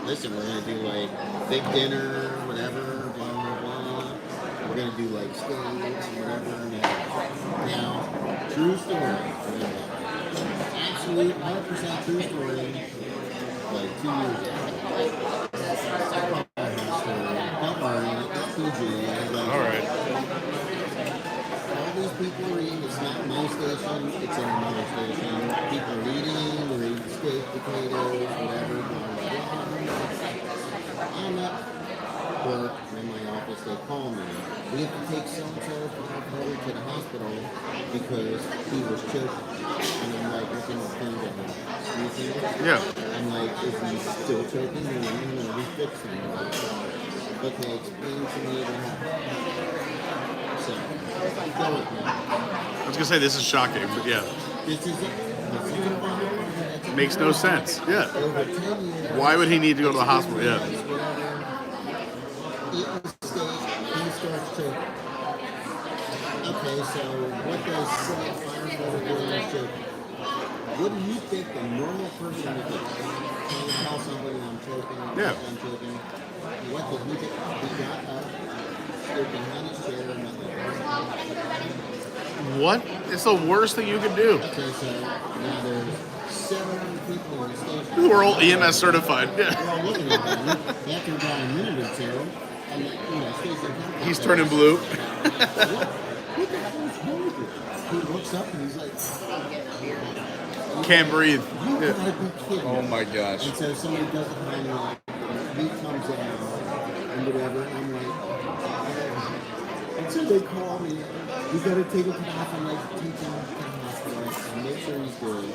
listen, we're going to do like big dinner, whatever, blah, blah, blah. We're going to do like steaks and whatever. Now, true story. Absolute 100% true story. Like 2 years ago. Don't worry, it's PG. All right. All these people are eating. It's not my station. It's in another station. People are eating. They're eating steak, potatoes, whatever. Blah, blah, blah. I'm at work in my office. They call me. We have to take so-and-so over to the hospital because he was choking. And I'm like, looking at the phone at him. Excuse me? Yeah. I'm like, is he still choking? And I'm like, no, we fixed him. Okay, explain to me what happened. So, go with me. I was going to say, this is shocking, but yeah. This is it. Makes no sense. Yeah. Over 10 years. Why would he need to go to the hospital? Yeah. Eating steak, he starts choking. Okay, so what does firefighter do when he's choking? What do you think the normal person would do? Can you tell somebody I'm choking? Yeah. I'm choking. What did he do? He got up, stood behind his chair, and nothing. What? It's the worst thing you could do. Okay, so now there's 700 people in the station. We're all EMS certified. We're Yeah. all looking at him. After about a minute or two, and Stacey comes He's up turning there, blue. what the hell is wrong with you? He looks up and he's like, Can't breathe. you gotta be kidding. Oh my gosh. And so somebody does it behind me, like, he comes out and whatever, and I'm like, and so they call me, we gotta take him to the hospital, like, take him to the hospital and make sure he's good.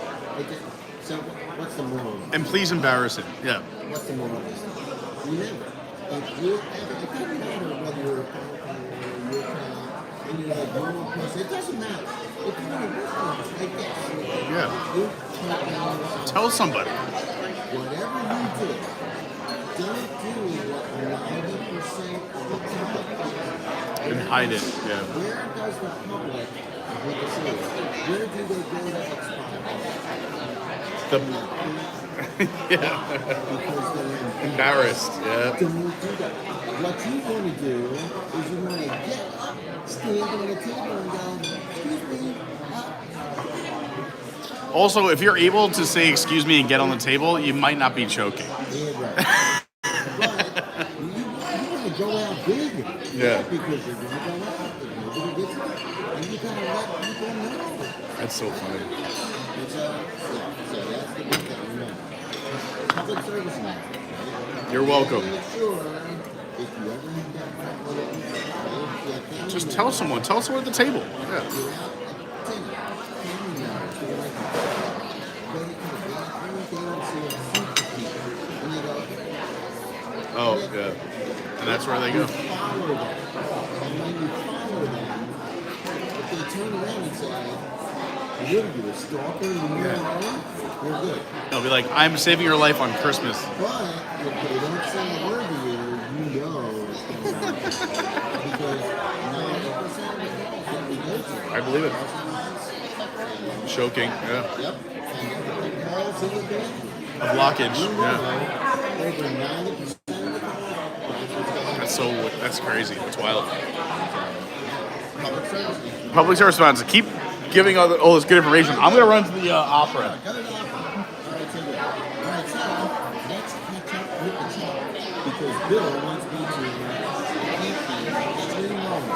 So what's the moral? And please embarrass him. Yeah. What's the moral of this? Remember, if you're ever, it doesn't matter whether you're a firefighter or you're a cop, and you're like normal person, it doesn't matter. If you're in a restaurant, I guess, Yeah. you can't know Tell somebody. whatever you do, don't do what 90% of the time. And hide it. Yeah. Where does the public, what to say, where do they go to expire? The, yeah. Because they're Embarrassed. Yeah. Don't do that. What you want to do is you want to get up, stand on the table and go, excuse me, up. Also, if you're able to say excuse me and get on the table, you might not be choking. Yeah, right. But you want to go out big. Yeah. Because you're going to go out and nobody gets it. And you got to let people know. That's so funny. And so that's the big thing. Remember. Public service announcement. You're welcome. Make sure if you ever need that, Just tell someone. Tell someone at the table. Yeah. you're out at dinner, family members, they're like, go to the bathroom, they don't see a seat for people. And they go, Oh, yeah. And that's where they go. follow them. And when you follow them, if they turn around and say, what are you, a stalker? You know, you're good. They'll be like, I'm saving your life on Christmas. But if they don't say a word to you, you know what's going on. Because 90% of the calls that we go to. I believe it. Choking. Yeah. Yep. And the calls in the bathroom. A blockage. You know, Yeah. over 90% of the calls, that's what's going on. That's That's crazy. That's wild. Public service. Public service announcements. Keep giving all this good information. I'm gonna run to the opera. Go to the opera. All right, so good. All right, so let's catch up with the chat because Bill wants me to keep the stream rolling.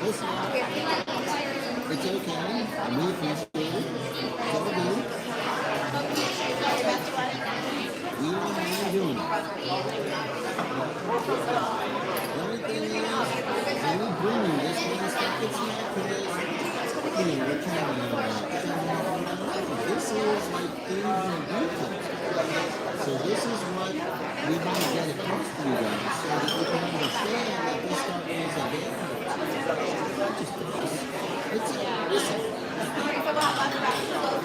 Listen, it's okay. We appreciate it. It's all good. We don't mind doing it. The only thing is, when we bring you this kind of stuff, it's not because, we're trying to, this is like things and details. So this is what we want to get across to you guys so that you can understand that this stuff is available. It's, listen,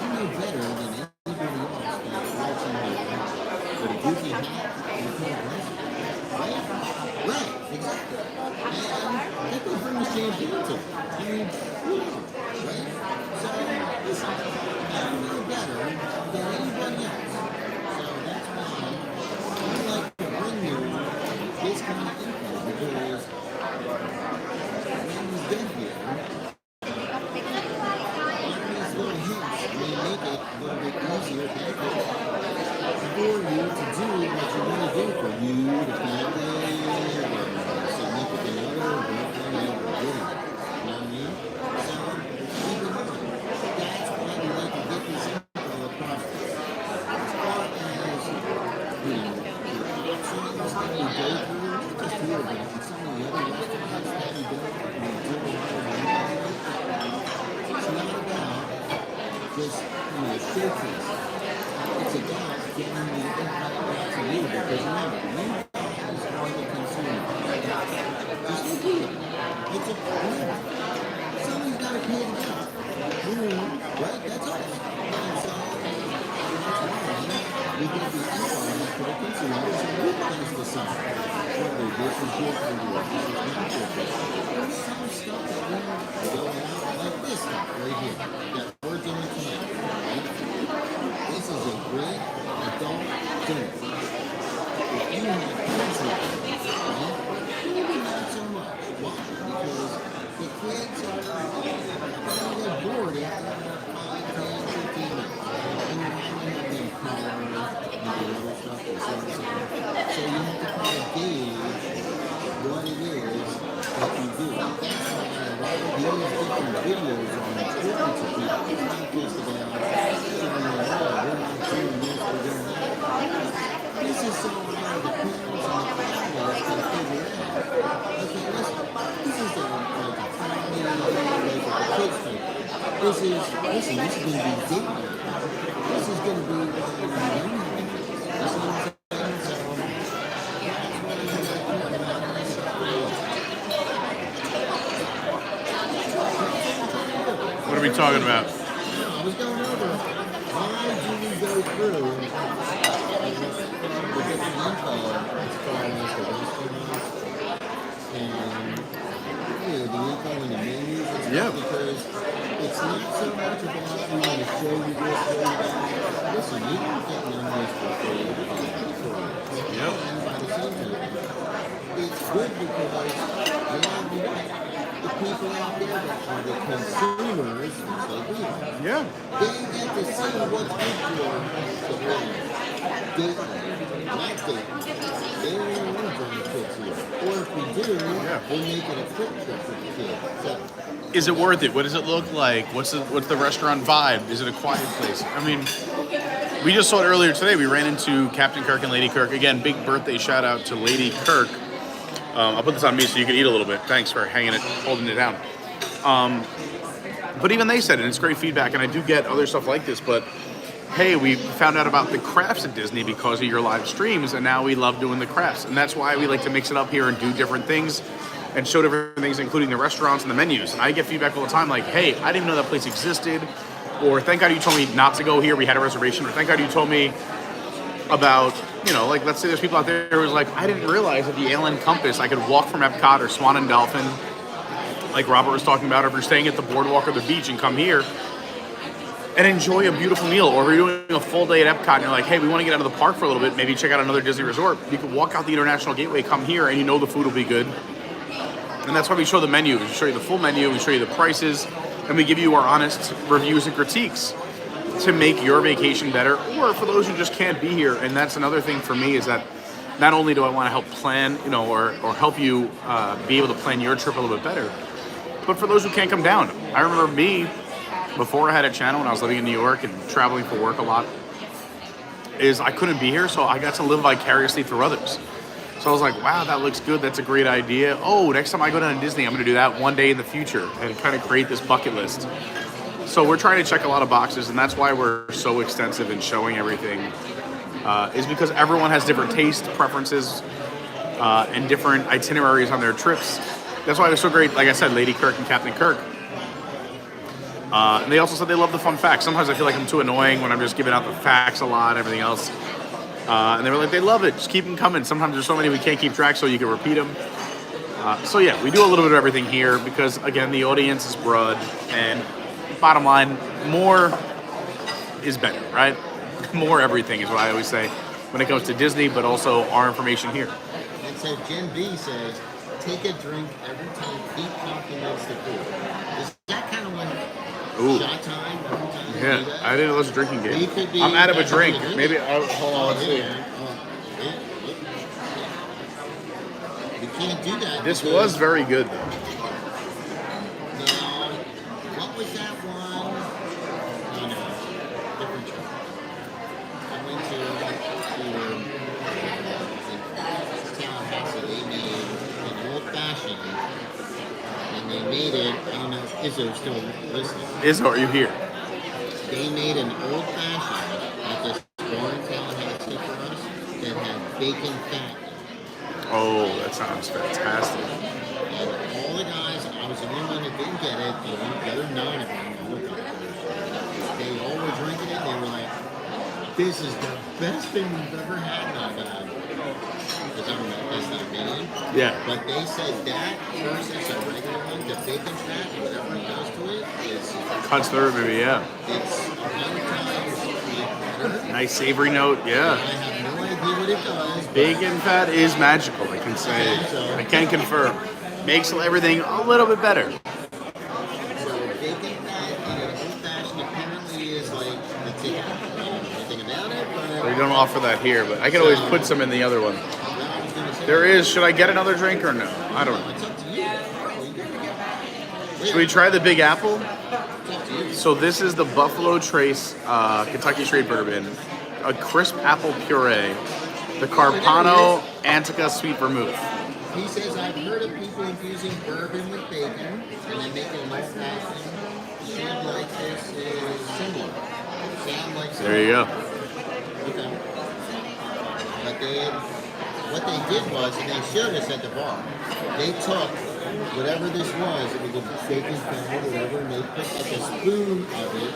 you know better than anybody else that's watching you with a goofy hat and a cool glasses. Right, exactly. And they can bring the champagne to it. I mean, who knows, right? So, listen, you know better than anybody else. So that's why I like to bring you this kind of info because when you get here, these little hints may make it a little bit easier for you to do what you want to do for you, the family, or significant other, girlfriend, or whatever. You know what I mean? So, keep in mind, that's why we like to get this info across. As far as, things that we go through, not just here, but in some of the other restaurants that we go and we do a lot of it's not about just, showcase. It's about getting the info out to you because remember, you guys are the consumer. Just repeat it. It's a remember, somebody's got to pay the bill. Right? That's us. And so that's why we get the info out to the consumer so you guys decide whether this is good for you or this is not good for you. There's some stuff that we go out like this stuff right here that we're doing tonight. Right? This is a great adult dinner. If you have kids with you, right? Maybe not so much. Why? Because the kids are going to get bored after about 5, 10, 15 minutes. And you're not going to have them color and do other stuff and so on. So you have to kind of gauge what it is that you do. That's why a lot of these different videos are important to people. It's not just about showing you, we're not doing this, we're doing that. This is so how the parents and the families can figure out, okay, listen, this is like a family, like a kids thing. This is going to be date night. This is going to be what you know. You see what I'm saying? What are we talking about? I was going over why do we go through the different info as far as the restaurants and the info and the menus and stuff because it's not so much about we want to show you this, show you that. Listen, you can get menus for free. Yep. And by the same token, it's good because along the way, the people out there that are the consumers, so we are. Yeah. They get to see what's good for the date not date. They don't want to bring the kids here. Or if we do, we'll make it a quick trip for the kids. So, Is it worth it? What does it look like? What's the restaurant vibe? Is it a quiet place? I mean, we just saw it earlier today. We ran into Captain Kirk and Lady Kirk. Again, big birthday shout out to Lady Kirk. I'll put this on me so you can eat a little bit. Thanks for holding it down. But even they said it, and it's great feedback, and I do get other stuff like this, but hey, we found out about the crafts at Disney because of your live streams, and now we love doing the crafts. And that's why we like to mix it up here and do different things and show different things, including the restaurants and the menus. And I get feedback all the time like, hey, I didn't even know that place existed, or thank God you told me not to go here, we had a reservation, or thank God you told me about, like let's say there's people out there who's like, I didn't realize that the Alen Compass, I could walk from Epcot or Swan and Dolphin like Robert was talking about, if you're staying at the boardwalk or the beach and come here and enjoy a beautiful meal, or if you're doing a full day at Epcot and you're like, hey, we want to get out of the park for a little bit, maybe check out another Disney resort, you can walk out the International Gateway, come here, and you know the food will be good. And that's why we show the menu. We show you the full menu, we show you the prices, and we give you our honest reviews and critiques to make your vacation better, or for those who just can't be here. And that's another thing for me, is that not only do I want to help plan, or help you be able to plan your trip a little bit better, but for those who can't come down. I remember me, before I had a channel when I was living in New York and traveling for work a lot, is I couldn't be here, so I got to live vicariously through others. So I was like, wow, that looks good. That's a great idea. Oh, next time I go down to Disney, I'm going to do that one day in the future and kind of create this bucket list. So we're trying to check a lot of boxes, and that's why we're so extensive in showing everything, is because everyone has different tastes, preferences, and different itineraries on their trips. That's why it was so great, like I said, Lady Kirk and Captain Kirk. And they also said they love the fun facts. Sometimes I feel like I'm too annoying when I'm just giving out the facts a lot and everything else. And they were like, they love it. Just keep them coming. Sometimes there's so many we can't keep track, so you can repeat them. So yeah, we do a little bit of everything here because, again, the audience is broad. And bottom line, more is better, right? More everything is what I always say when it comes to Disney, but also our information here. And so Gen B says, take a drink every time Pete compliments the food. Is that kind of like shot time every time you do Yeah, that? I didn't know it was a drinking game. We could be- I'm out of a that's how we drink. do it. Maybe, hold on, let's see. You can't do that. This because- was very good, though. Now, what was that one? No, different trip. I went to Tallahassee. They made an old fashioned, and they made it. I don't know if Izzo's still listening. Izzo, are you here? They made an old fashioned at this bar in Tallahassee for us that had bacon fat. Oh, that sounds fantastic. And all the guys, I was the only one that didn't get it. The other 9 of them, they all were drinking it. They were like, "This is the best thing we've ever had." And I got, because I'm not, that's not opinion. Yeah. But they said that versus a regular one, the bacon fat, whatever it does to it, is Cuts through, maybe, yeah. it's 100 times better. Nice savory note, I yeah. have no idea what it does. but Bacon fat is magical, I can say. I can confirm. Makes everything a little bit better. So bacon fat in an old fashioned apparently is like the ticket. I don't know anything about it, but We don't offer that here, but I can always put some in the other one. I was gonna say, There is, should I get another drink or no? I don't know. it's up to you. Should we try the Big Apple? It's up to you. So this is the Buffalo Trace Kentucky Straight Bourbon, a crisp apple puree, the Carpano Antica Sweet Vermouth. He says, I've heard of people infusing bourbon with bacon and then making an old fashioned. Sound like this is similar. Sound like There you go. Okay. But what they did was, and they showed us at the bar, they took whatever this was, it was a bacon fat or whatever, and they put like a spoon of it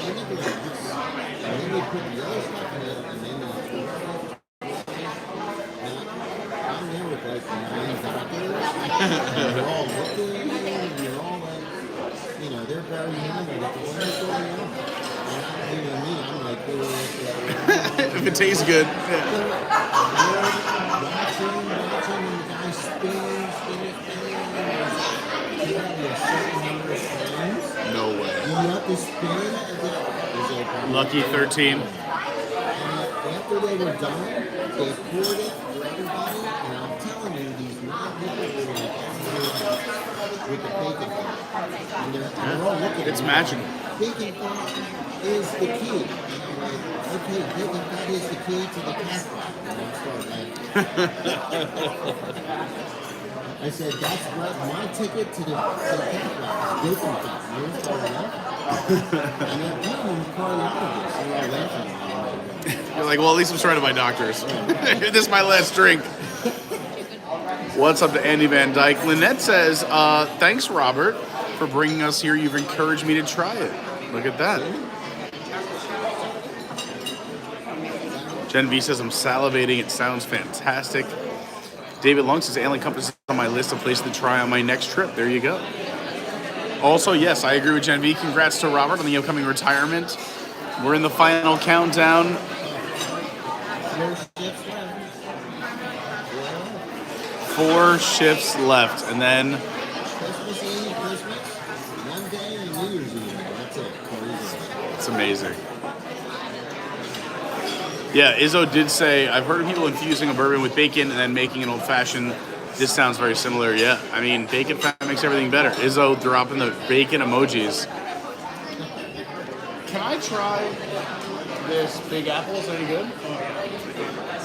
in the glass, and then they put the other stuff in it, and then they I'm there with like 9 doctors, and they're all looking, and they're all like, they're very animated. What's going on? And me, I'm like, If it tastes good. Yeah. watching, and the guy spins, you have a certain number of times. No way. You have to spin, and Lucky 13. And after they were done, they poured it for everybody, and I'm telling you, these 9 people were like, with the bacon fat. And they're all looking It's at me. magical. Bacon fat is the key. And I'm like, okay, bacon fat is the key to the cat flap. And I start laughing. I said, that's what my ticket to the cat flap is bacon fat. And they started laughing. And then people were calling out of this. They were all laughing. You're like, well, at least I'm surrounded by doctors. This is my last drink. What's up to Andy Van Dyke? Lynette says, thanks, Robert, for bringing us here. You've encouraged me to try it. Look at that. Jen V says, I'm salivating. It sounds fantastic. David Long says, Alen Compass is on my list of places to try on my next trip. There you go. Also, yes, I agree with Gen V. Congrats to Robert on the upcoming retirement. We're in the final countdown. 4 shifts left, and then Christmas Eve, Christmas, one day, and New Year's Eve. That's it. it's amazing. Yeah, Izzo did say, I've heard of people infusing a bourbon with bacon and then making an old fashioned. This sounds very similar. Yeah, I mean, bacon fat makes everything better. Izzo dropping the bacon emojis. Can I try this Big Apple? Is any good?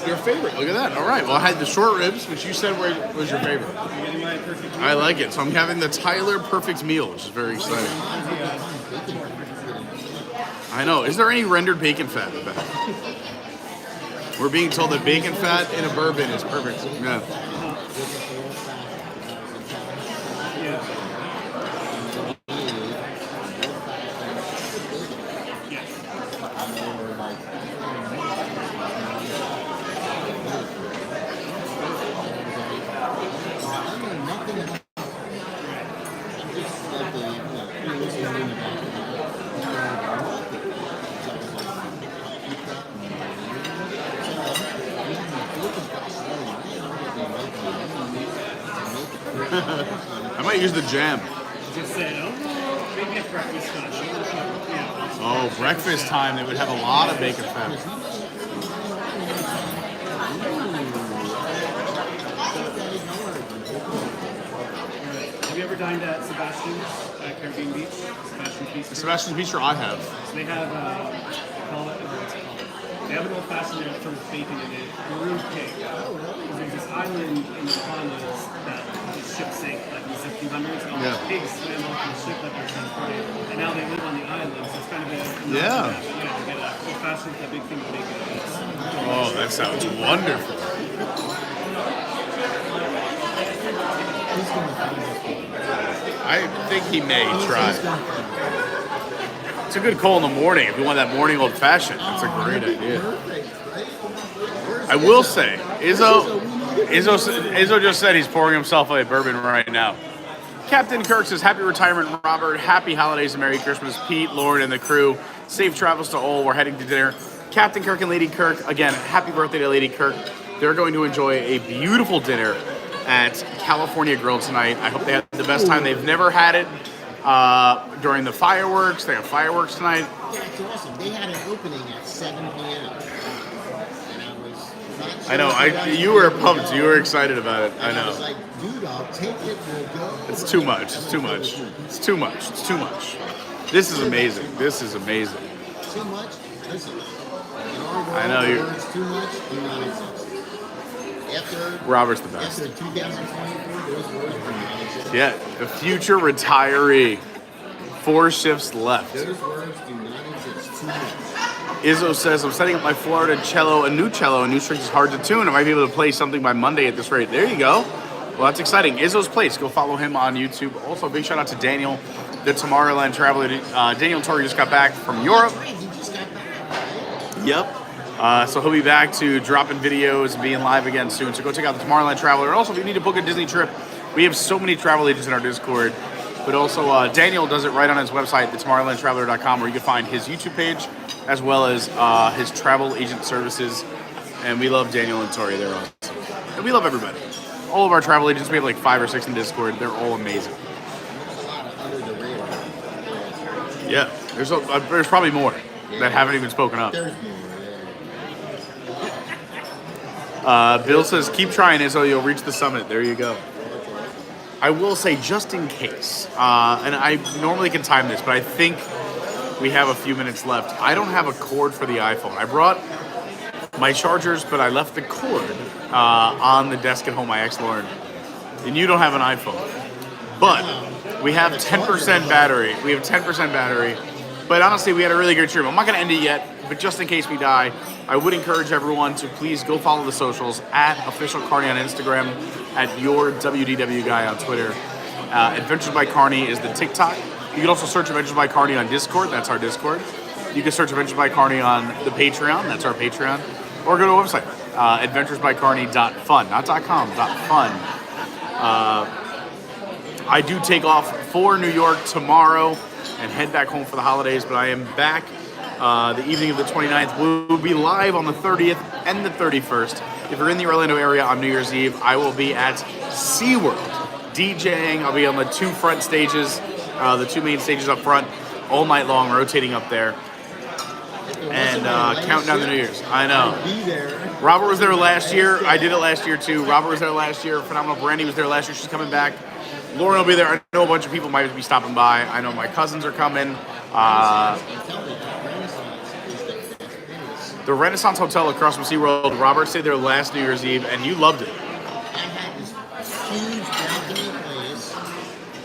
Your favorite. Look at that. All right. Well, I had the short ribs, which you said was your favorite. I like it. So I'm having the Tyler Perfect Meal, which is very exciting. I know. Is there any rendered bacon fat in the back? We're being told that bacon fat in a bourbon is perfect. Yeah. I might use the jam. Just say, oh, maybe at breakfast time. Yeah. Oh, breakfast time, they would have a lot of bacon fat. Have you ever dined at Sebastian's at Caribbean Beach? Sebastian's Beach. Sebastian's Bistro, I have. So they have, call it, what's it called? They have an old fashioned there from bacon in it, maroon pig. There's this island in the Bahamas that the ship sank like in the 1600s, and all the pigs swam off the ship that they're trying to find. And now they live on the island, so it's kind of a Yeah. You get a old fashioned, that big thing of bacon. Oh, that sounds wonderful. I think he may try. It's a good call in the morning if you want that morning old fashioned. That's a great idea. I will say, Izzo just said he's pouring himself a bourbon right now. Captain Kirk says, happy retirement, Robert. Happy holidays and Merry Christmas. Pete, Lauren, and the crew. Safe travels to all. We're heading to dinner. Captain Kirk and Lady Kirk, again, happy birthday to Lady Kirk. They're going to enjoy a beautiful dinner at California Grill tonight. I hope they had the best time. They've never had it during the fireworks. They have fireworks tonight. Yeah, it's awesome. They had an opening at 7 p.m. And I was not sure. I know. You were pumped. You were excited about it. I I was know. like, dude, I'll take it. We'll go. It's too much. It's too much. It's too much. It's too much. This is amazing. This is amazing. Too much? Listen. In our world, I know the you're- words too much do not exist. After Robert's the best. After 2024, those words do not exist. Yeah, the future retiree. 4 shifts left. Those words do not exist. Too much. Izzo says, I'm setting up my Florida cello. A new string is hard to tune. I might be able to play something by Monday at this rate. There you go. Well, that's exciting. Izzo's Place. Go follow him on YouTube. Also, big shout out to Daniel, the Tomorrowland Traveler. Daniel Torrey just got back from Europe. Right, you just got back. Yep. So he'll be back to dropping videos and being live again soon. So go check out the Tomorrowland Traveler. And also, if you need to book a Disney trip, we have so many travel agents in our Discord. But also, Daniel does it right on his website, thetomorrowlandtraveler.com, where you can find his YouTube page as well as his travel agent services. And we love Daniel and Tori. They're awesome. And we love everybody. All of our travel agents, we have like 5 or 6 in Discord. They're all amazing. There's a lot of under the radar. Yeah, there's probably more that haven't even spoken up. There's more. Bill says, keep trying, Izzo. You'll reach the summit. There you go. I will say, just in case, and I normally can time this, but I think we have a few minutes left. I don't have a cord for the iPhone. I brought my chargers, but I left the cord on the desk at home, my ex-Lauren. And you don't have an iPhone. But we have 10% battery. We have 10% battery. But honestly, we had a really good trip. I'm not going to end it yet, but just in case we die, I would encourage everyone to please go follow the socials at Official Carney on Instagram, at Your WDW Guy on Twitter. Adventures by Carney is the TikTok. You can also search Adventures by Carney on Discord. That's our Discord. You can search Adventures by Carney on the Patreon. That's our Patreon. Or go to our website, adventuresbycarney.fun, not .com, .fun. I do take off for New York tomorrow and head back home for the holidays, but I am back the evening of the 29th. We'll be live on the 30th and the 31st. If you're in the Orlando area on New Year's Eve, I will be at SeaWorld DJing. I'll be on the two front stages, the two main stages up front, all night long, rotating up there. And counting down the New Year's. I know. Be there. Robert was there last year. I did it last year too. Robert was there last year. Phenomenal. Brandy was there last year. She's coming back. Lauren will be there. I know a bunch of people might be stopping by. I know my cousins are coming. The Renaissance Hotel across from SeaWorld. Robert stayed there last New Year's Eve, and you loved it. I had this huge balcony place.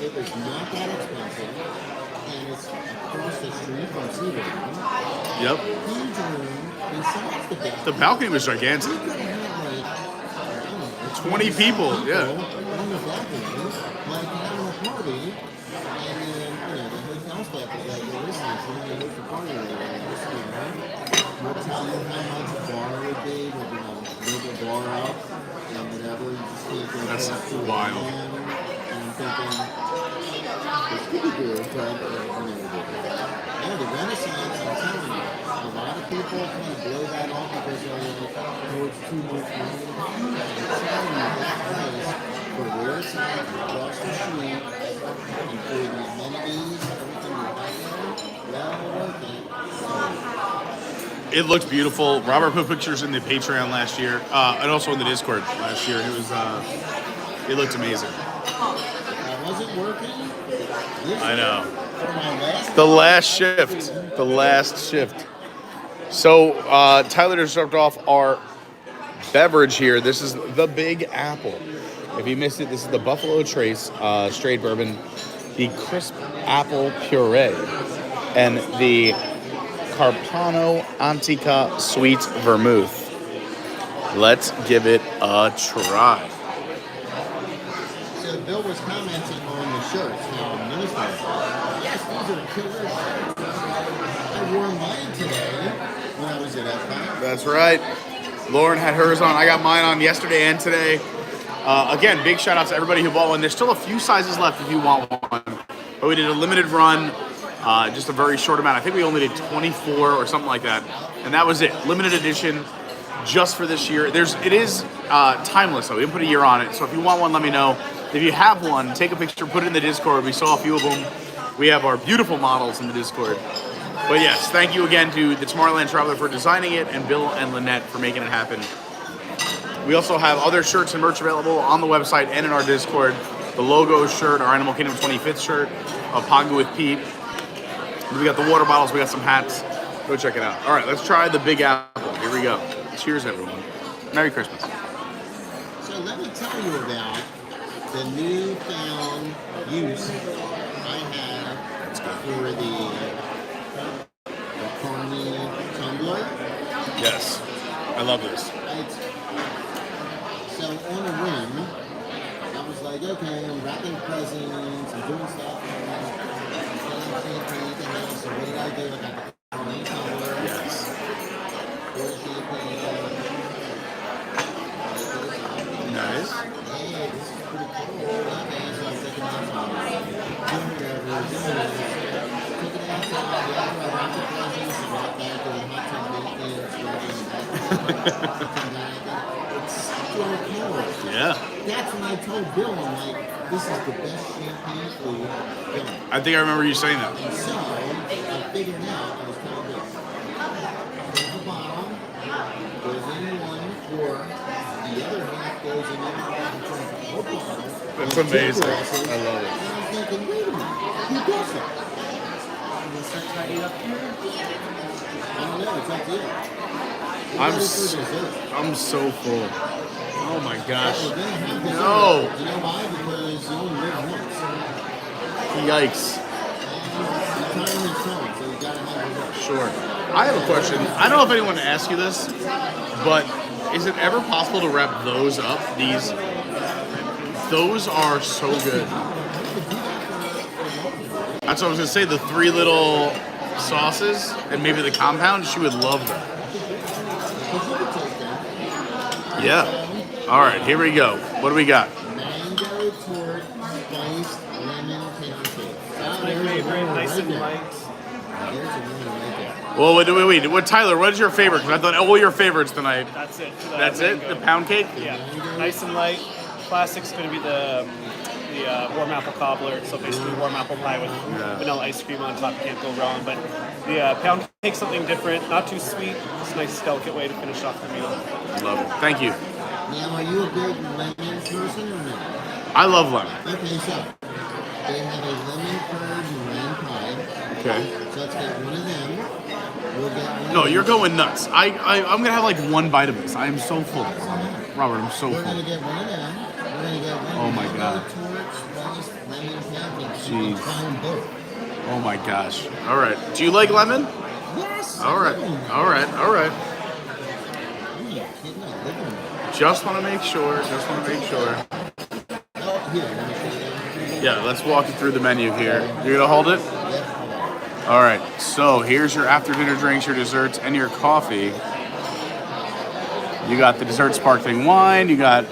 It was not that expensive, and it's across the street from SeaWorld. Yep. Huge room, besides the balcony. The balcony was gigantic. We could have had like, I don't know, 20 people, yeah. on the balcony, like having a party, and then, the hotel staff was like, well, listen, if you're going to host a party later this year, we'll tell you how much a bar would be, we're going to move the bar up, and whatever, you just take it. That's wild. And I'm thinking, it's pretty good, but, yeah, the Renaissance, I'm telling you, a lot of people kind of blow that off because they're like, oh, it's too much money. I'm telling you, this place, for where it's at, across the street, and for the amenities, everything you have there, well worth it. It looked beautiful. Robert put pictures in the Patreon last year, and also in the Discord last year. It was, it looked amazing. I wasn't working. I know. For my last The last shift. The last shift. So, Tyler just dropped off our beverage here. This is the Big Apple. If you missed it, this is the Buffalo Trace straight bourbon, the crisp apple puree, and the Carpano Antica sweet vermouth. Let's give it a try. So Bill was commenting on the shirts. Now, Minnesota. Yes, these are killer shirts. I wore mine today when I was at Epcot. That's right. Lauren had hers on. I got mine on yesterday and today. Again, big shout out to everybody who bought one. There's still a few sizes left if you want one. But we did a limited run, just a very short amount. I think we only did 24 or something like that. And that was it. Limited edition just for this year. It is timeless, though. We didn't put a year on it. So if you want one, let me know. If you have one, take a picture, put it in the Discord. We saw a few of them. We have our beautiful models in the Discord. But yes, thank you again to the Tomorrowland Traveler for designing it and Bill and Lynette for making it happen. We also have other shirts and merch available on the website and in our Discord. The logo shirt, our Animal Kingdom 25th shirt, a Pongo with Pete. We got the water bottles, we got some hats. Go check it out. All right, let's try the Big Apple. Here we go. Cheers, everyone. Merry Christmas. So let me tell you about the newfound use I have for the Carney tumbler. Yes, I love this. So on a whim, I was like, okay, I'm wrapping presents, I'm doing stuff, so what did I do? I got the Carney tumbler. Yes. Nice. Hey, this is pretty cool. Okay, so I'm taking out some Gingerbread, taking it outside, after I wrap the presents, I wrap back to the hot tub It's so cool. Yeah. That's when I told Bill, I'm like, this is the best champagne food ever. I think I remember you saying that. So, I figured out, I was telling Bill, there's a bottle, goes in one quart, the other half goes in the other whole bottle. That's and two amazing. glasses. I love it. And I was thinking, wait a minute, who does that? I don't know, it's up to you. I'm so full. Oh my gosh. We're gonna have this No. over. You know why? Because you only live once. Yikes. Retirement's coming, so you gotta have it over. Sure. I have a question. I don't know if anyone asked you this, but is it ever possible to wrap those up? Those are so good. That's what I was gonna say. The three little sauces and maybe the compound. She would love that. Yeah. All right, here we go. What do we got? Mango favorite, nice and light. Here's a winner right there. Well, wait. What, Tyler? What is your favorite? Because I thought all your favorites tonight. That's it. That's it. The pound cake. Yeah, nice and light. Classic's going to be the warm apple cobbler. So basically, warm apple pie with vanilla ice cream on top. You can't go wrong. But the pound cake's something different, not too sweet. It's a nice, delicate way to finish off the meal. Love it. Thank you. Now, are you a big lemon person or no? I love lemon. Okay, so they have a lemon curd meringue pie. Okay. So let's get one of them. We'll get one No, of you're them. going nuts. I'm gonna have like one bite of this. I am so full. Robert, I'm so We're full. gonna get one of them. We're gonna get one Oh of my the God. torch rice lemon pancakes. You Jeez. can try them both. Oh my gosh. All right. Do you like lemon? Yes. All right. All right. All right. Are you kidding? I live in them. Just want to make sure. Just want to make sure. Oh, here. Let me show you. Yeah. Let's walk you through the menu here. You're gonna hold it. Yep. All right. So here's your after dinner drinks, your desserts, and your coffee. You got the dessert sparkling wine. You got,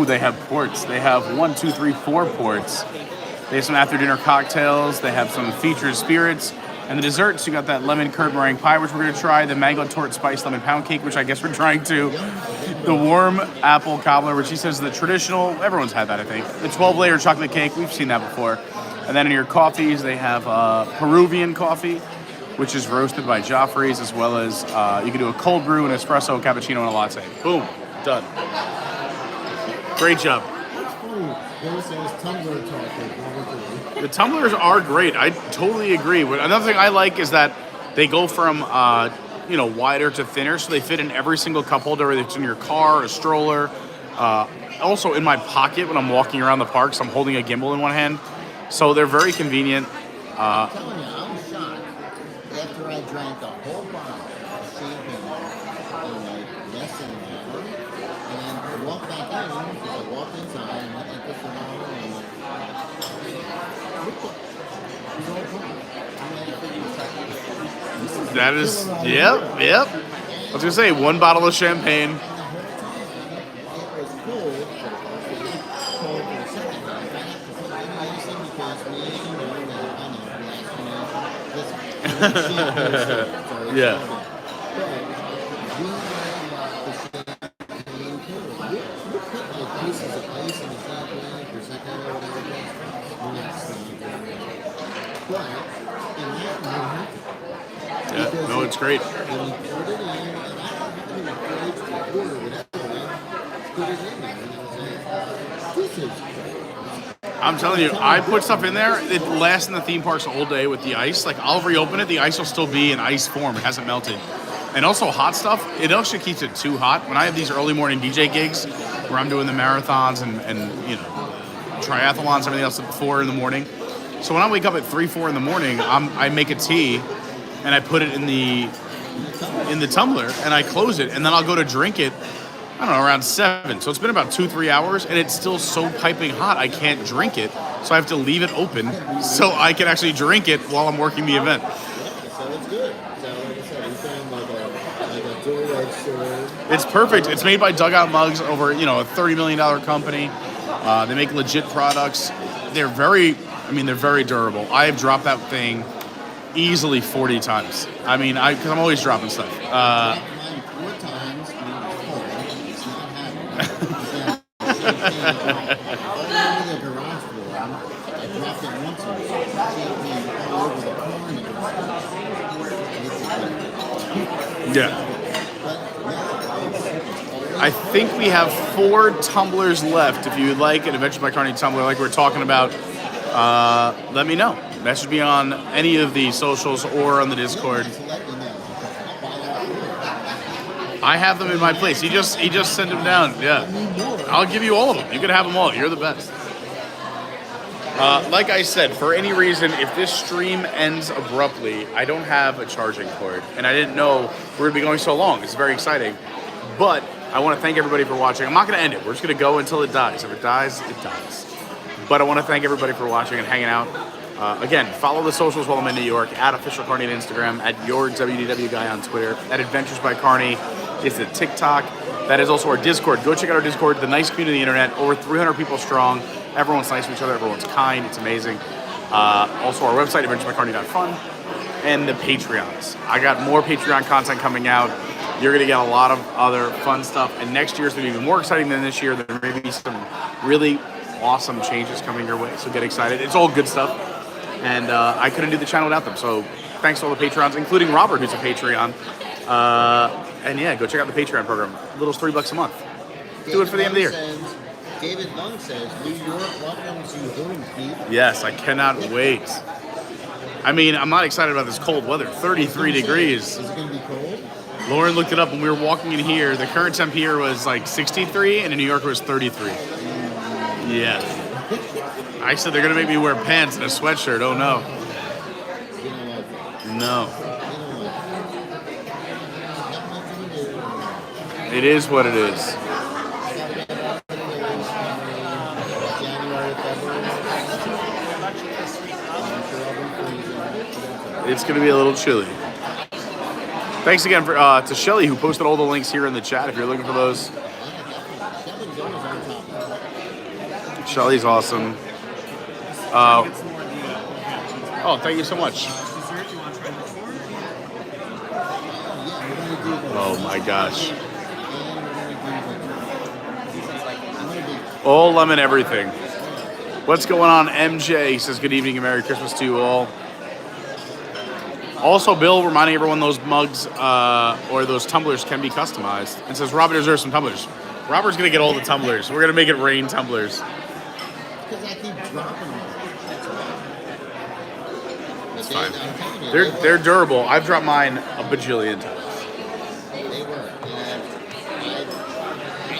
they have ports. They have 4 ports. They have some after dinner cocktails. They have some featured spirits. And the desserts, you got that lemon curd meringue pie, which we're going to try. The mango torte spice lemon pound cake, which I guess we're trying to. The warm apple cobbler, which he says is the traditional. Everyone's had that, I think. The 12-layer chocolate cake. We've seen that before. And then in your coffees, they have Peruvian coffee, which is roasted by Joffrey's, as well as you can do a cold brew, an espresso, a cappuccino, and a latte. Boom. Done. Great job. That's funny. There's those tumbler talk. The tumblers are great. I totally agree. But another thing I like is that they go from wider to thinner, so they fit in every single cup holder, whether it's in your car, a stroller. Also in my pocket when I'm walking around the parks, I'm holding a gimbal in one hand. So they're very convenient. I'm telling you, I was shocked after I drank a whole bottle of champagne in like less than an hour. And I walked back in, because I walked inside and I think this is all and That is, yep. I was gonna say 1 bottle of champagne. it was cool, but cold for the second half. I have to put it in icing because we know that I know this champagne so Yeah. But we like the champagne too. We put like pieces of ice in the champagne, prosecco, whatever it is. Yes. But in that we have to. Yeah. No, it's great. When you put it in, and I don't even fridge or quarter whatever, put it in there, and I was like, this is great. I'm telling you, I put stuff in there. It lasts in the theme parks all day with the ice. Like, I'll reopen it. The ice will still be in ice form. It hasn't melted. And also hot stuff, it also keeps it too hot. When I have these early morning DJ gigs where I'm doing the marathons and triathlons, everything else at 4 in the morning. So when I wake up at 3, 4 in the morning, I make a tea and I put it in the tumbler and I close it, and then I'll go to drink it, I don't know, around 7. So it's been about 2-3 hours and it's still so piping hot I can't drink it. So I have to leave it open so I can actually drink it while I'm working the event. Yeah, so it's good. So like I said, we found like a dual-edged sword. It's perfect. It's made by Dugout Mugs, over a $30 million company. They make legit products. They're very durable. I have dropped that thing easily 40 times. I mean, because I'm always dropping stuff. Mine 4 times when it was cold. It's not happening. All over the garage floor. I dropped it once or champagne all over the car in the garage. Yeah. I think we have 4 tumblers left. If you would like an Adventure by Carney tumbler like we're talking about, let me know. Message me on any of the socials or on the Discord. I have them in my place. He just sent them down. Yeah. I'll give you all of them. You can have them all. You're the best. Like I said, for any reason, if this stream ends abruptly, I don't have a charging cord. And I didn't know we're going to be going so long. It's very exciting. But I want to thank everybody for watching. I'm not going to end it. We're just going to go until it dies. If it dies, it dies. But I want to thank everybody for watching and hanging out. Again, follow the socials while I'm in New York. At Official Carney on Instagram. At Your WDW Guy on Twitter. At Adventures by Carney is the TikTok. That is also our Discord. Go check out our Discord. The nice community of the internet. Over 300 people strong. Everyone's nice to each other. Everyone's kind. It's amazing. Also our website, adventurebycarney.fun, and the Patreons. I got more Patreon content coming out. You're going to get a lot of other fun stuff. And next year is going to be even more exciting than this year. There may be some really awesome changes coming your way. So get excited. It's all good stuff. And I couldn't do the channel without them. So thanks to all the Patrons, including Robert, who's a Patreon. And yeah, go check out the Patreon program. Little's $3 a month. Do it for the end of the year. David Lung says, New York welcomes you home, Pete. Yes, I cannot wait. I mean, I'm not excited about this cold weather. 33 degrees. Is it going to be cold? Lauren looked it up when we were walking in here. The current temp here was like 63, and in New York it was 33. Yeah. I said they're going to make me wear pants and a sweatshirt. Oh, no. No. It is what it is. It's going to be a little chilly. Thanks again for, to Shelly, who posted all the links here in the chat if you're looking for those. Shelly's awesome. Oh, thank you so much. Oh my gosh. All lemon everything. What's going on, MJ? He says good evening and Merry Christmas to you all. Also, Bill reminding everyone those mugs or those tumblers can be customized. And says Robert deserves some tumblers. Robert's going to get all the tumblers. We're going to make it rain tumblers. Because I keep dropping them. It's fine. They're durable. I've dropped mine a bajillion times. They work. And I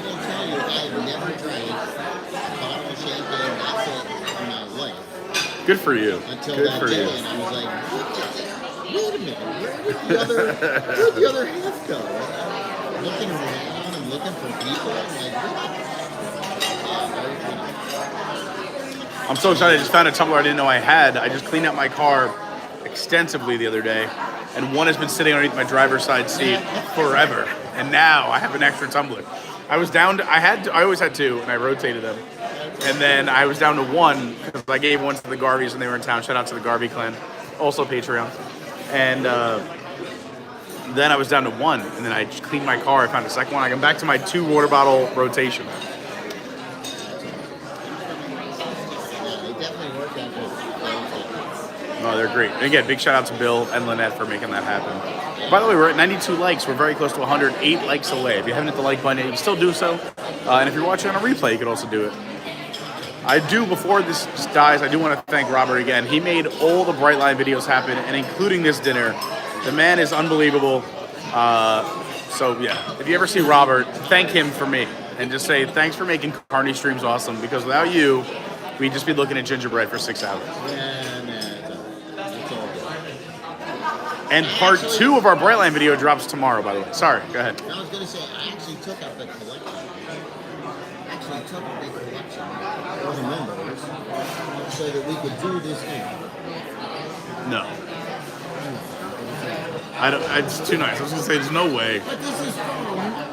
will tell you, I have never drank a bottle of champagne that's it in my life. Good for you. Until Good that for day, you. and I was like, wait a minute, where'd the other half go? Looking around and looking for people, I'm like, I'm so excited. I just found a tumbler I didn't know I had. I just cleaned out my car extensively the other day, and one has been sitting underneath my driver's side seat forever. And now I have an extra tumbler. I was down to, I always had two, and I rotated them. And then I was down to one because I gave one to the Garveys when they were in town. Shout out to the Garvey clan, also Patreon. And then I was down to one, and then I just cleaned my car. I found a second one. I got back to my 2 water bottle rotation. they definitely work out good. Oh, they're great. And again, big shout out to Bill and Lynette for making that happen. By the way, we're at 92 likes. We're very close to 108 likes away. If you haven't hit the like button yet, you can still do so. And if you're watching on a replay, you can also do it. I do, before this dies, I do want to thank Robert again. He made all the Brightline videos happen, and including this dinner. The man is unbelievable. So yeah, if you ever see Robert, thank him for me. And just say, thanks for making Carney streams awesome, because without you, we'd just be looking at Gingerbread for 6 hours. It's all good. And part 2 of our Brightline video drops tomorrow, by the way. Sorry, go ahead. I was going to say, I actually took up the collection. For the members, so that we could do this thing. No. I don't. It's too nice. I was gonna say, there's no way. But this is fun.